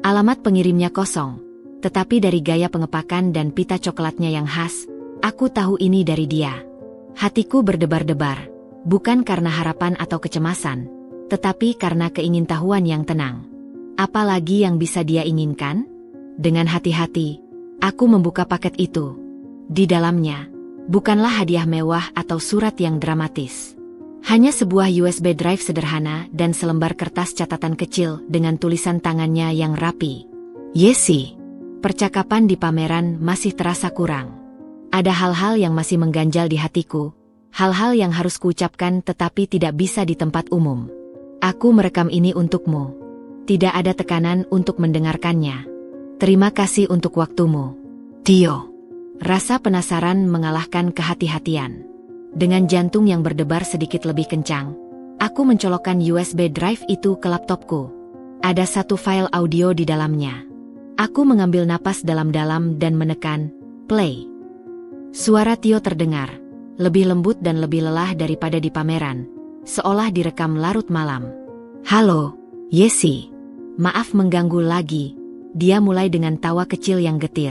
Alamat pengirimnya kosong, tetapi dari gaya pengepakan dan pita coklatnya yang khas, aku tahu ini dari dia. Hatiku berdebar-debar, bukan karena harapan atau kecemasan, tetapi karena keingintahuan yang tenang. Apalagi yang bisa dia inginkan? Dengan hati-hati, aku membuka paket itu. Di dalamnya, bukanlah hadiah mewah atau surat yang dramatis. Hanya sebuah USB drive sederhana dan selembar kertas catatan kecil dengan tulisan tangannya yang rapi. Yesi, percakapan di pameran masih terasa kurang. Ada hal-hal yang masih mengganjal di hatiku, hal-hal yang harus kuucapkan tetapi tidak bisa di tempat umum. Aku merekam ini untukmu. Tidak ada tekanan untuk mendengarkannya. Terima kasih untuk waktumu, Tio. Rasa penasaran mengalahkan kehati-hatian. Dengan jantung yang berdebar sedikit lebih kencang, aku mencolokkan USB drive itu ke laptopku. Ada satu file audio di dalamnya. Aku mengambil napas dalam-dalam dan menekan play. Suara Tio terdengar, lebih lembut dan lebih lelah daripada di pameran, seolah direkam larut malam. Halo, Yesi. Maaf mengganggu lagi. Dia mulai dengan tawa kecil yang getir.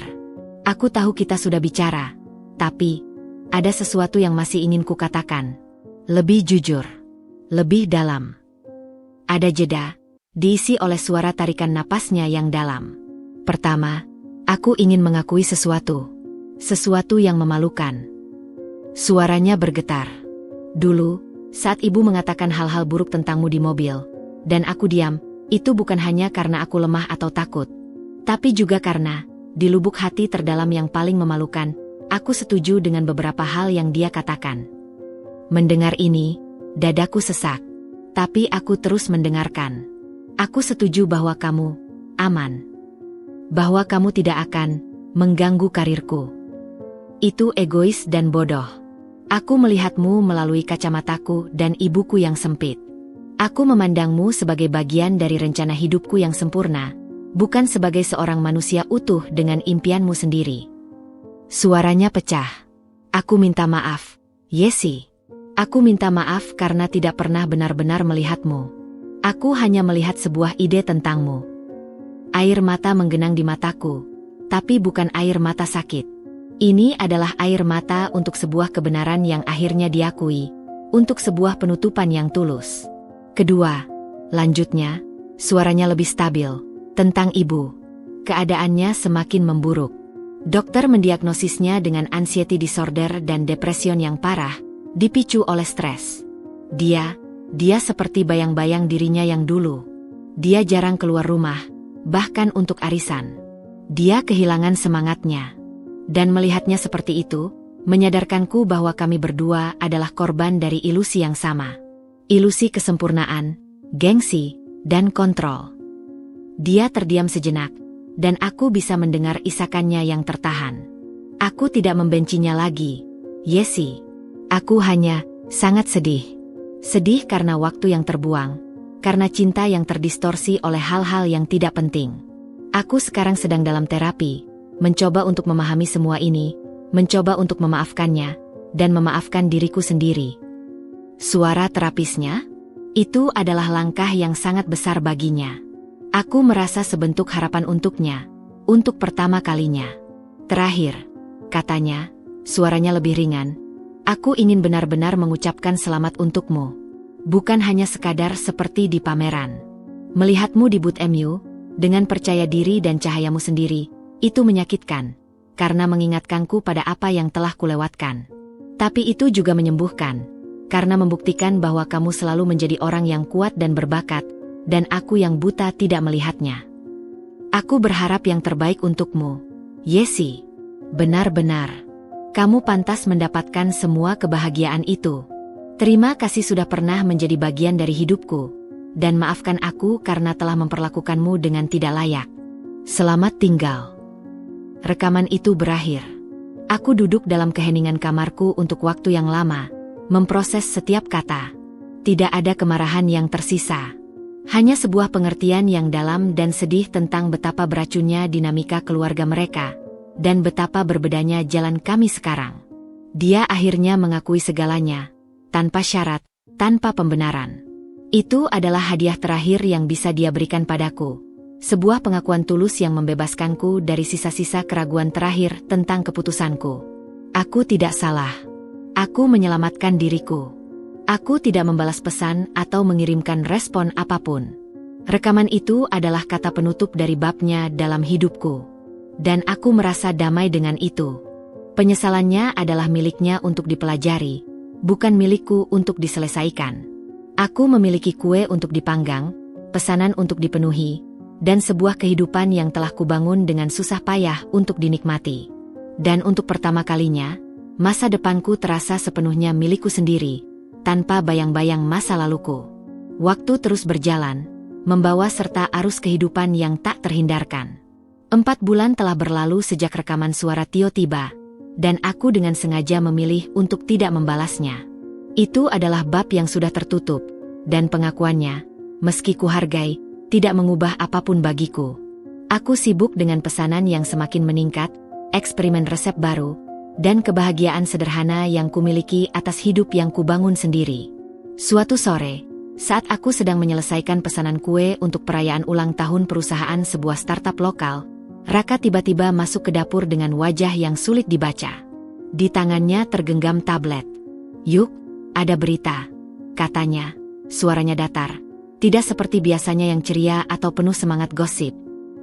Aku tahu kita sudah bicara, tapi ada sesuatu yang masih ingin kukatakan. Lebih jujur, lebih dalam. Ada jeda, diisi oleh suara tarikan napasnya yang dalam. Pertama, aku ingin mengakui sesuatu. Sesuatu yang memalukan. Suaranya bergetar. Dulu, saat ibu mengatakan hal-hal buruk tentangmu di mobil, dan aku diam, itu bukan hanya karena aku lemah atau takut, tapi juga karena, di lubuk hati terdalam yang paling memalukan, aku setuju dengan beberapa hal yang dia katakan. Mendengar ini, dadaku sesak. Tapi aku terus mendengarkan. Aku setuju bahwa kamu aman. Bahwa kamu tidak akan mengganggu karirku. Itu egois dan bodoh. Aku melihatmu melalui kacamataku dan ibuku yang sempit. Aku memandangmu sebagai bagian dari rencana hidupku yang sempurna, bukan sebagai seorang manusia utuh dengan impianmu sendiri. Suaranya pecah. Aku minta maaf, Yesi. Aku minta maaf karena tidak pernah benar-benar melihatmu. Aku hanya melihat sebuah ide tentangmu. Air mata menggenang di mataku, tapi bukan air mata sakit. Ini adalah air mata untuk sebuah kebenaran yang akhirnya diakui, untuk sebuah penutupan yang tulus. Kedua, lanjutnya, suaranya lebih stabil, tentang ibu. Keadaannya semakin memburuk. Dokter mendiagnosisnya dengan anxiety disorder dan depression yang parah, dipicu oleh stres. Dia seperti bayang-bayang dirinya yang dulu. Dia jarang keluar rumah, bahkan untuk arisan. Dia kehilangan semangatnya. Dan melihatnya seperti itu, menyadarkanku bahwa kami berdua adalah korban dari ilusi yang sama. Ilusi kesempurnaan, gengsi, dan kontrol. Dia terdiam sejenak, dan aku bisa mendengar isakannya yang tertahan. Aku tidak membencinya lagi, Yesi. Aku hanya sangat sedih. Sedih karena waktu yang terbuang, karena cinta yang terdistorsi oleh hal-hal yang tidak penting. Aku sekarang sedang dalam terapi, mencoba untuk memahami semua ini, mencoba untuk memaafkannya, dan memaafkan diriku sendiri. Suara terapisnya? Itu adalah langkah yang sangat besar baginya. Aku merasa sebentuk harapan untuknya, untuk pertama kalinya. Terakhir, katanya, suaranya lebih ringan, aku ingin benar-benar mengucapkan selamat untukmu. Bukan hanya sekadar seperti di pameran. Melihatmu di booth MU, dengan percaya diri dan cahayamu sendiri, itu menyakitkan, karena mengingatkanku pada apa yang telah kulewatkan. Tapi itu juga menyembuhkan, karena membuktikan bahwa kamu selalu menjadi orang yang kuat dan berbakat, dan aku yang buta tidak melihatnya. Aku berharap yang terbaik untukmu, Yesi. Benar-benar, kamu pantas mendapatkan semua kebahagiaan itu. Terima kasih sudah pernah menjadi bagian dari hidupku, dan maafkan aku karena telah memperlakukanmu dengan tidak layak. Selamat tinggal. Rekaman itu berakhir. Aku duduk dalam keheningan kamarku untuk waktu yang lama, memproses setiap kata. Tidak ada kemarahan yang tersisa. Hanya sebuah pengertian yang dalam dan sedih tentang betapa beracunnya dinamika keluarga mereka, dan betapa berbedanya jalan kami sekarang. Dia akhirnya mengakui segalanya, tanpa syarat, tanpa pembenaran. Itu adalah hadiah terakhir yang bisa dia berikan padaku. Sebuah pengakuan tulus yang membebaskanku dari sisa-sisa keraguan terakhir tentang keputusanku. Aku tidak salah. Aku menyelamatkan diriku. Aku tidak membalas pesan atau mengirimkan respon apapun. Rekaman itu adalah kata penutup dari babnya dalam hidupku. Dan aku merasa damai dengan itu. Penyesalannya adalah miliknya untuk dipelajari, bukan milikku untuk diselesaikan. Aku memiliki kue untuk dipanggang, pesanan untuk dipenuhi, dan sebuah kehidupan yang telah kubangun dengan susah payah untuk dinikmati. Dan untuk pertama kalinya, masa depanku terasa sepenuhnya milikku sendiri, tanpa bayang-bayang masa laluku. Waktu terus berjalan, membawa serta arus kehidupan yang tak terhindarkan. 4 bulan telah berlalu sejak rekaman suara Tio tiba, dan aku dengan sengaja memilih untuk tidak membalasnya. Itu adalah bab yang sudah tertutup, dan pengakuannya, meski kuhargai, tidak mengubah apapun bagiku. Aku sibuk dengan pesanan yang semakin meningkat, eksperimen resep baru, dan kebahagiaan sederhana yang kumiliki atas hidup yang kubangun sendiri. Suatu sore, saat aku sedang menyelesaikan pesanan kue untuk perayaan ulang tahun perusahaan sebuah startup lokal, Raka tiba-tiba masuk ke dapur dengan wajah yang sulit dibaca. Di tangannya tergenggam tablet. "Yuk, ada berita," katanya, suaranya datar, tidak seperti biasanya yang ceria atau penuh semangat gosip.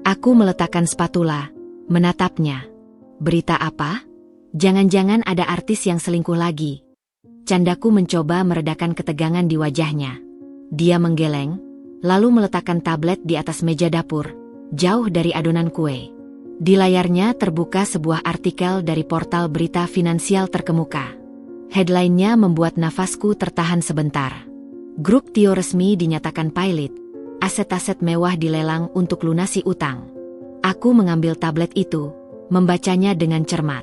Aku meletakkan spatula, menatapnya. "Berita apa? Jangan-jangan ada artis yang selingkuh lagi?" Candaku mencoba meredakan ketegangan di wajahnya. Dia menggeleng, lalu meletakkan tablet di atas meja dapur, jauh dari adonan kue. Di layarnya terbuka sebuah artikel dari portal berita finansial terkemuka. Headline-nya membuat nafasku tertahan sebentar. Grup Tio resmi dinyatakan pilot, aset-aset mewah dilelang untuk lunasi utang. Aku mengambil tablet itu, membacanya dengan cermat.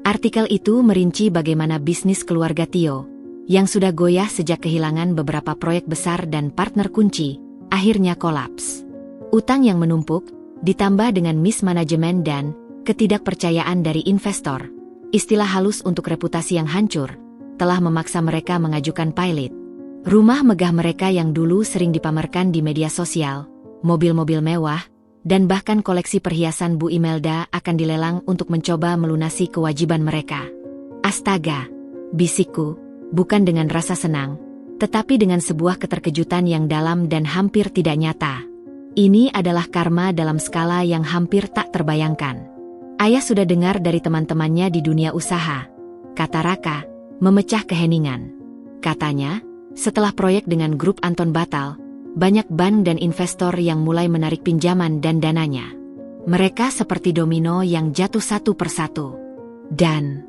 Artikel itu merinci bagaimana bisnis keluarga Tio, yang sudah goyah sejak kehilangan beberapa proyek besar dan partner kunci, akhirnya kolaps. Utang yang menumpuk, ditambah dengan mismanajemen dan ketidakpercayaan dari investor, istilah halus untuk reputasi yang hancur, telah memaksa mereka mengajukan pilot. Rumah megah mereka yang dulu sering dipamerkan di media sosial, mobil-mobil mewah, dan bahkan koleksi perhiasan Bu Imelda akan dilelang untuk mencoba melunasi kewajiban mereka. Astaga, bisikku, bukan dengan rasa senang, tetapi dengan sebuah keterkejutan yang dalam dan hampir tidak nyata. Ini adalah karma dalam skala yang hampir tak terbayangkan. Ayah sudah dengar dari teman-temannya di dunia usaha, kata Raka, memecah keheningan. Katanya, setelah proyek dengan grup Anton batal, banyak bank dan investor yang mulai menarik pinjaman dan dananya. Mereka seperti domino yang jatuh satu persatu. Dan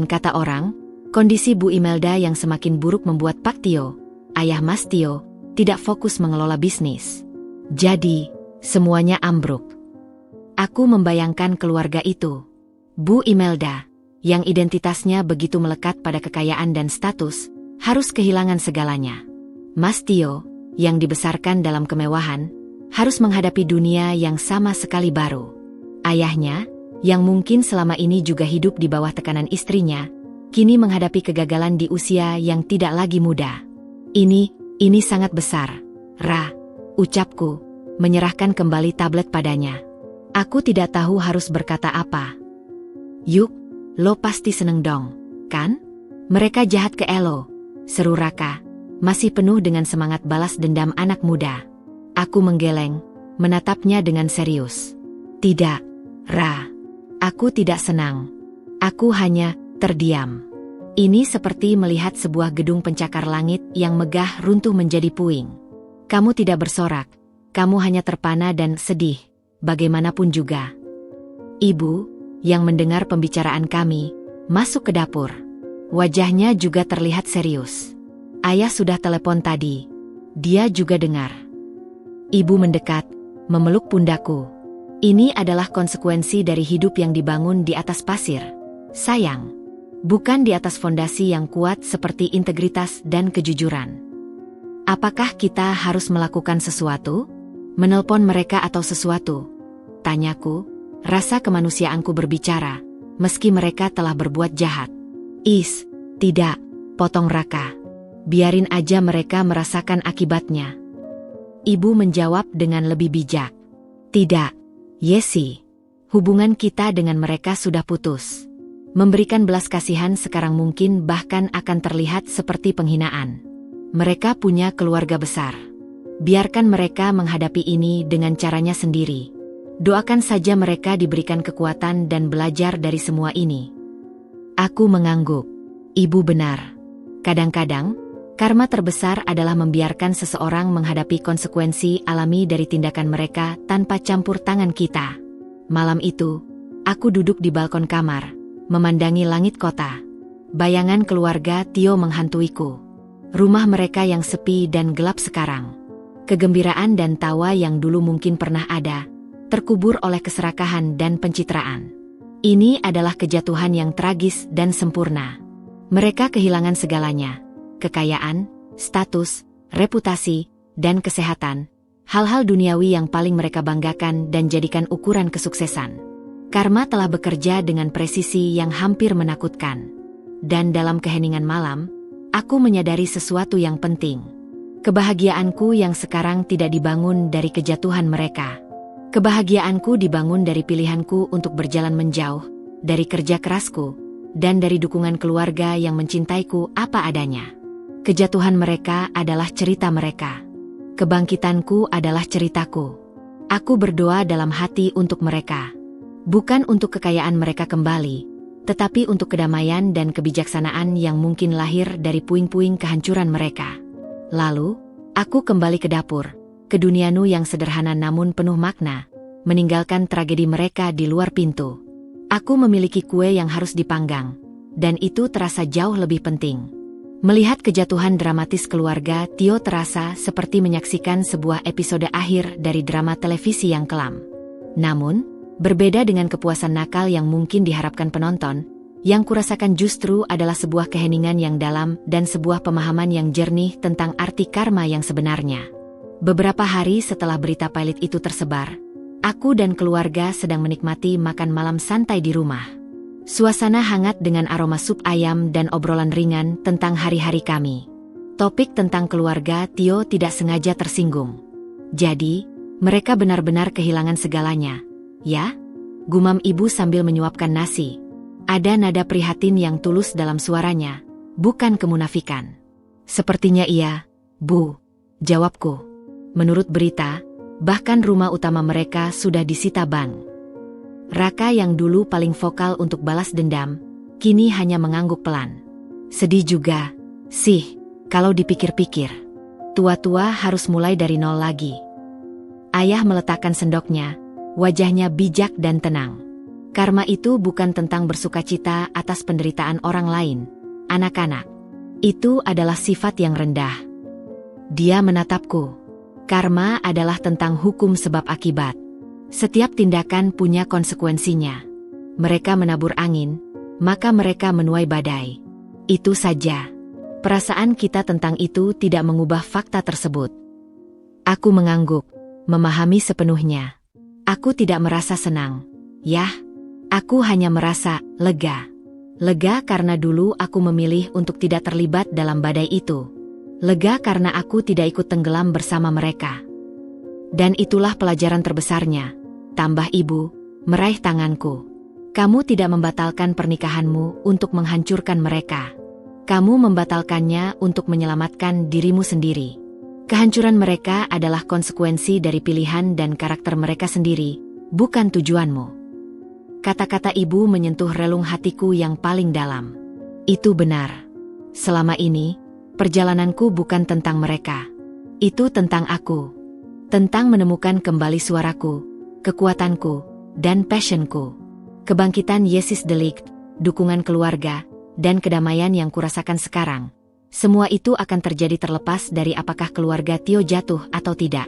kata orang, kondisi Bu Imelda yang semakin buruk membuat Pak Tio, ayah Mas Tio, tidak fokus mengelola bisnis. Jadi, semuanya ambruk. Aku membayangkan keluarga itu. Bu Imelda, yang identitasnya begitu melekat pada kekayaan dan status, harus kehilangan segalanya. Mas Tio, yang dibesarkan dalam kemewahan, harus menghadapi dunia yang sama sekali baru. Ayahnya, yang mungkin selama ini juga hidup di bawah tekanan istrinya, kini menghadapi kegagalan di usia yang tidak lagi muda. Ini sangat besar, Ra, ucapku, menyerahkan kembali tablet padanya. Aku tidak tahu harus berkata apa. Yuk, lo pasti seneng dong, kan? Mereka jahat ke Elo, seru Raka, masih penuh dengan semangat balas dendam anak muda. Aku menggeleng, menatapnya dengan serius. Tidak, Ra. Aku tidak senang. Aku hanya terdiam. Ini seperti melihat sebuah gedung pencakar langit yang megah runtuh menjadi puing. Kamu tidak bersorak. Kamu hanya terpana dan sedih, bagaimanapun juga. Ibu, yang mendengar pembicaraan kami, masuk ke dapur. Wajahnya juga terlihat serius. Ayah sudah telepon tadi. Dia juga dengar. Ibu mendekat, memeluk pundakku. Ini adalah konsekuensi dari hidup yang dibangun di atas pasir, sayang. Bukan di atas fondasi yang kuat seperti integritas dan kejujuran. Apakah kita harus melakukan sesuatu? Menelpon mereka atau sesuatu? Tanyaku, rasa kemanusiaanku berbicara, meski mereka telah berbuat jahat. Tidak, potong Raka. Biarin aja mereka merasakan akibatnya. Ibu menjawab dengan lebih bijak. Tidak, Yesi. Hubungan kita dengan mereka sudah putus. Memberikan belas kasihan sekarang mungkin bahkan akan terlihat seperti penghinaan. Mereka punya keluarga besar. Biarkan mereka menghadapi ini dengan caranya sendiri. Doakan saja mereka diberikan kekuatan dan belajar dari semua ini. Aku mengangguk. Ibu benar. Kadang-kadang, karma terbesar adalah membiarkan seseorang menghadapi konsekuensi alami dari tindakan mereka tanpa campur tangan kita. Malam itu, aku duduk di balkon kamar, memandangi langit kota. Bayangan keluarga Tio menghantuiku. Rumah mereka yang sepi dan gelap sekarang. Kegembiraan dan tawa yang dulu mungkin pernah ada, terkubur oleh keserakahan dan pencitraan. Ini adalah kejatuhan yang tragis dan sempurna. Mereka kehilangan segalanya. Kekayaan, status, reputasi, dan kesehatan. Hal-hal duniawi yang paling mereka banggakan dan jadikan ukuran kesuksesan. Karma telah bekerja dengan presisi yang hampir menakutkan. Dan dalam keheningan malam, aku menyadari sesuatu yang penting. Kebahagiaanku yang sekarang tidak dibangun dari kejatuhan mereka. Kebahagiaanku dibangun dari pilihanku untuk berjalan menjauh, dari kerja kerasku, dan dari dukungan keluarga yang mencintaiku apa adanya. Kejatuhan mereka adalah cerita mereka. Kebangkitanku adalah ceritaku. Aku berdoa dalam hati untuk mereka. Bukan untuk kekayaan mereka kembali, tetapi untuk kedamaian dan kebijaksanaan yang mungkin lahir dari puing-puing kehancuran mereka. Lalu, aku kembali ke dapur, ke dunianu yang sederhana namun penuh makna, meninggalkan tragedi mereka di luar pintu. Aku memiliki kue yang harus dipanggang, dan itu terasa jauh lebih penting. Melihat kejatuhan dramatis keluarga Tio terasa seperti menyaksikan sebuah episode akhir dari drama televisi yang kelam. Namun, berbeda dengan kepuasan nakal yang mungkin diharapkan penonton, yang kurasakan justru adalah sebuah keheningan yang dalam dan sebuah pemahaman yang jernih tentang arti karma yang sebenarnya. Beberapa hari setelah berita pilot itu tersebar, aku dan keluarga sedang menikmati makan malam santai di rumah. Suasana hangat dengan aroma sup ayam dan obrolan ringan tentang hari-hari kami. Topik tentang keluarga Tio tidak sengaja tersinggung. Jadi, mereka benar-benar kehilangan segalanya, ya? Gumam ibu sambil menyuapkan nasi. Ada nada prihatin yang tulus dalam suaranya, bukan kemunafikan. Sepertinya iya, Bu, jawabku. Menurut berita, bahkan rumah utama mereka sudah disita bank. Raka yang dulu paling vokal untuk balas dendam, kini hanya mengangguk pelan. Sedih juga, sih, kalau dipikir-pikir. Tua-tua harus mulai dari nol lagi. Ayah meletakkan sendoknya, wajahnya bijak dan tenang. Karma itu bukan tentang bersukacita atas penderitaan orang lain, anak-anak. Itu adalah sifat yang rendah. Dia menatapku. Karma adalah tentang hukum sebab akibat. Setiap tindakan punya konsekuensinya. Mereka menabur angin, maka mereka menuai badai. Itu saja. Perasaan kita tentang itu tidak mengubah fakta tersebut. Aku mengangguk, memahami sepenuhnya. Aku tidak merasa senang. Yah, aku hanya merasa lega. Lega karena dulu aku memilih untuk tidak terlibat dalam badai itu. Lega karena aku tidak ikut tenggelam bersama mereka. Dan itulah pelajaran terbesarnya. Tambah ibu, meraih tanganku. Kamu tidak membatalkan pernikahanmu untuk menghancurkan mereka. Kamu membatalkannya untuk menyelamatkan dirimu sendiri. Kehancuran mereka adalah konsekuensi dari pilihan dan karakter mereka sendiri, bukan tujuanmu. Kata-kata ibu menyentuh relung hatiku yang paling dalam. Itu benar. Selama ini, perjalananku bukan tentang mereka. Itu tentang aku. Tentang menemukan kembali suaraku, kekuatanku, dan passionku. Kebangkitan Yesis Delict, dukungan keluarga, dan kedamaian yang kurasakan sekarang. Semua itu akan terjadi terlepas dari apakah keluarga Tio jatuh atau tidak.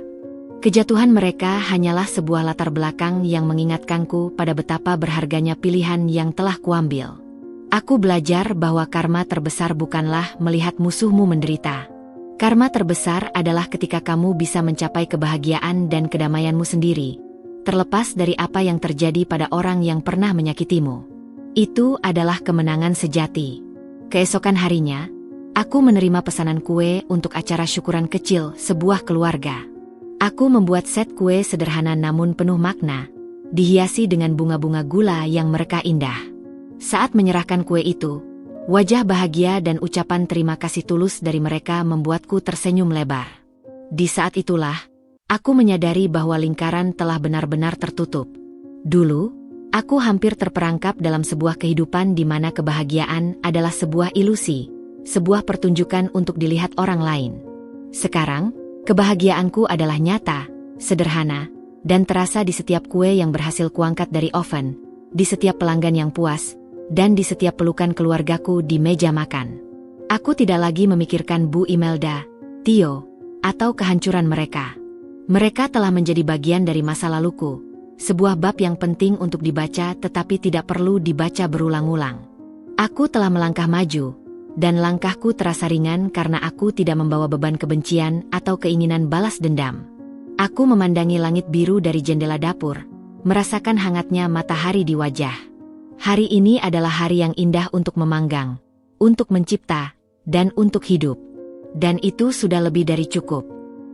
Kejatuhan mereka hanyalah sebuah latar belakang yang mengingatkanku pada betapa berharganya pilihan yang telah kuambil. Aku belajar bahwa karma terbesar bukanlah melihat musuhmu menderita. Karma terbesar adalah ketika kamu bisa mencapai kebahagiaan dan kedamaianmu sendiri, terlepas dari apa yang terjadi pada orang yang pernah menyakitimu. Itu adalah kemenangan sejati. Keesokan harinya, aku menerima pesanan kue untuk acara syukuran kecil sebuah keluarga. Aku membuat set kue sederhana namun penuh makna, dihiasi dengan bunga-bunga gula yang mereka indah. Saat menyerahkan kue itu, wajah bahagia dan ucapan terima kasih tulus dari mereka membuatku tersenyum lebar. Di saat itulah, aku menyadari bahwa lingkaran telah benar-benar tertutup. Dulu, aku hampir terperangkap dalam sebuah kehidupan di mana kebahagiaan adalah sebuah ilusi, sebuah pertunjukan untuk dilihat orang lain. Sekarang, kebahagiaanku adalah nyata, sederhana, dan terasa di setiap kue yang berhasil kuangkat dari oven, di setiap pelanggan yang puas, dan di setiap pelukan keluargaku di meja makan. Aku tidak lagi memikirkan Bu Imelda, Tio, atau kehancuran mereka. Mereka telah menjadi bagian dari masa laluku, sebuah bab yang penting untuk dibaca tetapi tidak perlu dibaca berulang-ulang. Aku telah melangkah maju, dan langkahku terasa ringan karena aku tidak membawa beban kebencian atau keinginan balas dendam. Aku memandangi langit biru dari jendela dapur, merasakan hangatnya matahari di wajah. Hari ini adalah hari yang indah untuk memanggang, untuk mencipta, dan untuk hidup. Dan itu sudah lebih dari cukup.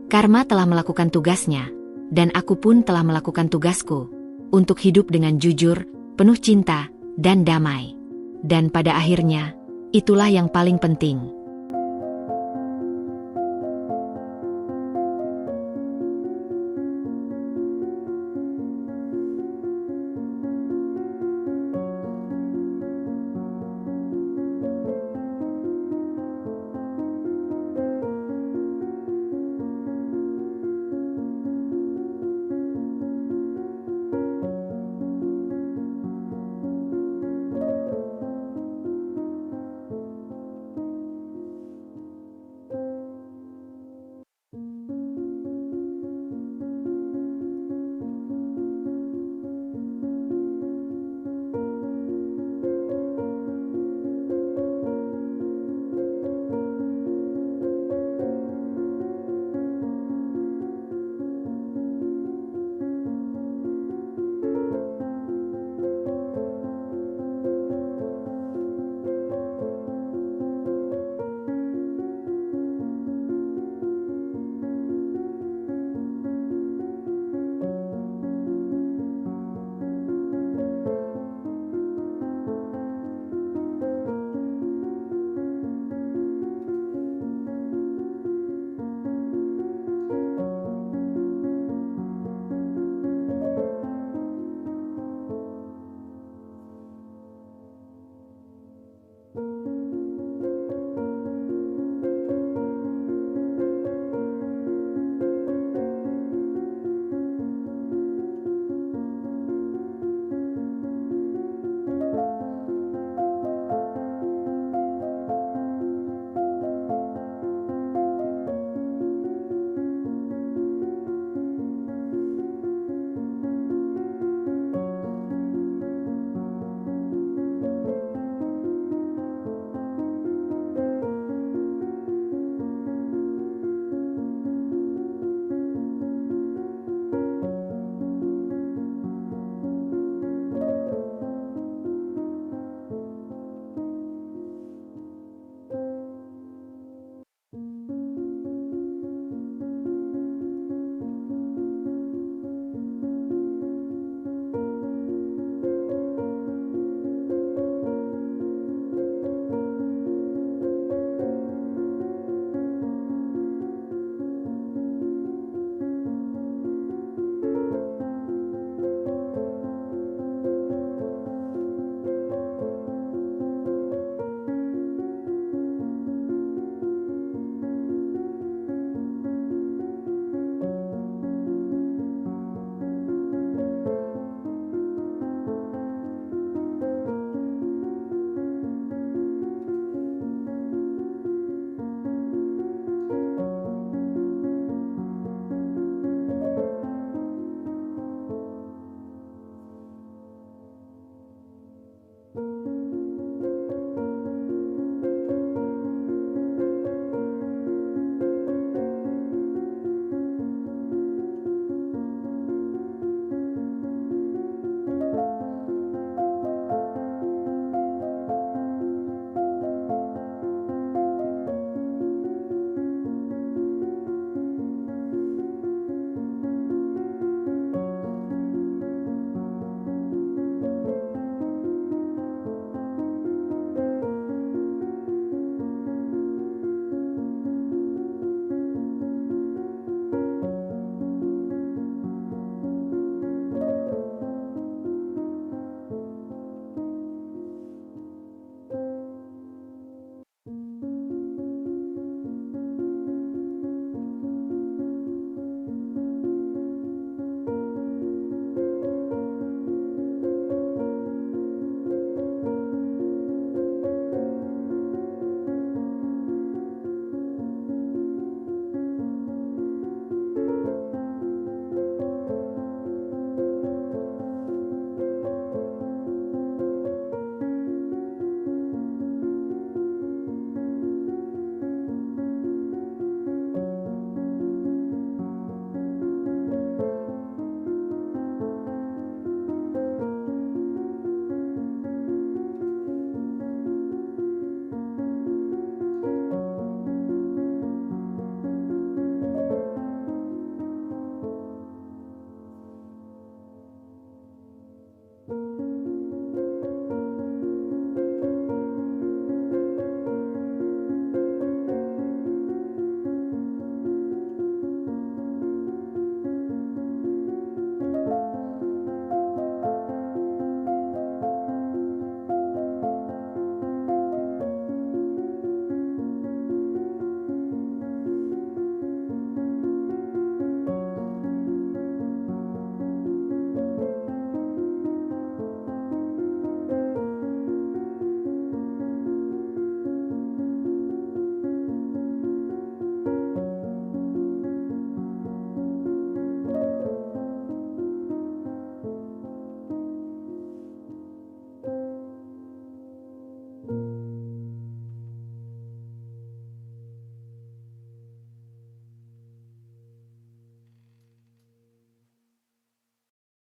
Karma telah melakukan tugasnya, dan aku pun telah melakukan tugasku, untuk hidup dengan jujur, penuh cinta, dan damai. Dan pada akhirnya, itulah yang paling penting.